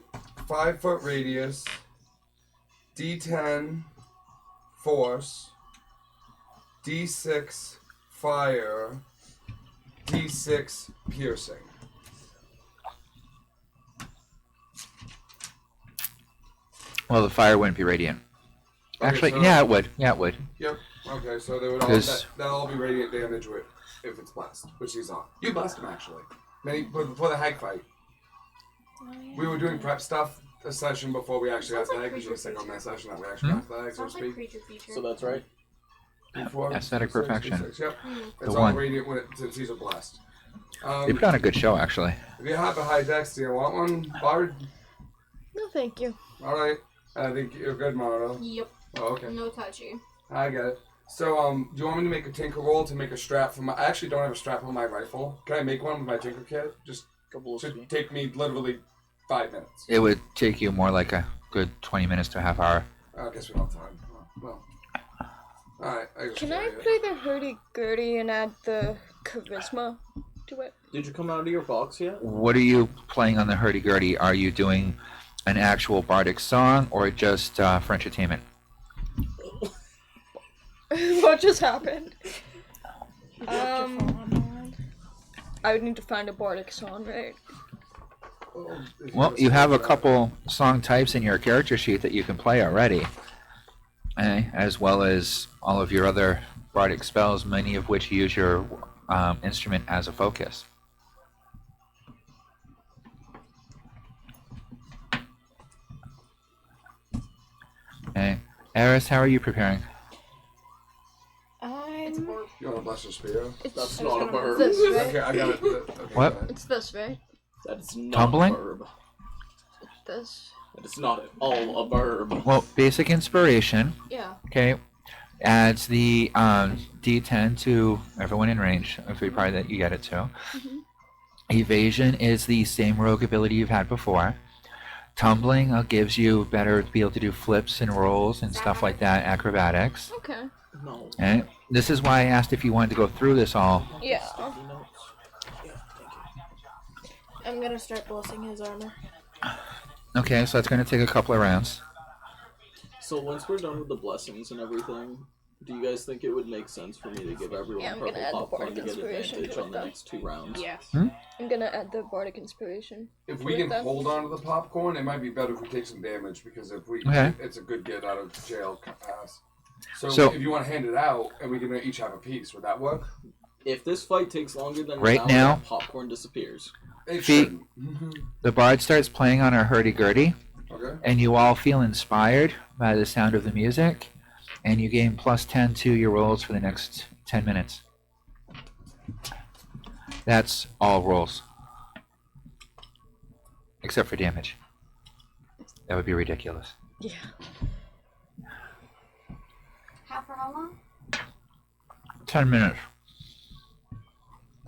5-foot radius, D10 force, D6 fire, D6 piercing. Well, the fire wouldn't be radiant. Okay, Actually, so- yeah, it would. Yeah, it would. Yep. Okay, so they would all, 'Cause- that'll all be radiant damage if it's blessed, which he's on. You blessed him actually. Before the hag fight. We were doing prep stuff a session before we actually got Sounds the like hag. We creature just like on feature. that session that we actually got the hag, so to Sounds like speak. creature feature. So that's right. Before Aesthetic D6, perfection. D6, yep. Mm. It's The all one. radiant since he's a blessed. They put on a good show, actually. If you have a high dex, do you want one, Bard? No, thank you. Alright. I think you're good, Maro. Yep. Oh, okay. No touchy. I get it. So, do you want me to make a tinker roll to make a strap for my... I actually don't have a strap on my rifle. Can I make one with my tinker kit? Just Couple of should take me literally 5 minutes. It would take you more like a good 20 minutes to a half hour. I guess we don't have time. Well. Alright, I just Can show I you. play the hurdy-gurdy and add the charisma to it. Did you come out of your box yet? What are you playing on the hurdy-gurdy? Are you doing an actual bardic song or just for entertainment? What just happened? You dropped your phone on. I would need to find a bardic song, right? Well, you have a couple song types in your character sheet that you can play already, as well as all of your other bardic spells, many of which use your instrument as a focus. Okay. Eris, how are you preparing? I'm. You want to bless your spear? That's not a verb. This, right? Okay, I got it. Okay, What? got it. It's this, right? That is not Tumbling? a verb. This. That is not at all a verb. Well, basic inspiration, Yeah. okay, adds the D10 to everyone in range, every party that you get it to. Evasion is the same rogue ability you've had before. Tumbling gives you better to be able to do flips and rolls and stuff like that, acrobatics. Okay. No. Okay. This is why I asked if you wanted to go through this all. Yeah. Sticky notes. Yeah, thank you. I'm gonna start blessing his armor. Okay, so that's going to take a couple of rounds. So once we're done with the blessings and everything, do you guys think it would make sense for me to give everyone Yeah, I'm purple gonna add the popcorn bardic to get inspiration advantage to on it the then. next 2 rounds? Yes. I'm gonna add the bardic inspiration. If we with can them. hold on to the popcorn, it might be better if we take some damage because if we, Okay. it's a good get out of jail pass. So- if you want to hand it out and we can each have a piece, would that work? If this fight takes longer than Right an hour, now- that popcorn disappears. It Feet. shouldn't. The bard starts playing on our hurdy-gurdy, Okay. and you all feel inspired by the sound of the music, and you gain +10 to your rolls for the next 10 minutes. That's all rolls. Except for damage. That would be ridiculous. Yeah. For how long? 10 minutes.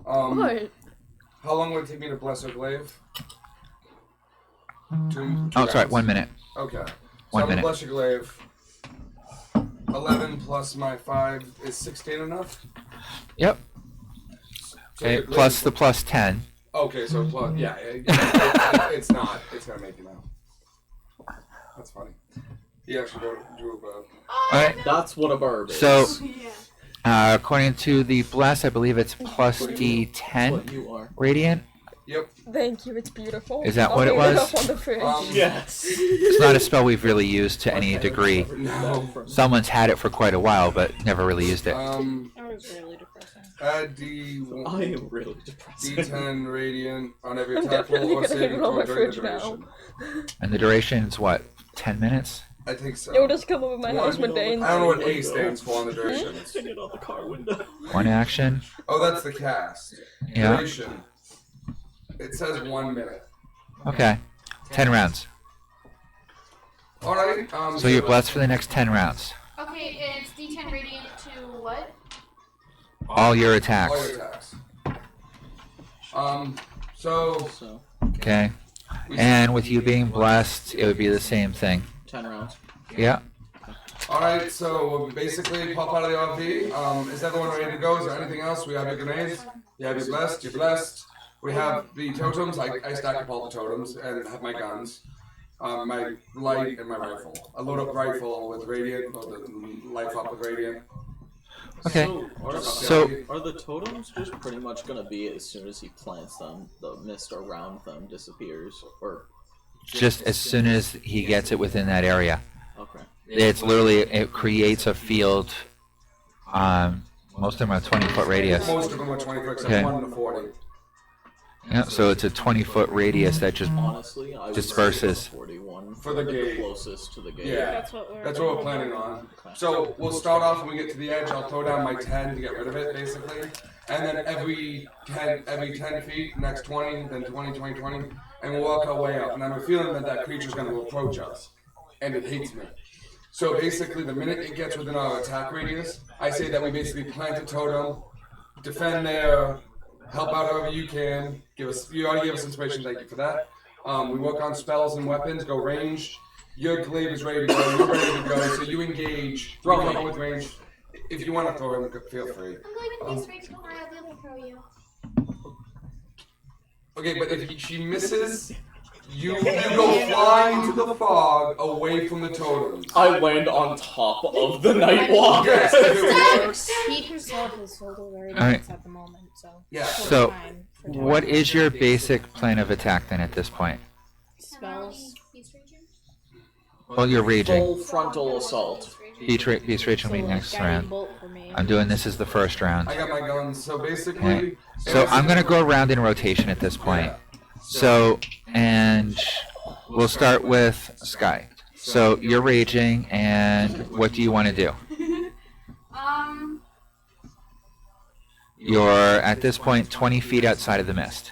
What? How long would it take me to bless a glaive? Two Oh, sorry, rounds. 1 minute. Okay. So 1 I'm gonna minute. bless your glaive. 11 plus my 5 is 16 enough? Yep. So Okay, your glaive- plus the +10. Okay, so plus, yeah, it's not. It's gonna make you know. That's funny. He actually drew a bow. Alright, That's what a verb is. so Yeah. according to the bless, I believe it's plus That's D10 what you are. radiant. Yep. Thank you. It's beautiful. Is that I'll what it hang was? up on the fridge. Yes. It's not a spell we've really used to any degree. No. Someone's had it for quite a while, but never really used it. That was really depressing. Add D I am really depressed. D10 radiant on every I'm attack roll definitely or gonna saving hang on throw my during the fridge now. duration. And the duration's what? 10 minutes? I think so. It will just come over my Well, house I one day and I don't know what A stands for on the duration. Hang it on the car window. One action? Oh, that's the cast. Yeah. Duration. It says 1 minute. Okay. 10 rounds. Alright, So you're blessed for the next 10 rounds. Okay, it's D10 radiant to what? All your all attacks. your attacks. So So, Okay. And with you being blessed, it would be the same thing. 10 rounds. Yeah. alright, so basically pop out of the RV. Is everyone ready to go? Is there anything else? We have your grenades. You have your blessed, you're blessed. We have the totems. I stack up all the totems and have my guns. My light and my rifle. I load up rifle with radiant, load the life up with radiant. Okay. So, So, are the totems just pretty much gonna be as soon as he plants them, the mist around them disappears? Or. just as soon as he gets it within that area. Okay. It's literally, it creates a field. Most of them are 20-foot radius. Most of them are 20 foot, except Okay. 1 to 40. Yeah, so it's a 20-foot radius that just Honestly, I would disperses. say 41 For the gate. closest to the gate. Yeah. That's what we're. That's what we're planning on. So we'll start off when we get to the edge. I'll throw down my 10 to get rid of it, basically. And then every 10 feet, next 20, then 20, 20, 20, and we'll walk our way up. And I have a feeling that that creature's going to approach us, and it hates me. So basically, the minute it gets within our attack radius, I say that we basically plant a totem, defend there, help out however you can. You already gave us inspiration. Thank you for that. We work on spells and weapons. Go ranged. Your glaive is ready to go. You're ready to go. So you engage. Throw him with range. If you want to throw him, feel free. I'm going with this range. Don't worry, I'll be able to throw you. Okay, but if she misses, you go flying to the fog away from the totems. I land on top of the Nightwalker. Yes, if it works. He himself is sold over Alright. at the moment, so. Yeah. So, fine for time. what is your basic plan of attack then at this point? Spells? Beast Raging? Well, you're raging. Full frontal assault. Beast Rage will be next guiding round. bolt for me. I'm doing this as the first round. I got my guns, so basically. Okay. So I'm gonna go around in rotation at this point. So, and we'll start with Sky. So you're raging, and what do you want to do? You're at this point 20 feet outside of the mist.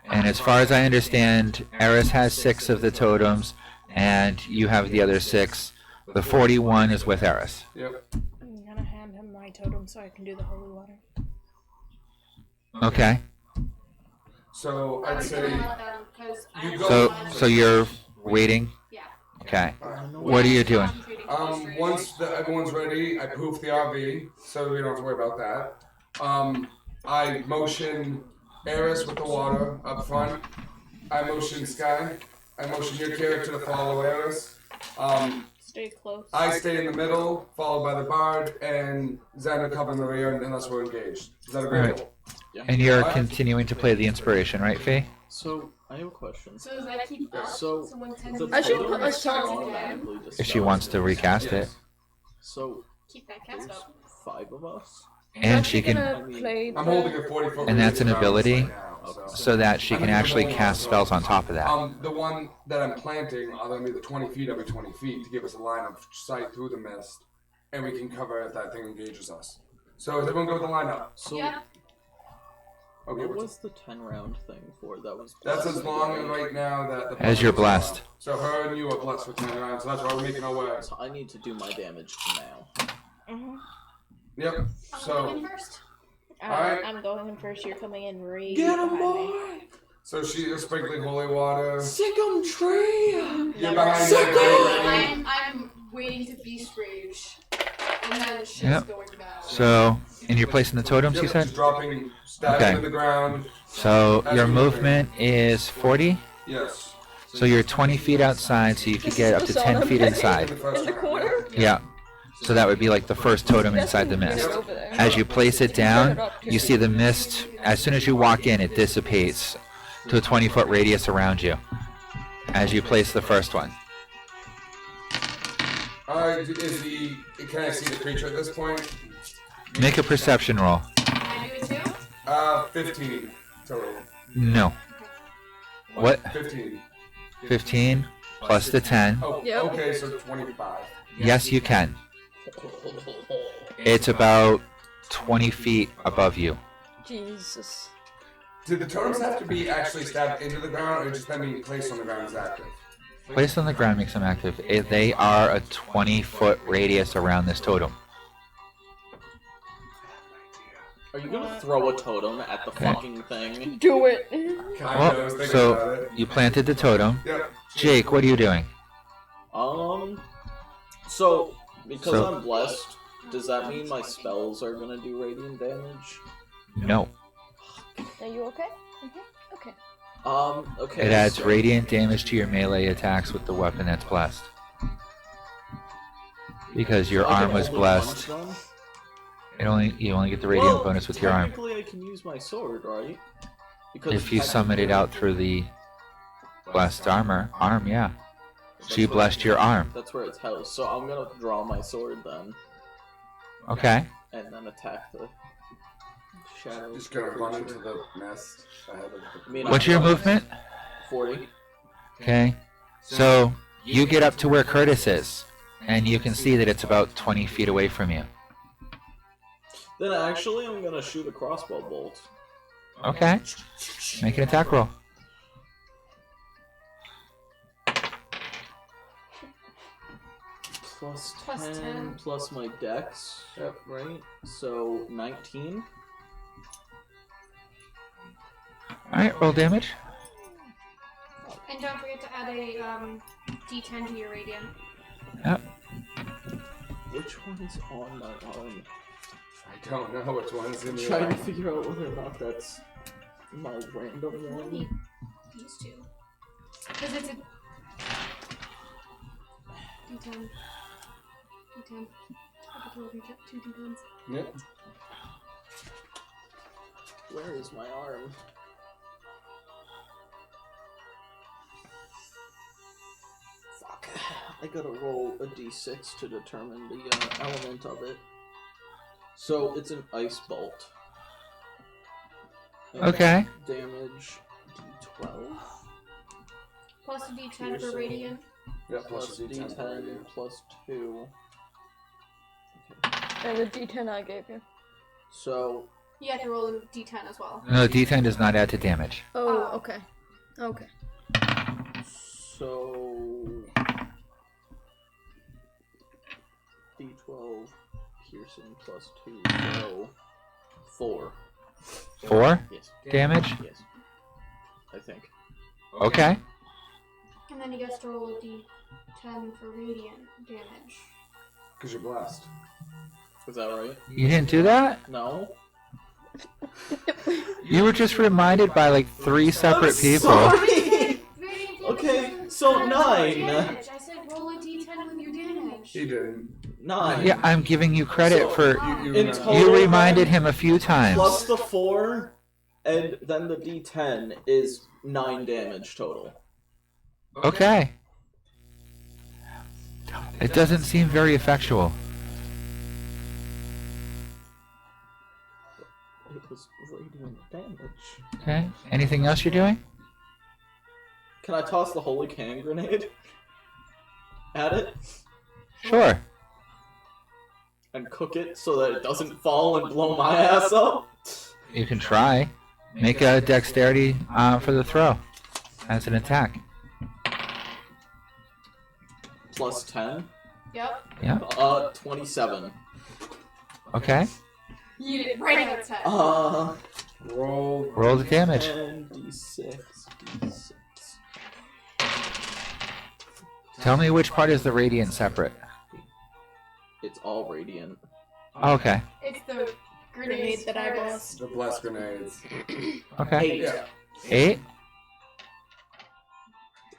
And as far as I understand, Eris has 6 of the totems, and you have the other 6. The 41 is with Eris. Yep. I'm gonna hand him my totem so I can do the holy water. Okay. So I'd say you go. So you're waiting. Yeah. Okay. What are you doing? Once everyone's ready, I poof the RV, so we don't have to worry about that. I motion Eris with the water up front. I motion Sky. I motion your character to follow Eris. Stay close. I stay in the middle, followed by the bard, and Xander cover in the rear unless we're engaged. Is that agreeable? And you're continuing to play the inspiration, right, Faye? So, I have a question. So does that keep up? So, So when the I should totem put a is song automatically If she wants to recast it. So, keep that cast there's up. 5 of us. And she can, Gonna play I'm holding a 40-foot. and that's an ability, right now, so that she can actually cast spells on top of that. The one that I'm planting are going to be the 20 feet every 20 feet to give us a line of sight through the mist, and we can cover if that thing engages us. So is everyone go with the lineup? So, Yeah. Okay, what was the 10 round thing for? That was. that's as long as right now that the As you're blessed. So her and you are blessed for 10 rounds, so that's why we're making our way. So I need to do my damage now. Yep. I'll So go in first. Alright. I'm going in first. You're coming in right Get him, behind me. boy! so she is sprinkling holy water. Sick'em tree! You're behind Sickle! that. I'm waiting to Beast Rage. And then shit's Yep. going down. So, and you're placing the totems, you Yep, said? just dropping stabs Okay. into the ground. So your movement is 40. Yes. So you're 20 feet outside, so you could get up to 10 feet inside. In the first in the round, corner. Yeah. So that would be like the first totem inside the mist. Over there. As you place it down, you see the mist. As soon as you walk in, it dissipates to a 20-foot radius around you. As you place the first one. Can I see the creature at this point? Make a perception roll. Can I do it too? 15 total. No. What? 15. 15 plus the 10. Oh, Yep. okay, so 25. Yes, you can. It's about 20 feet above you. Jesus. Did the totems have to be actually stabbed into the ground, or just them being placed on the ground is active? Placed on the ground makes them active. They are a 20-foot radius around this totem. Are you gonna throw a totem at the fucking thing? Do it. I was thinking about So it. you planted the totem. Yep. Jake, what are you doing? So, because So- I'm blessed, does that mean my spells are gonna do radiant damage? No. Are you okay? Okay. Okay. It adds so- radiant damage to your melee attacks with the weapon that's blessed. Because your I can arm was only blessed. punch them? You only get the radiant Well, bonus with your arm. technically I can use my sword, right? Because If you summon it out through the blessed arm, yeah. She blessed your arm. That's where it's housed. So I'm gonna draw my sword then, Okay. and then attack the shadow. Just gonna run into the nest ahead of the. I mean, What's I'm your not- movement? 40. Okay. So you get up to where Curtis is, and you can see that it's about 20 feet away from you. Then actually, I'm gonna shoot a crossbow bolt. Okay. Make an attack roll. Plus Plus 10, 10. plus my dex. Yep, right? So 19. Alright, roll damage. And don't forget to add a D10 to your radiant. Yep. Which one is on my arm? I don't know which one is in the Trying to eye. figure out whether or not that's my random I one. need these two. Because it's a D10. D10. I could totally get 2 D10s. Yep. Where is my arm? Fuck. I gotta roll a d6 to determine the element of it. So it's an ice bolt. And Okay. Damage d12 Plus a D10 for radiant. Yep, plus a D10 for d10 you. plus 2. And the D10 I gave you. So You have to roll a D10 as well. No, D10 does not add to damage. Oh, okay. Okay. So d12 piercing plus 2, so 4. 4 Yes. damage? Yes. I think. Okay. And then he gets to roll a D10 for radiant damage. Because you're blessed. Is that right? You didn't do that? No. You were just reminded by like 3 separate people. Sorry. Radiant damage Okay, doesn't so add 9. damage. I said roll a D10 with your damage. He didn't. 9. Yeah, I'm giving you credit for. In total, You reminded him a few times. plus the 4, and then the d10 is 9 damage total. Okay. It doesn't seem very effectual. It was radiant damage. Okay. Anything else you're doing? Can I toss the holy can grenade at it Sure. and cook it so that it doesn't fall and blow my ass up? You can try. Make a dexterity for the throw as an attack. Plus 10. Yep. Yeah. 27. Okay. You did right on its head. Roll. Roll the damage. 10, d6, d6. Tell me which part is the radiant separate. It's all radiant. Okay. It's the Grenade that I blessed. The blessed grenades. Okay. 8. Yeah. 8.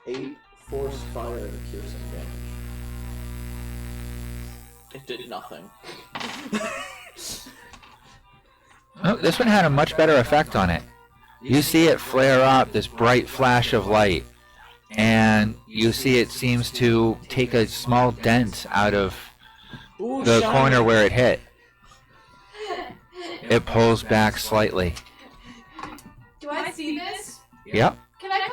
8 force fire and piercing damage. It did nothing. Oh, this one had a much better effect on it. You see it flare up, this bright flash of light, and you see it seems to take a small dent out of Ooh, the shiny. corner where it hit. It pulls back slightly. Do I see this? Yep. Can I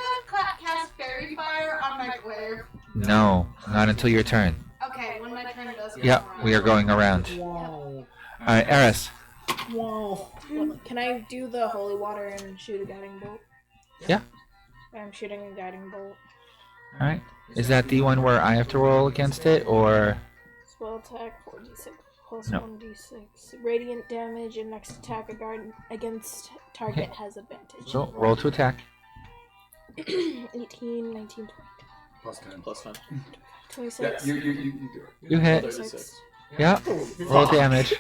cast Fairy Fire on my glaive? No, not until your turn. Okay, when my turn does come Yep, around. we are going around. Wow. Alright, Eris. Wow. Can I do the holy water and shoot a guiding bolt? Yeah. I'm shooting a guiding bolt. Alright. Is that the one where I have to roll against it, or... Spell attack 4d6 plus No. 1d6. Radiant damage and next attack against target Okay. has advantage. So, roll to attack. 18, 19, 20, Plus 10. Plus 10. 26. Yeah, you do it. You hit. 36. Yep. Roll damage.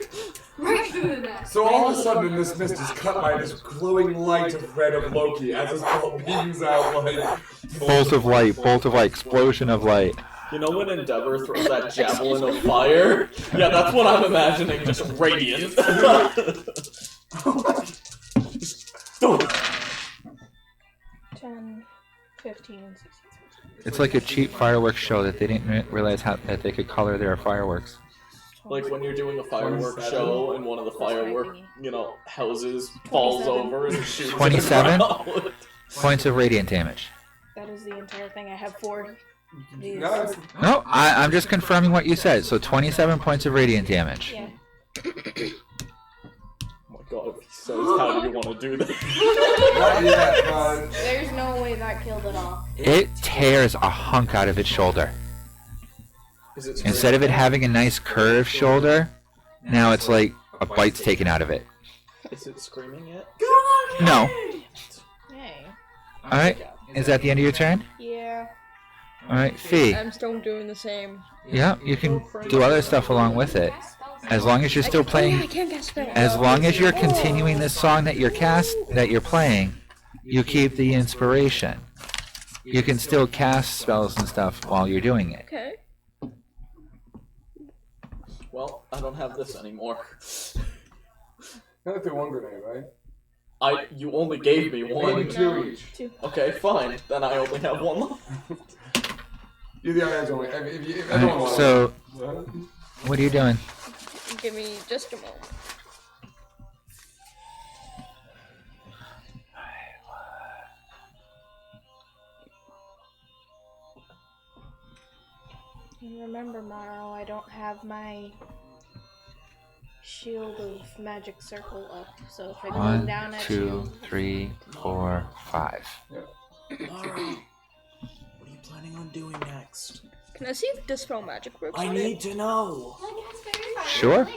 Right through the neck. So all of a sudden, this mist is cut by this glowing light of red of Loki as his bolt beams out like. Bolt of light, explosion of light. You know when Endeavor throws that javelin of fire? Yeah, that's what I'm imagining, just radiant. 10, 15, 16. It's like a cheap fireworks show that they didn't realize that they could color their fireworks. Like when you're doing a fireworks 27. show and one of the firework, houses falls 27. over and shoots 27? the ground. Points of radiant damage. That is the entire thing. I have 4. These. No, No, I'm just confirming what you said. So 27 points of radiant damage. Yeah. Oh my god, if he says, how do you want to do this? not yet, but There's no way that killed it off. It tears a hunk out of its shoulder. Is it Instead of it having a nice curved shoulder, now it's like a bite's taken out of it. Is it screaming yet? No. Yay. Alright, is that the end of your turn? Yeah. Alright, Fee. I'm still doing the same. Yeah, you can do other stuff along with it. Cast spells As long as you're still I playing, can't cast spell. as long as you're continuing this song that you're playing, you keep the inspiration. You can still cast spells and stuff while you're doing it. Okay. Well, I don't have this anymore. I have one grenade, right? You only gave me one. Maybe two each. Okay, fine. Then I only have one left. You're the other only. If Alright, everyone wants so, one. what are you doing? Give me just a moment. And remember, Morrow, I don't have my shield of magic circle up, so if I go 1, down at 2, you, 3, 4, 5. Alright. What are you planning on doing next? Can I see if Dispel Magic works I on need to know. Sure.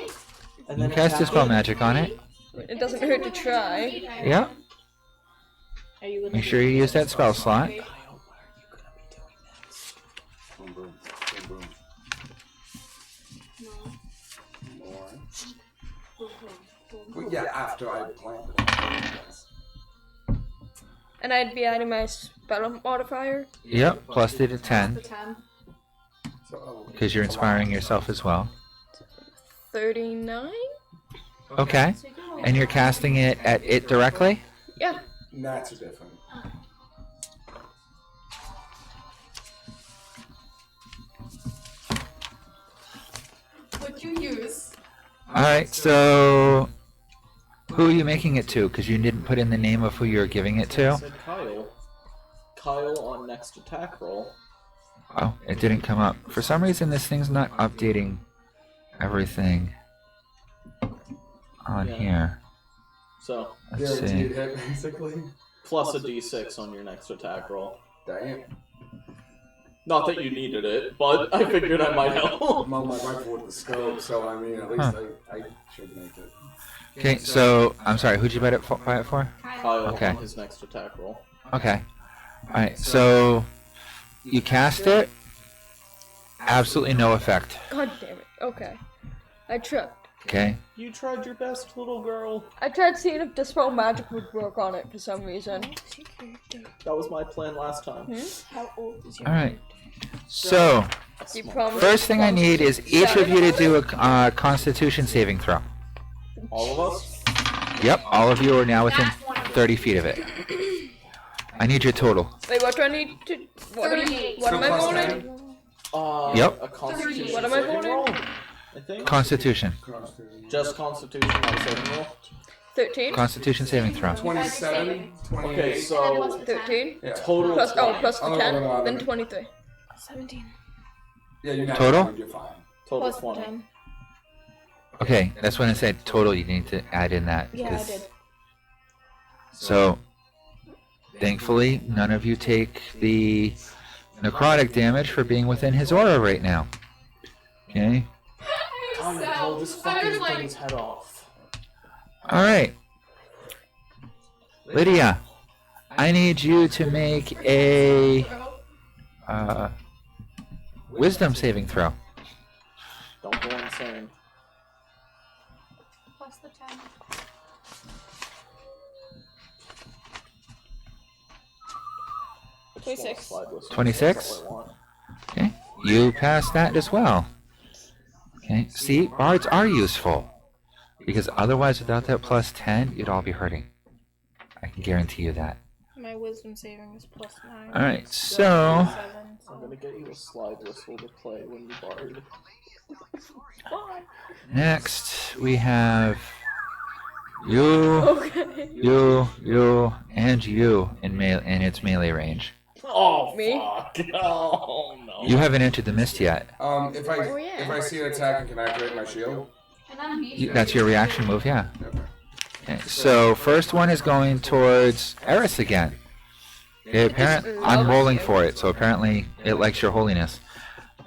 And You can cast Dispel Magic on it. it? It doesn't hurt to try. Yeah. are you Make sure you use that spell slot. Kyle, what are you gonna be doing next? Boom, boom, boom, boom. More. Well, yeah, after I plant it. And I'd be adding my spell modifier. Yep, plus it to 10, The 10. So, because you're inspiring yourself as well. 39? Okay. And you're casting it at it directly? Yeah. Nats are different. What'd you use? Alright, so who are you making it to? Because you didn't put in the name of who you're giving it I to. said Kyle. Kyle on next attack roll. Oh, it didn't come up. For some reason, this thing's not updating everything on Yeah. here. So, Let's Guaranteed see. hit, basically. plus a d6 on your next attack roll. Damn. Not that you needed it, but I figured I might help. I'm on my rifle with the scope, so I mean, at least I should make it. Okay, so I'm sorry. Who'd you buy it for? Kyle Okay. on his next attack roll. Okay. All right. So you cast it. Absolutely no effect. God damn it. Okay. I tried. Okay. You tried your best, little girl. I tried seeing if Dispel Magic would work on it for some reason. That was my plan last time. how old is your All right. So You promised. first thing I need is each of you to do a Constitution saving throw. All of us? Yep. All of you are now within That's one of 30 feet of it. I need your total. Wait, what do I need to? What am 38. I Plus rolling? Yep. A constitution What am I saving rolling? roll, I think. Constitution. Just constitution, not a saving roll. 13? Constitution saving throw. 27, 28. Okay, so 13? Yeah. total Plus, 20. plus the Oh, 10, no, then no. 23. 17 Yeah, you're not Total? You're fine. Total plus 20. 10. Okay, that's when I said total. You need to add in that. Yeah, I 'cause- did. So, thankfully, none of you take the necrotic damage for being within his aura right now. Okay. Kyle, blow this fucking thing's head off. All right. Lydia, I need you to make a wisdom saving throw. Don't go insane. Plus the 10. I just 26. wanna slide this in. 26? That's all I want. Okay. You pass that as well. Okay. See, bards are useful. Because otherwise, without that plus 10, you'd all be hurting. I can guarantee you that. My wisdom saving is plus 9. Alright, so... 7, I'm gonna get you a slide whistle to play when you bard. Next, we have you, Okay. you, and you in its melee range. Oh, Me? fuck. Oh, no. You haven't entered the mist yet. If I Oh, yeah. if I see an attack, I can activate my shield. And then me. That's your reaction move, yeah. Okay. Okay, so first one is going towards Eris again. Okay, I'm rolling for it, so apparently it likes your holiness.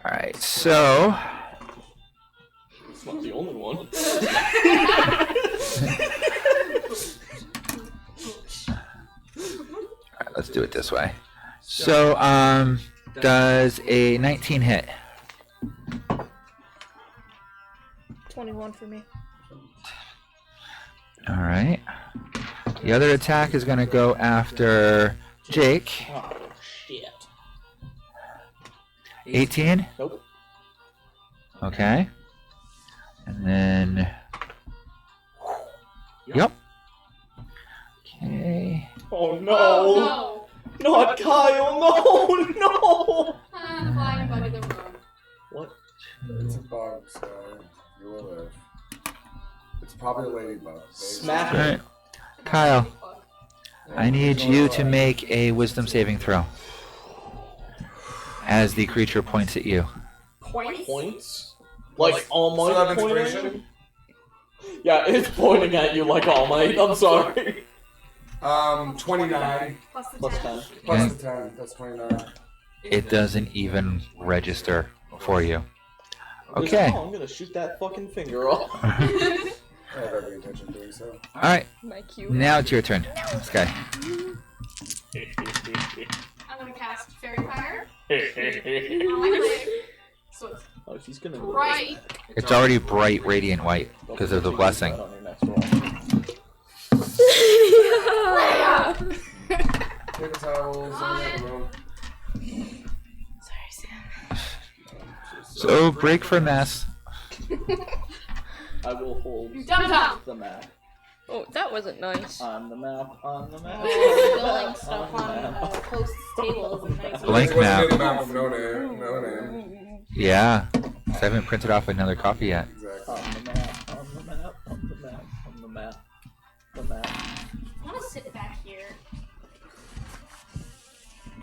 Alright, so... It's not the only one. Alright, let's do it this way. So, does a 19 hit? 21 for me. All right. The other attack is going to go after Jake. Oh, shit. 18. Nope. Okay. And then. Yep. Okay. Oh no! Oh Not Kyle! No! No! no! The flying bug of the room. What? It's a bug, so you will live. It's probably a ladybug. Smack All it. right. Kyle, I need you to make a wisdom saving throw. As the creature points at you. Points? Like All Might Still have pointing? inspiration? Yeah, it's pointing at you like All Might. I'm sorry. 29 Plus the Plus 10. 10. plus the 10. That's 29. It doesn't even register for you. Okay. Oh, I'm gonna shoot that fucking finger off. I have every intention of doing so. All right. My cue. Now it's your turn, Sky. I'm gonna cast Fairy Fire on my blade. So it's Oh, she's gonna bright. It's already bright radiant white because of the blessing. On your next roll. Paper towels in the room. Sorry, Sam. So break for mess. I will hold Dum-dum. the map. Oh, that wasn't nice. On the map. On the map. Spilling stuff on post tables and nice. Blank What's map. the map of no name? No name. Yeah. So I haven't printed off another copy yet. Exactly. On the map. On the map. On the map. On the map. The map. I want to sit back here.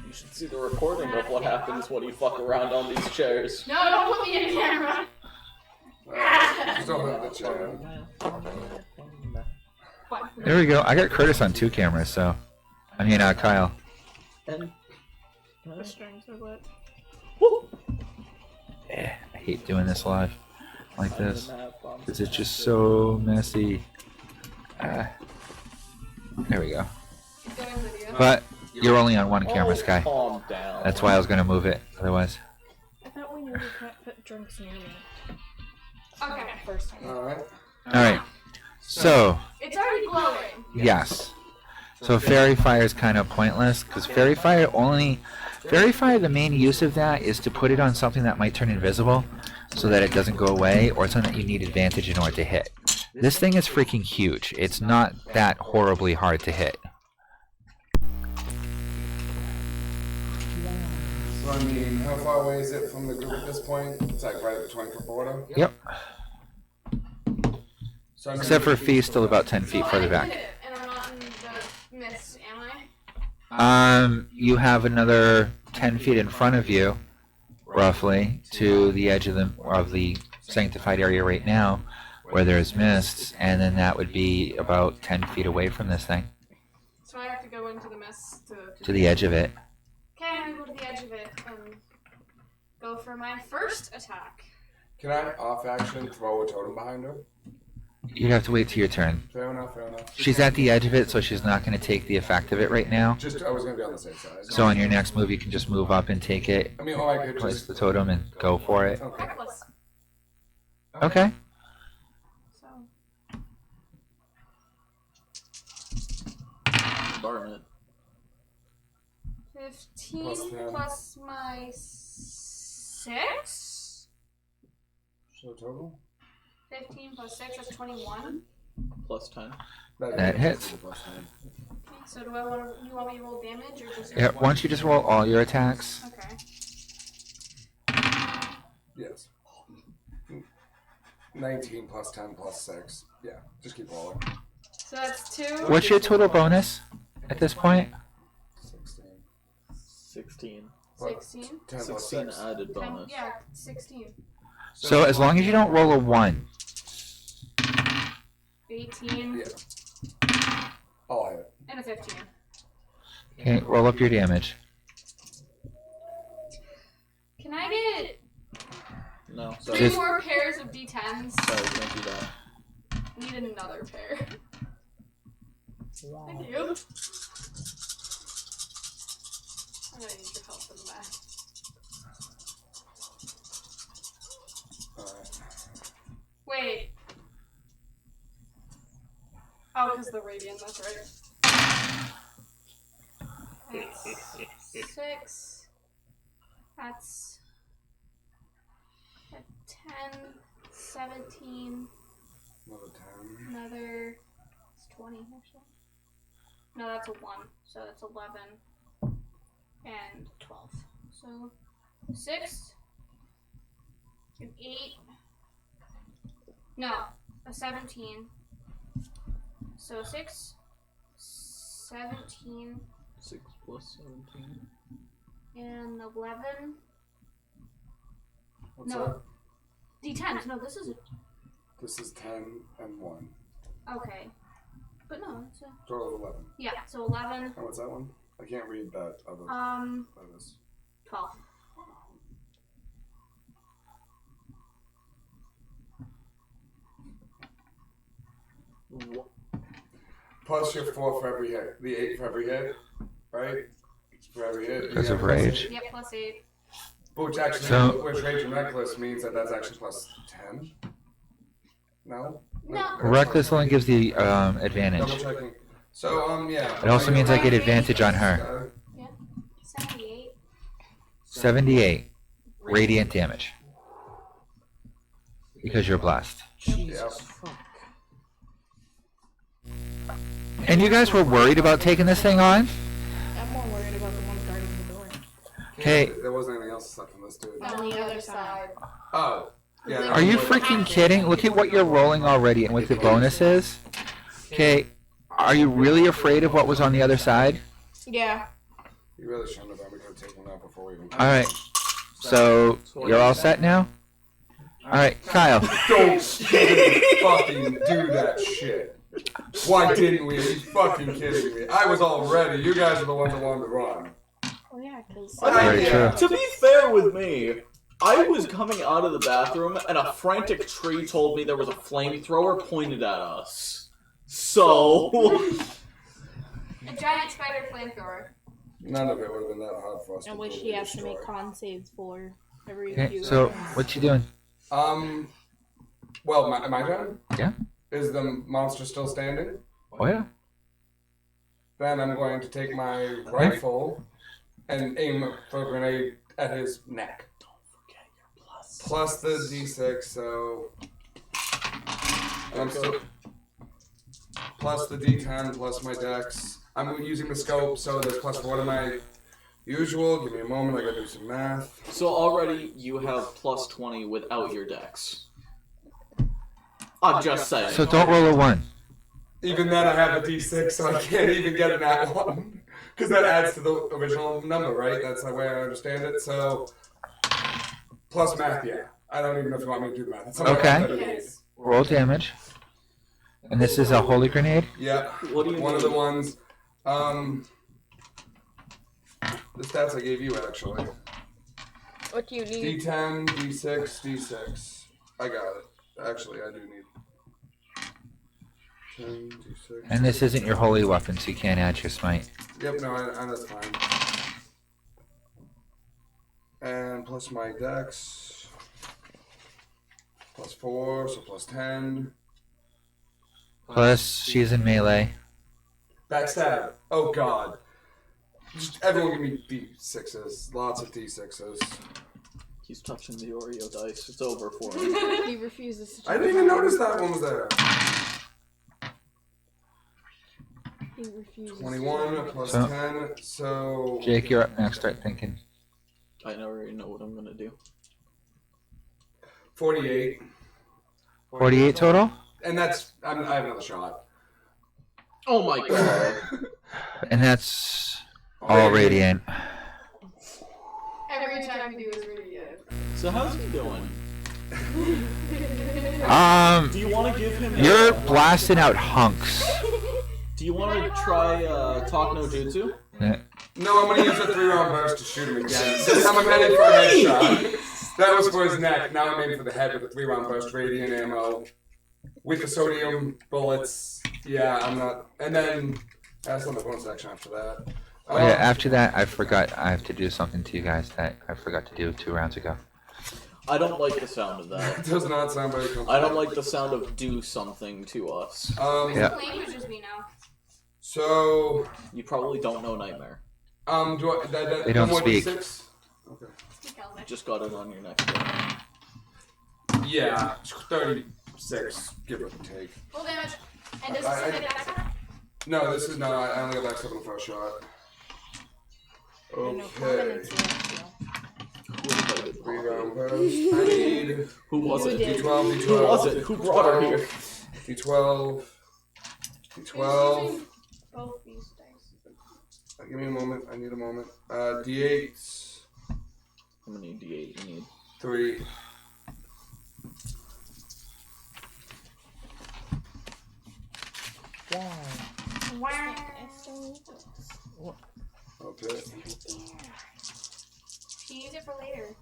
You should see the recording of what happens when you fuck around on these chairs. No, don't put me in camera. Just don't hurt the chair. What? There we go. I got Curtis on 2 cameras, so. I mean, Kyle. And The strings are lit. I hate doing this live like this because it's just so messy. There we go. Keep going, video. But you're only on 1 camera, Sky. Calm down. That's why I was gonna move it. Otherwise, I thought we knew we can't put drinks near me. Okay. First time. Alright. all right. So It's already glowing. yes. So fairy fire is kind of pointless because fairy fire, the main use of that is to put it on something that might turn invisible, so that it doesn't go away, or something that you need advantage in order to hit. This thing is freaking huge. It's not that horribly hard to hit. So, I mean, how far away is it from the group at this point? It's like right at the 20-foot border. Yep. So, I mean, Except for Fee, still about 10 feet So further I back. did it, and I'm not in the mist, am I? You have another 10 feet in front of you, roughly, to the edge of the sanctified area right now, where there's mists, and then that would be about 10 feet away from this thing, So I have to go into the mist to the edge of it. Okay, I'm gonna go to the edge of it and go for my first attack. Can I off action throw a totem behind her? You'd have to wait till your turn. Fair enough, fair enough. She's at the edge of it, so she's not going to take the effect of it right now. Just, I was gonna be on the safe side. So on your next move, you can just move up and take it, I mean, I could place just. the totem, and go for it. Okay. Reckless. Okay. So Darn it. 15 Plus 10. plus my 6? So total? 15 plus 6, that's 21. Plus 10. That hits. Plus 10. So do I want to, you want me to roll damage or just... Yeah, once you just roll all your attacks. Okay. Yes. 19 plus 10 plus 6. Yeah, just keep rolling. So that's 2. What's your total bonus at this point? 16. 16. 16. 10 plus 16 6. added 10, bonus. yeah, 16. So as long as you don't roll a 1. 18. Yeah. I'll hit. And a 15. Okay, roll up your damage. Can I get No, 3 sorry. more pairs of D10s? Sorry, don't do that. Need another pair. Thank you. I'm gonna need your help for the math. Alright. Wait. Oh, because the radiant, that's right. That's 6. That's a 10, 17, Another 10. another. It's 20 actually. No, that's a 1. So that's 11 and 12. So 6, an 8. No, a 17. So 6, 17, 6 plus 17. and 11. What's No. that? D10s. No, this is a. This is 10 and 1. Okay. But no, it's a. Total of 11. Yeah, so 11. Oh, what's that one? I can't read that other letters. 12. What? Plus your 4 for every hit. The 8 for every hit. Right? For every hit. Because Yeah, of plus rage. 8. Yep, plus 8. Which actually, So- which Rage and Reckless means that that's actually plus 10. No? No. Reckless only gives the Double advantage. checking. So, yeah. It also means I get advantage on her. 78. 78 radiant damage. Because you're blessed. Jesus fuck. And you guys were worried about taking this thing on? I'm more worried about the one guarding the door. Okay. There wasn't anything else stuck in this, dude. On the other side. Oh. Yeah. Are you freaking kidding? Look at what you're rolling already and with the bonuses. Okay. Are you really afraid of what was on the other side? Yeah. You really shouldn't have. We could have taken that before we even. Alright. So, you're all set now? Alright, Kyle. Don't fucking do that shit. Why didn't we? Are you fucking kidding me? I was all ready. You guys are the ones that wanted to run. Oh yeah, because Very true. To be fair with me, I was coming out of the bathroom and a frantic tree told me there was a flamethrower pointed at us. So... A giant spider flamethrower. None of it would have been that hard for us. and which he has to make con saves for every Okay, few so rounds. what you doing? Well, my turn? Yeah. Is the monster still standing? Oh yeah. Then I'm going to take my rifle and aim for a grenade at his neck. Don't forget your plus. Plus the d6, so... And I'm still... Plus the d10, plus my dex. I'm using the scope, so there's plus 4 to my usual. Give me a moment, I gotta do some math. So already you have plus 20 without your dex. I'm just saying. So don't roll a 1. Even then I have a d6, so I can't even get an at 1. Because that adds to the original number, right? That's the way I understand it, so... Plus math, yeah. I don't even know if you want me to do the math. It's something Okay. like that. Yes. Roll damage. And this is a holy grenade? Yeah. What do you One of need? the ones... The stats I gave you, actually. What do you need? D10, D6, D6. I got it. Actually, I do need 10, D6. And this isn't your holy weapon, so you can't add your smite. Yep, no, that's fine. And plus my dex. Plus 4, so plus 10. Plus, she's in melee. Backstab. Oh god. Just everyone give me D6s. Lots of D6s. He's touching the Oreo dice. It's over for him. He refuses to. I didn't even notice that one was there. He refuses. 21 plus So- 10, so... Jake, you're up next. Start thinking. I already know what I'm gonna do. 48. 48 total? And that's... I have another shot. Oh my god. And that's all radiant. Every time you do is radiant. So how's he doing? Do you want to give him... You're blasting out hunks. Do you want to try Talk No Jutsu? Yeah. No, I'm gonna use a 3-round burst to shoot him again. This time I'm heading for a headshot. That was for his neck. Now I'm aiming for the head with a 3-round burst, radiant ammo. With the sodium bullets. Yeah, I'm not... And then... That's on the bonus action after that. Oh yeah, after that, I forgot I have to do something to you guys that I forgot to do 2 rounds ago. I don't like the sound of that. It does not sound very comfortable. I don't like the sound of do something to us. Yeah. What languages we know? So, You probably don't know Nightmare. do I, They don't more than speak. 6? Okay. Speak Elvish. Just got it on your next one. Yeah, 36, give or take. Full damage. And does I- this hit that? No, this is not. I only got back 7 on the first shot. Okay. 3 round burst. I need Who was it? D12, D12. Who was it? Who brought her here? D12. D12. Both these dice. Give me a moment. I need a moment. D8. How many D8 you need? 3. Wow. Okay. Can use it for later.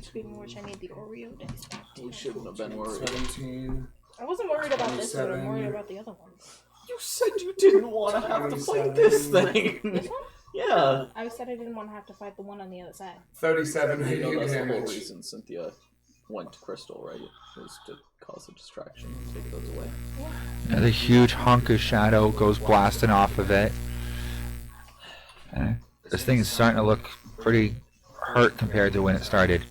Speaking of which, I need the Oreo dice back. We shouldn't have been worried. 17. I wasn't worried about this one, I'm 27. worried about the other ones. You said you didn't want to have to fight this thing. This one? Yeah. I said I didn't want to have to fight the one on the other side. 37 You know radiant that's the whole damage. reason Cynthia went to Crystal, right? Was to cause a distraction and take those away. Another huge hunk of shadow goes blasting off of it. This thing is starting to look pretty hurt compared to when it started.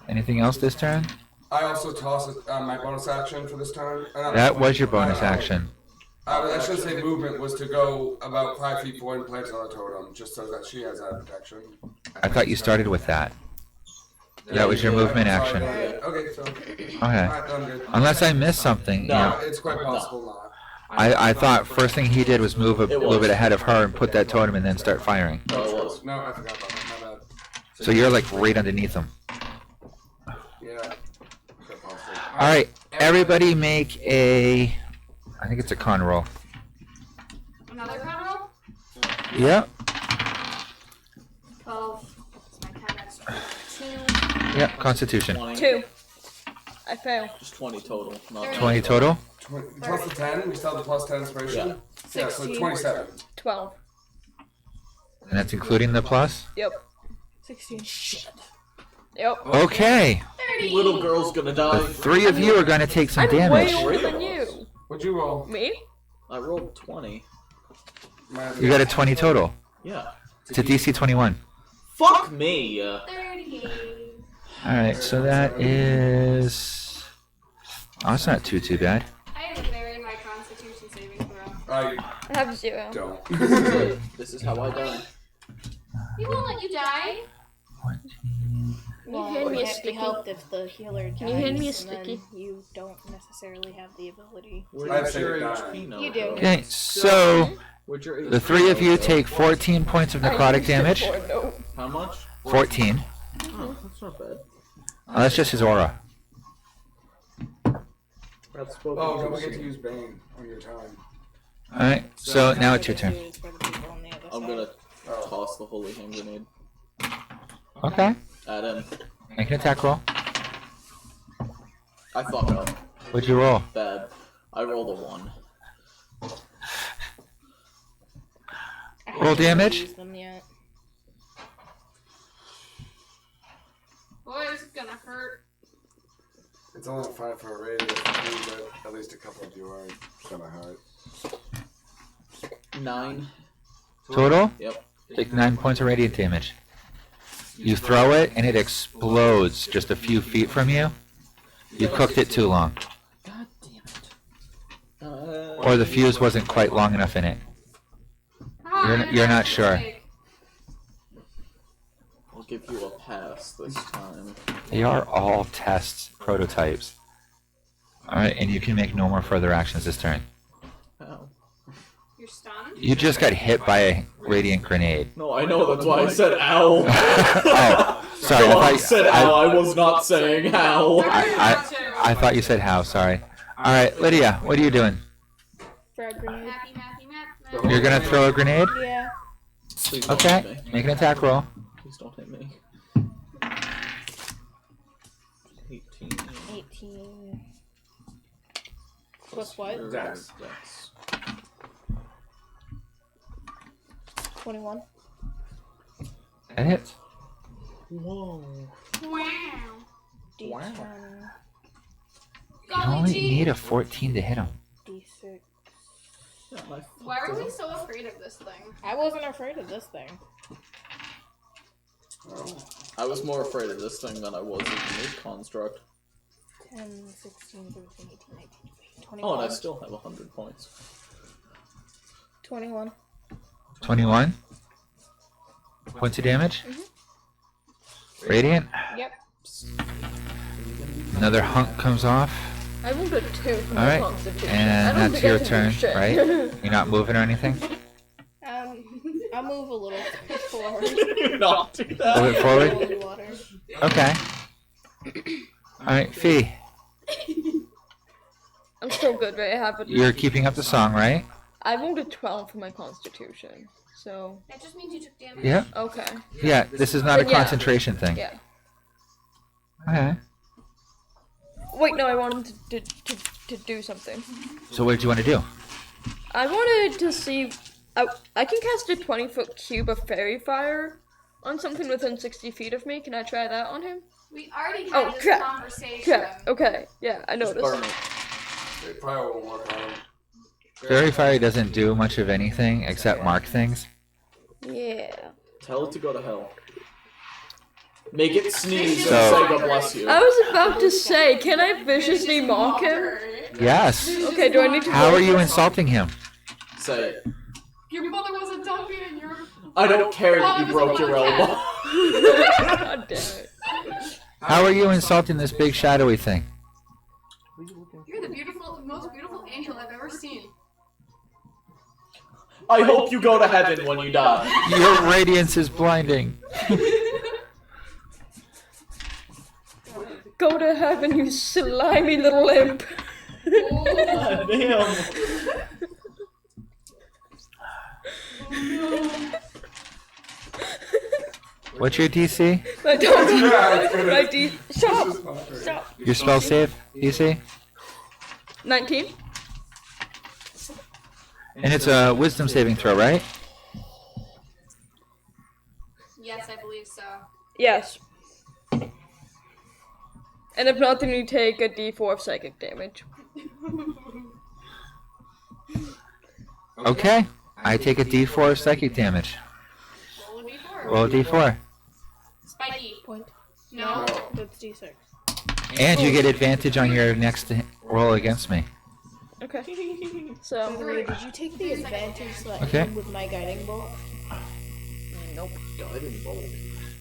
Anything else this turn? I also toss it, my bonus action for this turn. That was your bonus action. I should say movement was to go about 5 feet forward and plant another totem, just so that she has that protection. I thought you started with that. That was your movement action. Okay, so. Okay. Alright, I'm good. Unless I missed something. No. Yeah. It's quite possible not. I thought first thing he did was move a little bit ahead of her and put that totem and then start firing. No, it was. No, I forgot about that. My bad. So you're like right underneath him. Yeah. Quite possible. Alright, everybody make a... I think it's a con roll. Another con roll? Yep. 12. That's my 10. That's 2. Yep, Constitution. 20. 2. I fail. Just 20 total. Not 20 total? 20, plus the 10, we still have the plus 10 inspiration? Yeah, so 16. 27. 12. And that's including the plus? Yep. 16. Shit. Yep. Okay. 30. Little girl's gonna The die. 3 of you are going to take some I'm way damage. older Three of than us. you. What'd you roll? Me? I rolled 20. You got a 20 total. Yeah. It's a DC 21. Fuck me. 38. Alright, so that is... Oh, that's not too bad. I had to vary my Constitution saving throw. I I have 0. don't. This is how I die. He won't let you die. 14. Well, hand it me a can't be sticky? helped if the healer dies. Can you hand me a and then sticky? You don't necessarily have the ability. Where I've did your saved HP nine. know? You do. Okay, so Where'd your the 3 of you take 14 points of necrotic damage. No. How much? 14. Oh, that's not bad. Oh, that's just his aura. That's spoken Oh, to don't forget to soon. use Bane on your time. Alright, so now it's your turn. I'm gonna toss the holy hand grenade Okay. at him. Make an attack roll. I fuck up. What'd you roll? Bad. I rolled a 1. Roll damage? Boy, this is gonna hurt. It's only 5 for a radius, which means that at least a couple of you are gonna hurt. 9. Total? Yep. Take 9 points of radiant damage. You throw it and it explodes just a few feet from you. You cooked it too long. God damn it. Or the fuse wasn't quite long enough in it. You're not sure. I'll give you a pass this time. They are all test prototypes. Alright, and you can make no more further actions this turn. Ow. You're stunned? You just got hit by a radiant grenade. No, I know, that's why I said ow. Oh, sorry. No, I I thought, said ow, I was not saying ow. I thought you said how, sorry. Alright, Lydia, what are you doing? Frag grenade. Happy, happy, happy. You're gonna throw a grenade? Yeah. Please don't Okay, hit me. make an attack roll. Please don't hit me. 18. 18. Plus what? Dex. Dex. 21. That hits. Whoa. Wow. D10. You Golly only gee. need a 14 to hit him. D6. Why are we so afraid of this thing? I wasn't afraid of this thing. I was more afraid of this thing than I was of the mid construct. 10, 16, 17, 18, 19, 20, 21. Oh, and I still have 100 points. 21. 21 points of damage. Radiant. Yep. Another hunk comes off. I rolled a 2 for All my right, constitution. I and don't that's think I your can do turn, shit. right? You're not moving or anything. I'll move a little forward. You not do Move that. it forward. Holy water. Okay. All right, Fee. I'm still good, right? I have a. You're keeping up the song, right? I rolled a 12 for my constitution, so That just means you took damage. Yeah. okay. Yeah. This is not a Then yeah. concentration thing. Yeah. Okay. Wait, no, I wanted to do something. So what did you want to do? I wanted to see. I can cast a 20-foot cube of fairy fire on something within 60 feet of me. Can I try that on him? We already had Oh, this crap. conversation. Yeah. Okay. Yeah, I Just noticed. burn it. It probably won't work on him. Fairy fire doesn't do much of anything except mark things. Yeah. Tell it to go to hell. Make it sneeze So- and say God bless you. I was about to say, can I viciously mock him? Yes. Okay. Do I need to? How are you insulting him? Say it. Your mother was a dumpy and you're. I don't care that you broke your elbow. God damn it. How are you insulting this big shadowy thing? You're the most beautiful angel I've ever seen. I hope you go to heaven when you die. Your radiance is blinding. Go to heaven, you slimy little imp. God damn. What's your DC? My dog. Yeah, it's good. My D. Stop. It's not great. Stop. Your spell save DC? 19. And it's a wisdom saving throw, right? Yes, I believe so. Yes. And if not, then you take a D4 of psychic damage. Okay. I take a D4 of psychic damage. Roll a d4. Roll a D4. Spiky. Point. No. That's D6. And you get advantage on your next roll against me. Okay. By the So, way, did you take the advantage so that I Okay. can with my guiding bolt? nope. Guiding bolt.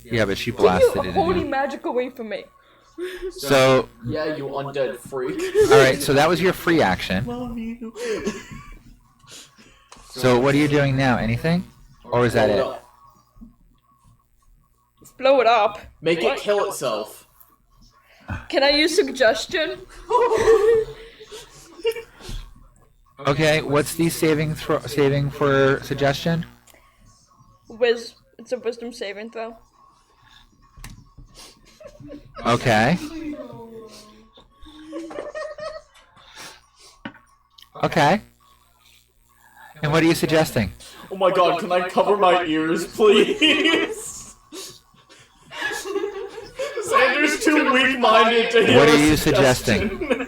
Yeah, but she Take blasted your it holy in you. magic away from me. So, Yeah, you undead freak. alright, so that was your free action. Love you. So what are you doing now? Anything? Or is that Blow it? up. Blow it up. Make it kill itself. Can I use suggestion? Okay, what's the saving for suggestion? It's a wisdom saving throw. Okay. Okay. And what are you suggesting? Oh my god, can I cover my ears, please? Xander's too weak-minded to hear What are a you suggestion.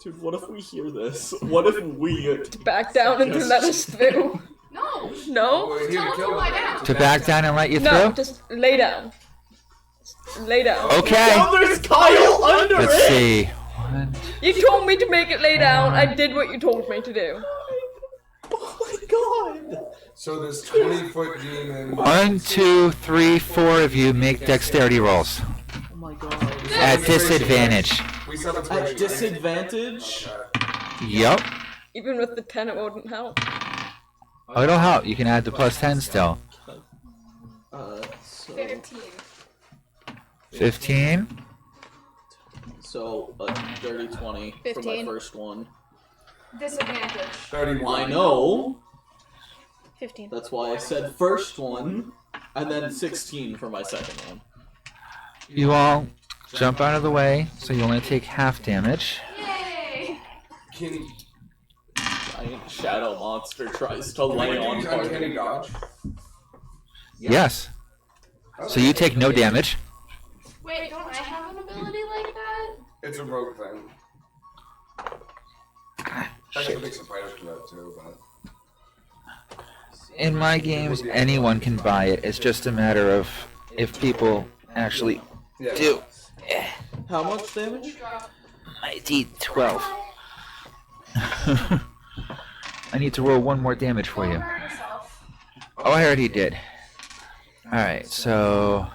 Dude, what if we hear this? What if we... Back down and let us through. No. No? We're here Tell to him to kill lie him. down. To back down and let you No, through? just lay down. Lay down. Okay. Oh, there's Kyle under Let's it! see. One, You told me to make it lay down. I did what you told me to do. Oh my god! So this 20-foot demon. 1, 2, 3, 4 of you make dexterity rolls. Oh my god. At disadvantage. We set a At disadvantage? Yep. Even with the 10, it wouldn't help. Oh, it'll help. You can add the plus 10 still. So... 15. 15. So, a dirty 20 for my 15. first one. Disadvantage. 31. I know. 15. That's why I said first one, and then 16 for my second one. You all jump out of the way, so you only take half damage. Yay! Can I giant shadow monster tries to lay on Uncanny party. dodge. Yes. So you take no damage. Wait, don't I have an ability like that? It's a rogue thing. I should make some fighters for that too, but In my games, anyone can buy it. It's just a matter of if people actually yeah. do. How much damage? My D12. I need to roll one more damage for you. Oh, I already did. Alright, so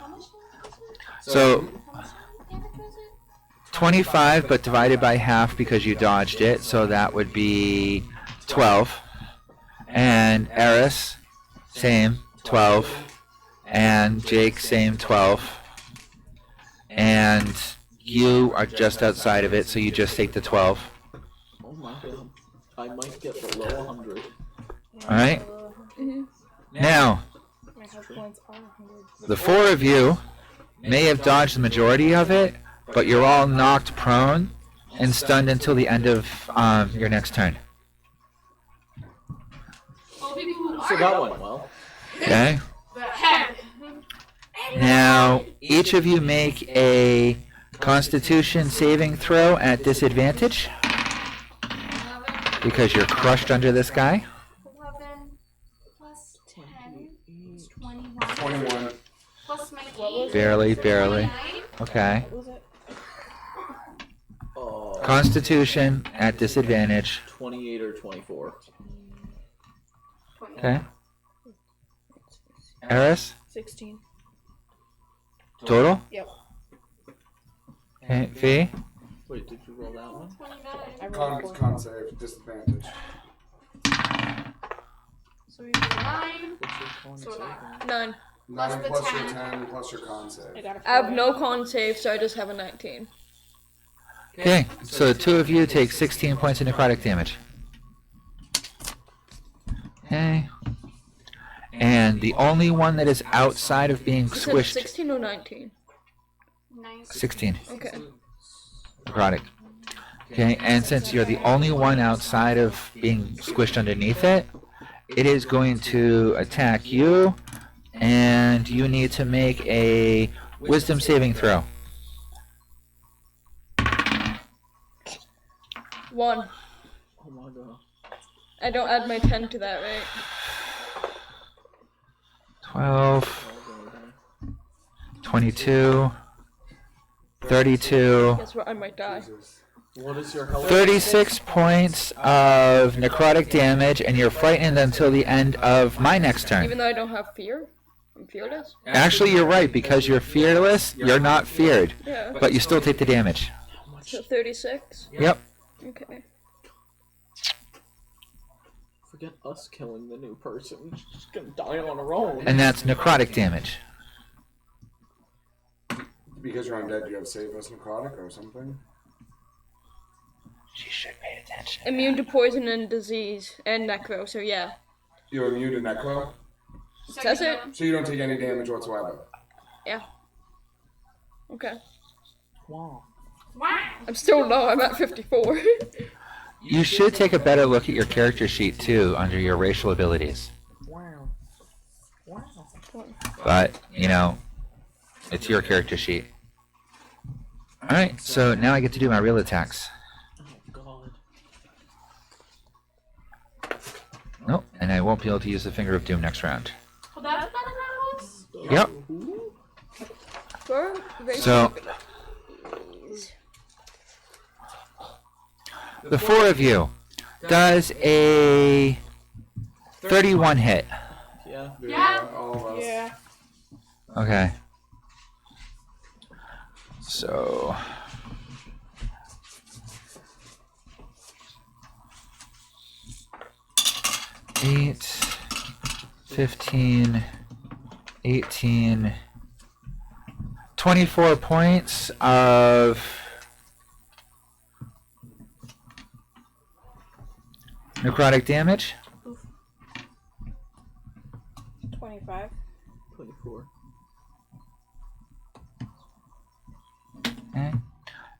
25, but divided by half because you dodged it, so that would be 12. And Eris, same, 12. And Jake, same, 12. And you are just outside of it, so you just take the 12. Oh my god. I might get below 100. Alright? Now, My health points are 100. the four of you may have dodged the majority of it, but you're all knocked prone and stunned until the end of your next turn. All people who So are that went well. Okay? the head. Now, each of you make a Constitution saving throw at disadvantage 11, because you're crushed under this guy. 11 plus 10 is 21. 21. Plus my What was 8. Barely, so barely. 29. Okay. What was it? Constitution at disadvantage. 28 or 24. Okay. Eris? 16. Total? Yep. Okay. Fee? Wait, did you roll that one? 29. I rolled a 4. Con save, disadvantage. So we do 9. What's your con So saving? 9. 9 the plus your 10. 10 plus your con I save. got a I have 4. no con save, so I just have a 19. Okay. So the two of you take 16 points of necrotic damage. Okay. And the only one that is outside of being You said squished... 16 or 19? 9. 16. Okay. Necrotic. Okay, and since you're the only one outside of being squished underneath it, it is going to attack you, and you need to make a wisdom saving throw. 1. Oh my god. I don't add my 10 to that, right? 12, 22, 32, Guess what? I might die. Jesus. What is your health? 36 points of necrotic damage, and you're frightened until the end of my next turn. Even though I don't have fear? I'm fearless? Actually, you're right, because you're fearless, you're not feared, Yeah. but you still take the damage. How much? So 36? Yep. Okay. Forget us killing the new person. She's just gonna die on her own. And that's necrotic damage. Because you're undead, you have save as necrotic or something? She should pay attention. Immune to poison and disease and necro, so yeah. You're immune to necro, Says it? so you don't take any damage whatsoever. Yeah. Okay. Wow. Wow. I'm still low, I'm at 54. You should take a better look at your character sheet, too, under your racial abilities. Wow. Wow. But, you know, it's your character sheet. Alright, so now I get to do my real attacks. Oh god. Nope, and I won't be able to use the Finger of Doom next round. Well, that's better than it was. Yep. For racial So, abilities. the four of you does a 31 hit. Yeah. Yeah. All of us. Yeah. Okay. So... Eight, 15, 18, 24 points of necrotic damage. 25. 24. Okay.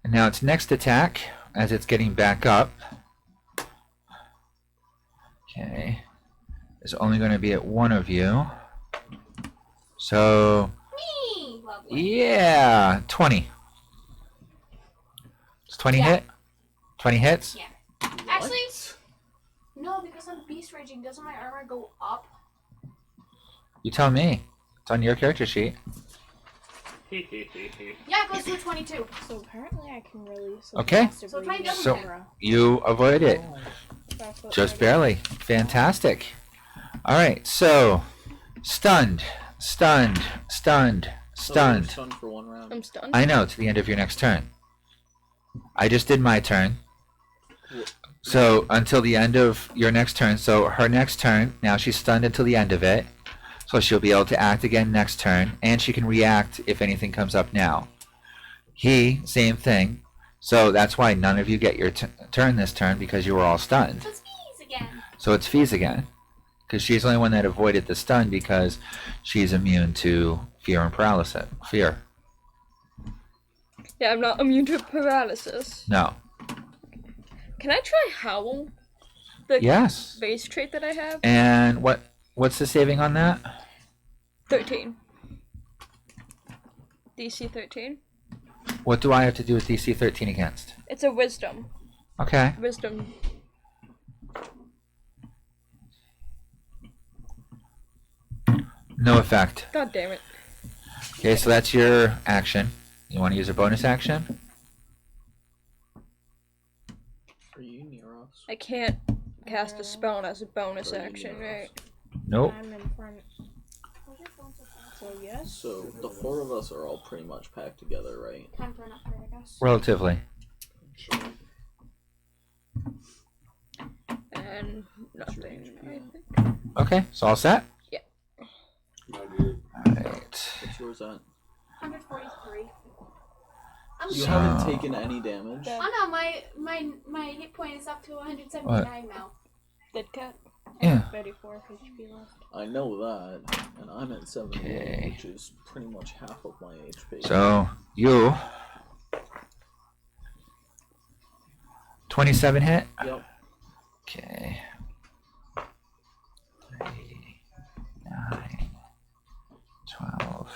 And now its next attack, as it's getting back up, Okay. It's only going to be at one of you. So, Me! Lovely. yeah, 20. Does 20 Yeah. hit? 20 hits? Yeah. Actually, no, because I'm beast raging. Doesn't my armor go up? You tell me. It's on your character sheet. Yeah, it goes to a 22. So apparently I can release. Okay. So 20 doesn't So- hit. You avoid it. Just barely. Fantastic. Alright, so stunned, stunned, stunned, stunned. Stunned for 1 round. I'm stunned. I know, to the end of your next turn. I just did my turn. So until the end of your next turn. So her next turn, now she's stunned until the end of it. So she'll be able to act again next turn, and she can react if anything comes up now. He, same thing. So that's why none of you get your turn this turn, because you were all stunned. So it's bees again. So it's Fee's again. Because she's the only one that avoided the stun because she's immune to fear and paralysis. Fear. Yeah, I'm not immune to paralysis. No. Can I try Howl? The Yes. base trait that I have? And what's the saving on that? 13. DC 13. What do I have to do with DC 13 against? It's a wisdom. Okay. Wisdom. No effect. God damn it. Okay, so that's your action. You want to use a bonus action? Are you near us? I can't cast a spell as a bonus action, right? Nope. I'm in front. So yes. So the 4 of us are all pretty much packed together, right? Time for an upgrade, I guess. Relatively. And nothing, I think. Okay, so all set? No, dude. Alright. What's yours at? 143. I'm You So- haven't taken any damage. Oh no, my hit point is up to 179 now. Dead cat. Yeah. 34 HP left. I know that, and I'm at 78, Okay. which is pretty much half of my HP. So, you... 27 hit? Yep. Okay. 3, 9, 12.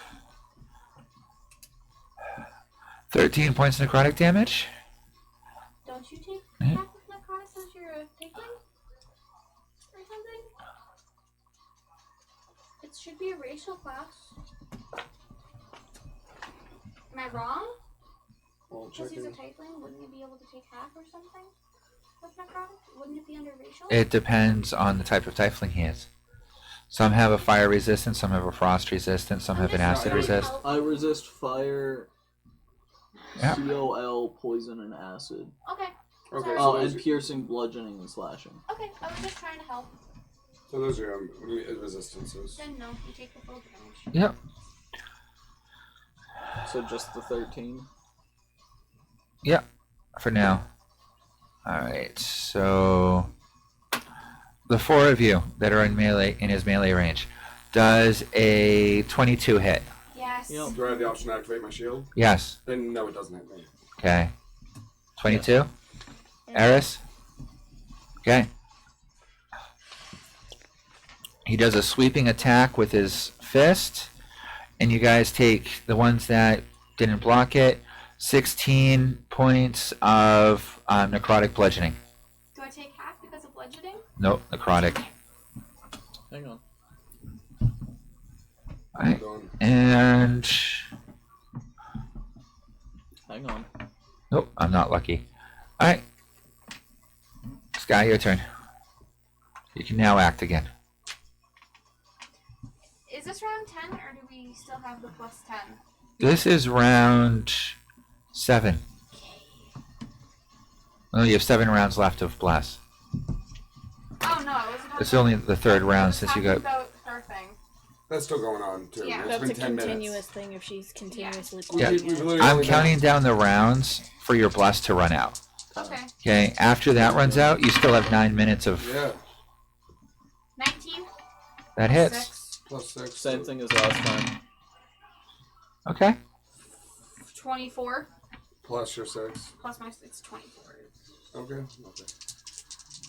13 points necrotic damage? Don't you take Yeah. half of necrotic since you're a tiefling? Or something? It should be a racial class. Am I wrong? Well, Because he's a checking. tiefling, wouldn't he be able to take half or something? With necrotic? Wouldn't it be under racial? It depends on the type of tiefling he is. Some have a fire resistance, some have a frost resistance, some have an acid resist. I resist fire, Yeah. COL, poison, and acid. Okay. Okay, Sorry. so Oh, those, and piercing, bludgeoning, and slashing. Okay, I was just trying to help. so those are your resistances. Then no, you take the full damage. Yep. So just the 13. Yep. For now. Alright, so... The 4 of you that are in his melee range. Does a 22 hit? Yes. Yep. Do I have the option to activate my shield? Yes. Then no, it doesn't hit me. Okay. 22? Eris? Okay. He does a sweeping attack with his fist, and you guys take, the ones that didn't block it, 16 points of necrotic bludgeoning. Do I take half because of bludgeoning? Nope, necrotic. Hang on. Alright. Done. And... Hang on. Nope, I'm not lucky. Alright. Sky, your turn. You can now act again. Is this round 10 or do we still have the plus 10? This is round 7. Oh, you have 7 rounds left of Bless. Oh no, I wasn't talking It's only the 3rd round since you got... about her thing. That's still going on too. Yeah. It's That's been a 10 continuous minutes. thing if she's continuously Yeah. playing We've it. literally I'm only counting done- down the rounds for your Bless to run out. Okay. Okay, after that runs out, you still have 9 minutes of... Yeah, 19? That hits. 6. plus 6. Same thing as last time. Okay. 24. Plus your 6. Plus my 6, 24. Okay. Okay.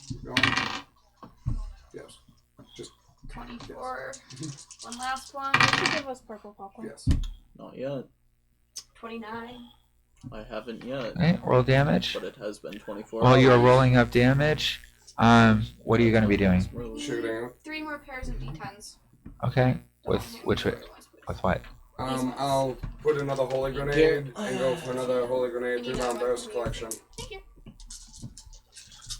Keep going. before one last one. You give us purple popcorn. Yes. Not yet. 29. I haven't yet. Okay, roll damage. But it has been 24 While you are hours. rolling up damage, what are you going to be doing? Shooting. 3 more pairs of d10s. Okay, with which with what? I'll put another holy grenade and go for another holy grenade 3-round burst collection. Thank you.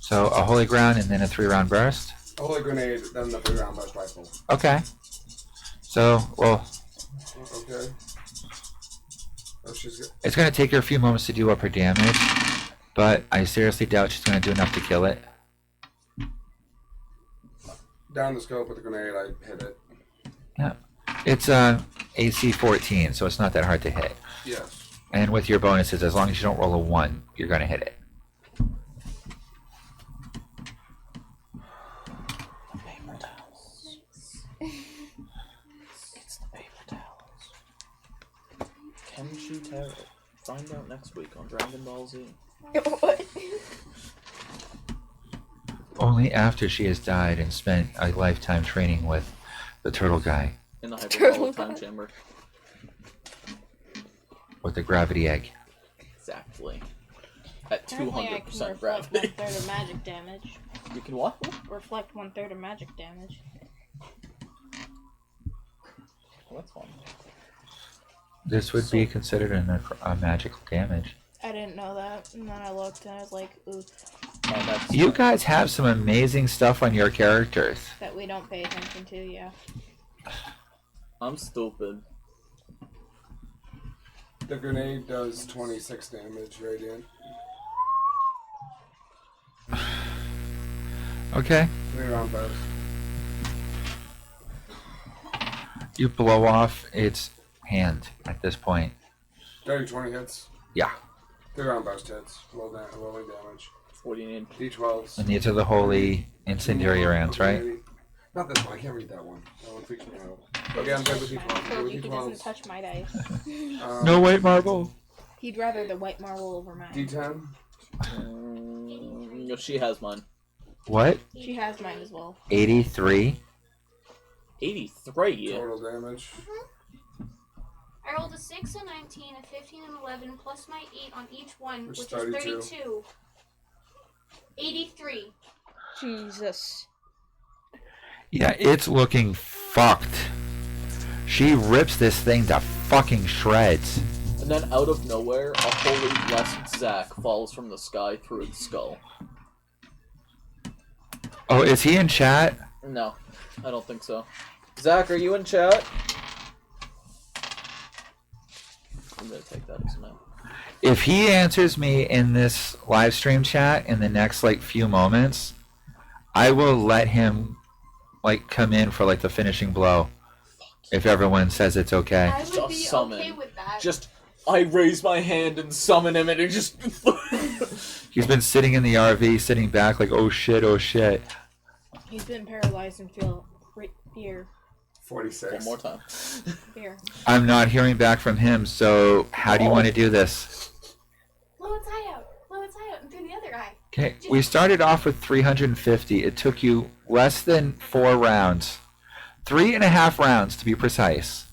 So a holy ground and then a 3-round burst. A holy grenade, then the 3-round burst rifle. Okay. So well, Okay. Oh, she's good. it's going to take her a few moments to do up her damage, but I seriously doubt she's going to do enough to kill it. Down the scope with the grenade, I hit it. Yeah. It's AC 14, so it's not that hard to hit. Yes. And with your bonuses, as long as you don't roll a 1, you're going to hit it. Paper towels. It's the paper towels. Can she tell? Find out next week on Dragon Ball Z. What? Only after she has died and spent a lifetime training with the turtle guy In the Turtle hyperbolic time guy. chamber. with the gravity egg. Exactly. At Apparently I 200% can reflect gravity. 1/3 of magic damage. You can what? Reflect 1/3 of magic damage. Well, that's fun. This would be considered a magical damage. I didn't know that, and then I looked and I was like, ooh, That's You guys have some amazing stuff on your characters. that we don't pay attention to, yeah. I'm stupid. The grenade does 26 damage radiant. Okay. 3-round burst. You blow off its hand at this point. Dirty 20 hits. Yeah. 3-round burst hits. Rolling damage. 49. D12s. And these are the holy incendiary rounds, right? Not this one. I can't read that one. That one freaks me out. Okay, I'm good with I D12s. told Good you with he doesn't D12s. touch my dice. No white marble. He'd rather the white marble over mine. D10. No, she has mine. What? She has mine as well. 83? 83. Total damage. I rolled a 6, a 19, a 15, and 11, plus my 8 on each one, Which which is is 32. 32. 83. Jesus. Yeah, it's looking fucked. She rips this thing to fucking shreds. And then out of nowhere, a holy blessed Zack falls from the sky through its skull. Oh, is he in chat? No, I don't think so. Zack, are you in chat? I'm gonna take that as a no. If he answers me in this live stream chat in the next like few moments, I will let him like come in for like the finishing blow. If everyone says it's okay. I would Just be summon. okay with that. Just, I raise my hand and summon him, and it just. He's been sitting in the RV, sitting back like, oh shit, oh shit. He's been paralyzed and feel fear. 46. One more time. Fear. I'm not hearing back from him, so how do you want to do this? blow its eye out. Blow its eye out and through the other eye. Okay, we started off with 350. It took you less than 4 rounds. 3.5 rounds to be precise.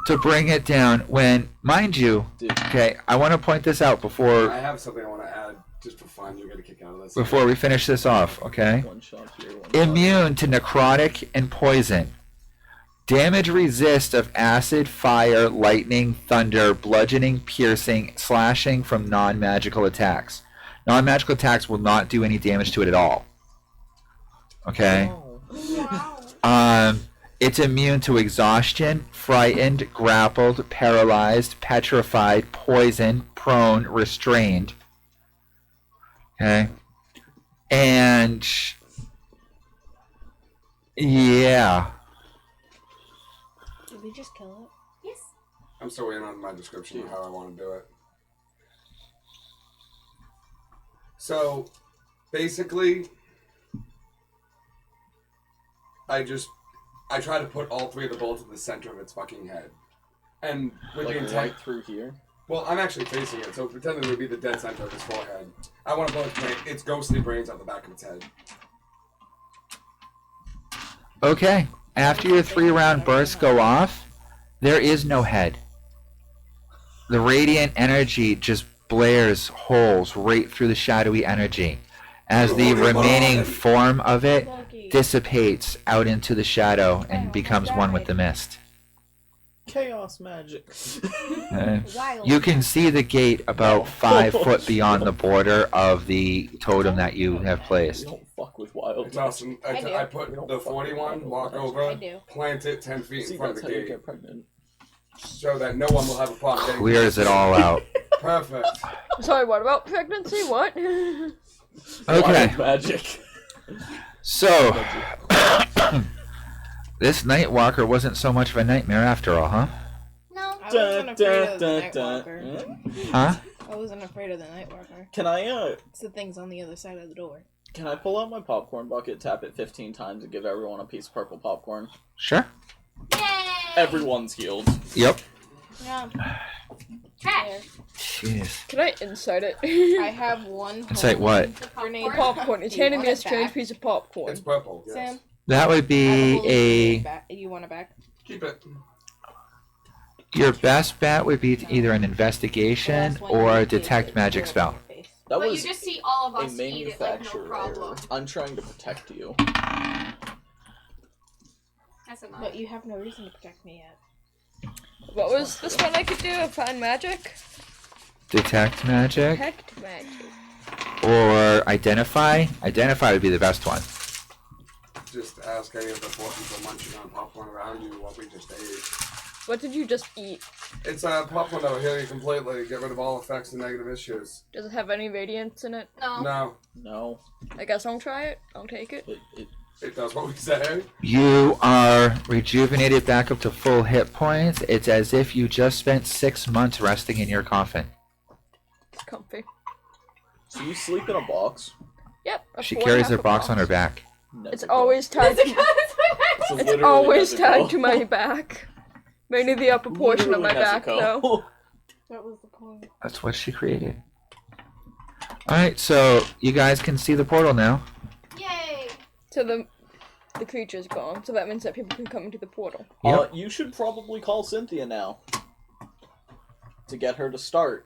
To bring it down when, mind you, Dude. okay, I want to point this out I before have something I want to add just for fun. You'll get a kick out of this. we finish this off, okay? One shot here, one shot. Immune to necrotic and poison. Damage resist of acid, fire, lightning, thunder, bludgeoning, piercing, slashing from non-magical attacks. Non-magical attacks will not do any damage to it at all. Okay? Oh. Wow. It's immune to exhaustion, frightened, grappled, paralyzed, petrified, poisoned, prone, restrained. Okay? And yeah. Did we just kill it? Yes. I'm still waiting on my description of how I want to do it. So, basically, I try to put all 3 of the bullets in the center of its fucking head. And with Like the intent... right through here. Well, I'm actually facing it, so pretend it would be the dead center of his forehead. I want to blow its ghostly brains out the back of its head. Okay. After your 3-round bursts go off, there is no head. The radiant energy just blares holes right through the shadowy energy as the remaining form of it dissipates out into the shadow and becomes one with the mist. Chaos magic. Wild. You can see the gate about 5 foot beyond the border of the totem that you have We placed. don't fuck with wild It's awesome. I do. I put the 41, walk I over, do. plant it 10 feet See, in front that's of how the you gate, get pregnant. so that no one will have a problem getting Clears it all out. Perfect. Sorry, what about pregnancy? What? Okay. Wild magic. So, this Nightwalker wasn't so much of a nightmare after all, huh? No. I wasn't afraid of the Nightwalker. Huh? I wasn't afraid of the Nightwalker. Can I It's the things on the other side of the door. can I pull out my popcorn bucket, tap it 15 times, and give everyone a piece of purple popcorn? Sure. Yay! Everyone's healed. Yep. Yeah. Trash. Jeez. Can I insight it? I have one. Insight what? The Grenade popcorn. Popcorn. It's Do you handing want me a it strange back? piece of popcorn. It's purple. Yes. Sam, That would I have be little a... grenade back. You want it back? Keep it. Your best bet would be to either an investigation or a detect magic spell. That But was you just see all of a us eat it like no manufacturer problem. error. I'm trying to protect you. That's enough. But you have no reason to protect me yet. What was this one I could do? Find magic? Detect magic Detect magic. or identify. Identify would be the best one. Just ask any of the 4 people munching on popcorn around you what we just ate. What did you just eat? It's a popcorn that will heal you completely, get rid of all effects and negative issues. Does it have any radiance in it? No. No, No, I guess I'll try it. I'll take it. it does what we say. You are rejuvenated back up to full hit points. It's as if you just spent 6 months resting in your coffin. It's comfy. So you sleep in a box? Yep. a She 4.5 carries her a box on her back. It's Never always tied to It's It's literally always Nezuko. tied to my back. Mainly the upper portion of my Literally back, Nezuko. though. That was the point. That's what she created. Alright, so you guys can see the portal now. Yay! So the creature's gone, so that means that people can come into the portal. Yep. You should probably call Cynthia now to get her to start,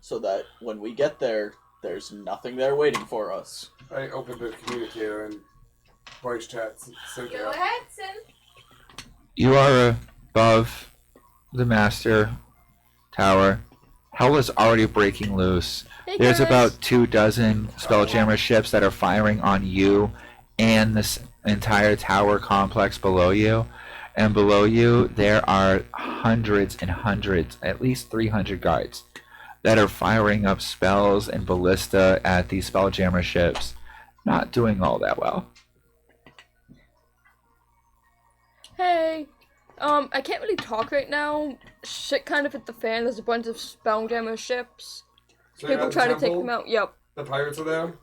so that when we get there, there's nothing there waiting for us. I opened the communicator and voice chat Go Cynthia. ahead, Sin. You are above the master tower. Hell is already breaking loose. Hey There's guys. about 24 Spelljammer ships that are firing on you and this entire tower complex below you. And below you, there are hundreds and hundreds, at least 300 guards, that are firing up spells and ballista at these Spelljammer ships. Not doing all that well. Hey. I can't really talk right now. Shit kind of hit the fan. There's a bunch of Spelljammer ships. So you're People at the try to take temple? them out. Yep. The pirates are there?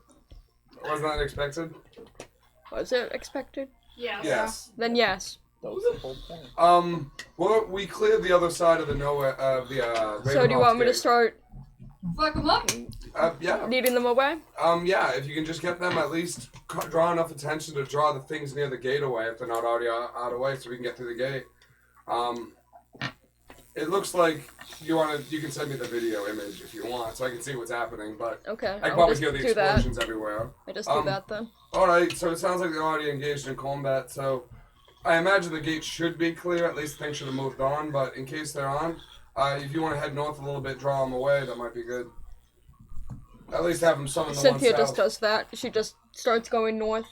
Wasn't that expected? Was it expected? Yes. Yes. Then yes. That was the whole point. Well, we cleared the other side of the nowhere, the, So do you want me to Ravenloft start Fuck them up. gate. Yeah. leading them away? Yeah, if you can just get them at least draw enough attention to draw the things near the gate away if they're not already out of the way so we can get through the gate. It looks like you can send me the video image if you want so I can see what's happening, but Okay. I can I'll probably just hear the do that. explosions everywhere. I just do that then. Alright, so it sounds like they're already engaged in combat, so I imagine the gate should be clear, at least things should have moved on, but in case they're on, if you want to head north a little bit, draw them away, that might be good. At least have them summon the Cynthia one just south. does that. She just starts going north.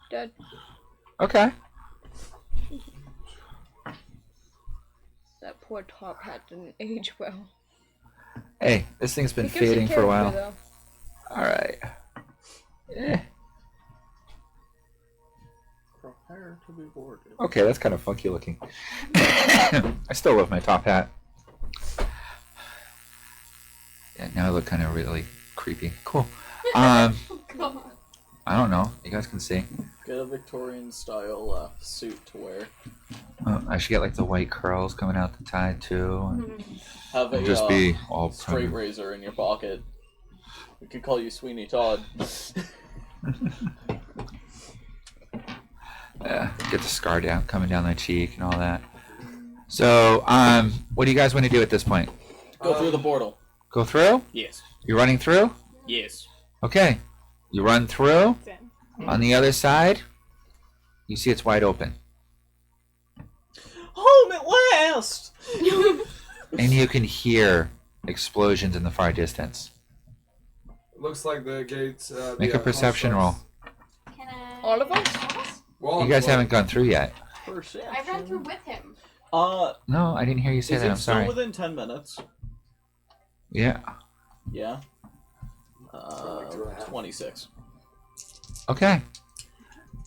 Dead. Okay. That poor top hat didn't age well. Hey, this thing's been It gives you fading for a while. character, Alright. Eh. Prepare to be boarded. Okay, that's kind of funky looking. I still love my top hat. Yeah, now I look kind of really creepy. Cool. Come on. I don't know. You guys can see. Get a Victorian style suit to wear. I should get like the white curls coming out the tie too, and Have a just be all straight permanent. razor in your pocket. We could call you Sweeney Todd. Yeah. the scar down, coming down the cheek and all that. So, what do you guys want to do at this point? Go through the portal. Go through? Yes. You're running through? Yes. Okay. You run through. On the other side, you see it's wide open. Home at last! And you can hear explosions in the far distance. Looks like the gates. Make a perception roll. Can I? All of us? Well, You guys haven't gone through yet. Perception. I ran through with him. No, I didn't hear you say Is that. it I'm still sorry. within 10 minutes? Yeah. Yeah. 26. Okay.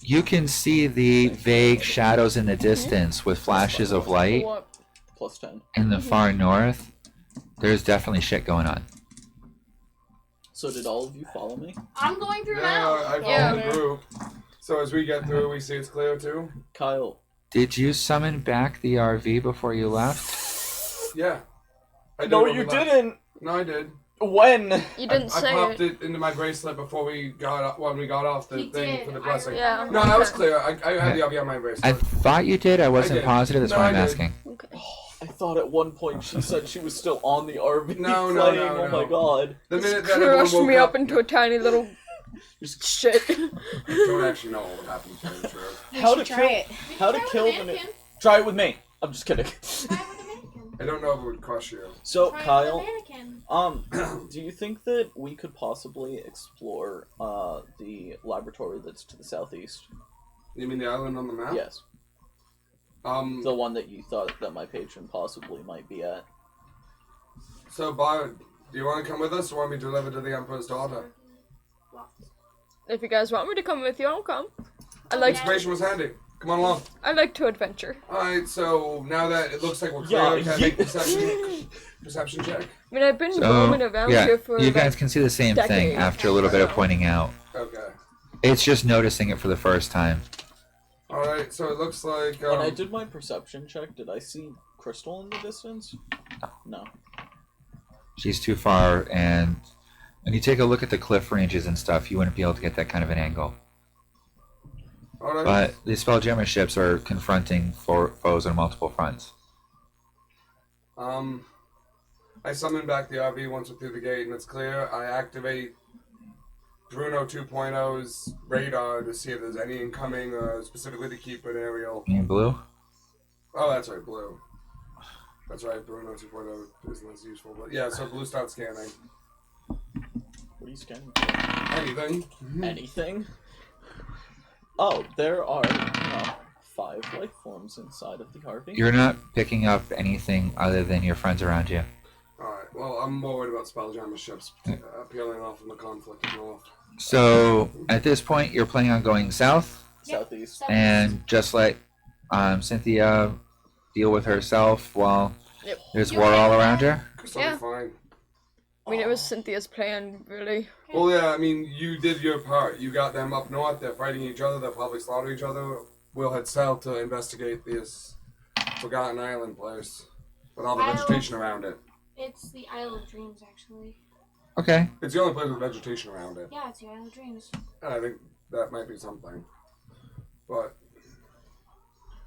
You can see the vague shadows in the distance with flashes of light What? Plus 10. in the far north. There's definitely shit going on. So did all of you follow me? I'm going through Yeah, now. I followed Yeah. the group. So as we get through, we see it's clear too. Kyle. Did you summon back the RV before you left? Yeah. I did No, when you we left. didn't! No, I did. When? You didn't I say popped it. it into my bracelet before we got when we got off the He thing did. for the I blessing. Yeah. No, that was Okay. clear. I had the RV on my bracelet. I thought you did. I wasn't did. positive. That's No, why I I'm did. asking. Okay. I thought at one point she said she was still on the RV No, no, playing. no, Oh my no. god. The minute that everyone Crushed woke me up, up into a tiny little shit. don't actually know what happened to the truth. How to should kill try it. How to Try with kill the the mannequin. Try it with me. I'm just kidding. Try with the mannequin. I don't know if it would crush you. So Try Kyle, with the mannequin. do you think that we could possibly explore the laboratory that's to the southeast? You mean the island on the map? Yes. The one that you thought that my patron possibly might be at. So, Byron, do you want to come with us, or want me to deliver to the Emperor's daughter? If you guys want me to come with you, I'll come. I like Inspiration was handy. Come on along. to adventure. Alright, so now that it looks like we're clear, Yeah, can I you- make perception check? I mean, I've been So, roaming around yeah, here for you like, guys can see the same thing decades. after a little bit of pointing out. Okay. It's just noticing it for the first time. Alright, so it looks like When I did my perception check, did I see crystal in the distance? No. She's too far, and when you take a look at the cliff ranges and stuff, you wouldn't be able to get that kind of an angle. Alright. But the Spelljammer ships are confronting foes on multiple fronts. I summon back the RV once we're through the gate and it's clear. I activate Bruno 2.0's radar to see if there's any incoming, specifically to keep an aerial. In blue? Oh, that's right, blue. That's right, Bruno 2.0 isn't as useful. But yeah, so blue starts scanning. What are you scanning? Anything? Anything? Oh, there are 5 life forms inside of the RV. You're not picking up anything other than your friends around you. Alright, well, I'm more worried about Spelljammer ships peeling off in the conflict of North. So, at this point, you're planning on going south, Southeast. and just let Cynthia deal with herself while Yep. there's war all around her? So I'll Yeah. be fine. I mean, it was Cynthia's plan, really. Well, yeah, I mean, you did your part. You got them up north. They're fighting each other. They'll probably slaughter each other. We'll head south to investigate this Forgotten Island place with all the vegetation around it. It's the Isle of Dreams, actually. Okay. It's the only place with vegetation around it. Yeah, it's the Isle of Dreams. And I think that might be something. But,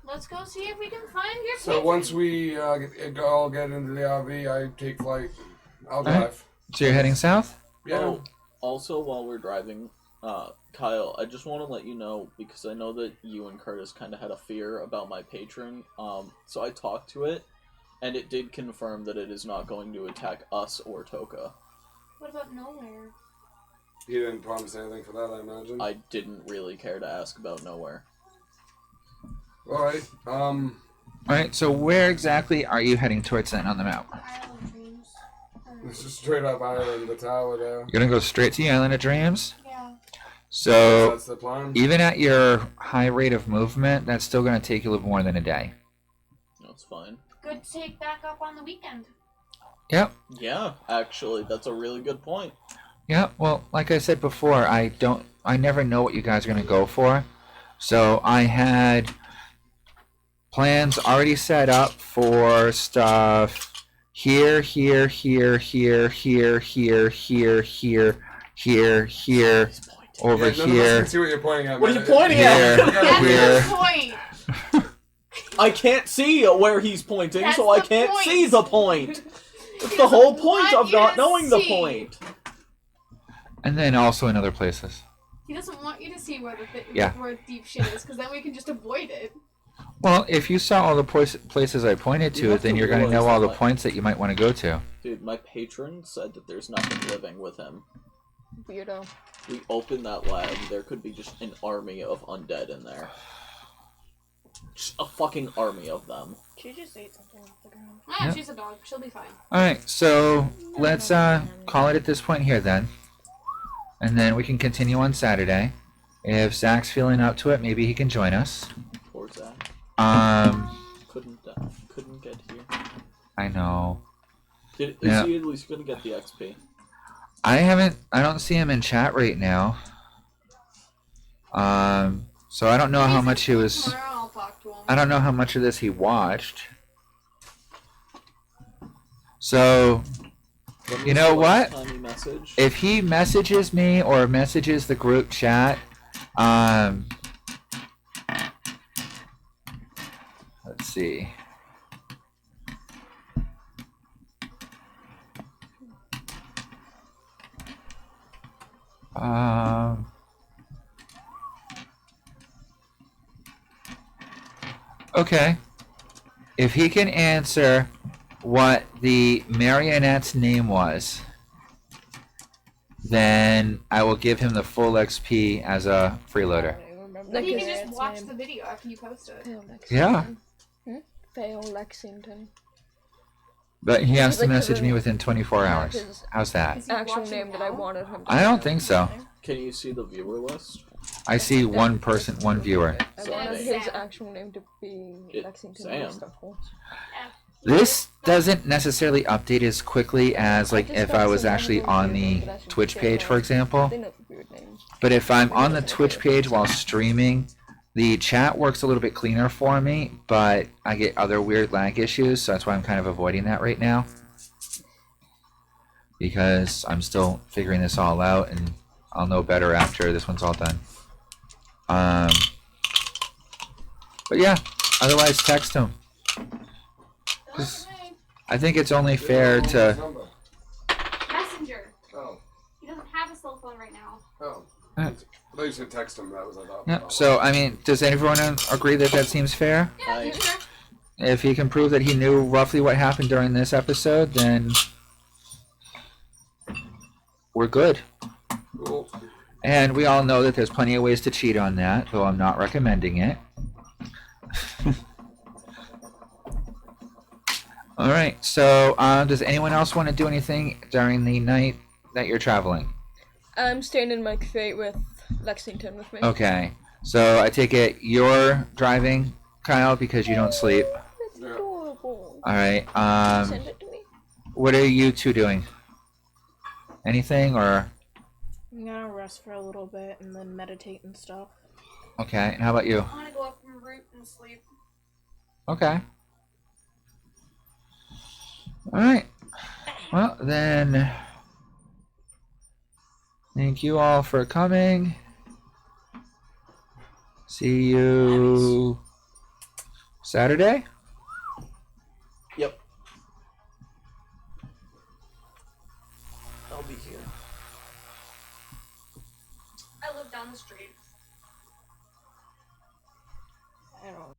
Let's go see if we can find your so patron. once we all get into the RV, I take flight. I'll drive. Alright. So you're heading south? Yeah. Oh, also, while we're driving, Kyle, I just want to let you know, because I know that you and Curtis kind of had a fear about my patron, so I talked to it, and it did confirm that it is not going to attack us or Toka. What about Nowhere? He didn't promise anything for that, I imagine. I didn't really care to ask about Nowhere. Alright, Alright, so where exactly are you heading towards then on the map? Isle of Dreams. it's just straight up island, the tower there. You're gonna go straight to the Island of Dreams? Yeah. So, That's the plan. even at your high rate of movement, that's still gonna take you a little more than a day. That's fine. Good to take back up on the weekend. Yep. Yeah, actually, that's a really good point. Yeah, well, like I said before, I never know what you guys are gonna go for. So I had plans already set up for stuff here, here, here, here, here, here, here, here, here, here, He's pointing. over Yeah, none of us here, can see what you're pointing at. What are you man. pointing here, at? That's here, the point. I can't see where he's pointing, That's so I the can't point. see the point. It's He the whole doesn't point want of you not to knowing the see. point. And then also in other places. He doesn't want you to see where Yeah. where deep shit is, because then we can just avoid it. Well, if you saw all the places I pointed You to, have then to you're going to realize know all that, the like- points that you might want to go to. Dude, my patron said that there's nothing living with him. Weirdo. We open that lab, there could be just an army of undead in there. Just a fucking army of them. She just ate something off the ground. Ah, Yep. she's a dog. She'll be fine. Alright, so let's call it at this point here then. And then we can continue on Saturday. If Zach's feeling up to it, maybe he can join us. Poor Zach. Couldn't get here. I know. Is Yeah. he at least gonna get the XP? I don't see him in chat right now. So I don't know how much he was, Tomorrow I'll talk to him. I don't know how much of this he watched. So, When You was know the last what? time he messaged? if he messages me or messages the group chat, let's see. Okay. If he can answer what the marionette's name was, then I will give him the full XP as a freeloader. I don't remember But the you can character's just watch name. the video after you post it. Fail Lexington. Yeah. Fail Lexington. But he has to Like message me the- within 24 Yeah, hours. his How's that? Is he actual watching name that I now? wanted him to I don't say. think so. Can you see the viewer list? I see one person, one viewer. I So wanted Sam. his actual name to be Lexington. Sam. Stuffholes. This doesn't necessarily update as quickly as like if I was actually on the Twitch page, for example. They know weird names. But if I'm on the Twitch page while streaming, the chat works a little bit cleaner for me, but I get other weird lag issues, so that's why I'm kind of avoiding that right now. Because I'm still figuring this all out, and I'll know better after this one's all done. But yeah, otherwise text him. 'Cause I think it's only fair to... Number. Messenger. Oh. He doesn't have a cell phone right now. Oh. Yeah. I thought you said text him. That was I thought. Yep, so, I mean, does everyone agree that that seems fair? Yeah, I- sure. If he can prove that he knew roughly what happened during this episode, then we're good. Cool. And we all know that there's plenty of ways to cheat on that, though I'm not recommending it. Alright, so does anyone else want to do anything during the night that you're traveling? I'm staying in my crate with Lexington with me. Okay, so I take it you're driving, Kyle, because you don't sleep. That's adorable. Alright, Send it to me. what are you two doing? Anything, or... I'm gonna rest for a little bit and then meditate and stuff. Okay, and how about you? I want to go up from root and sleep. Okay. Alright. Well, then... Thank you all for coming. See you... Saturday? Yep. I'll be here. I live down the street. I don't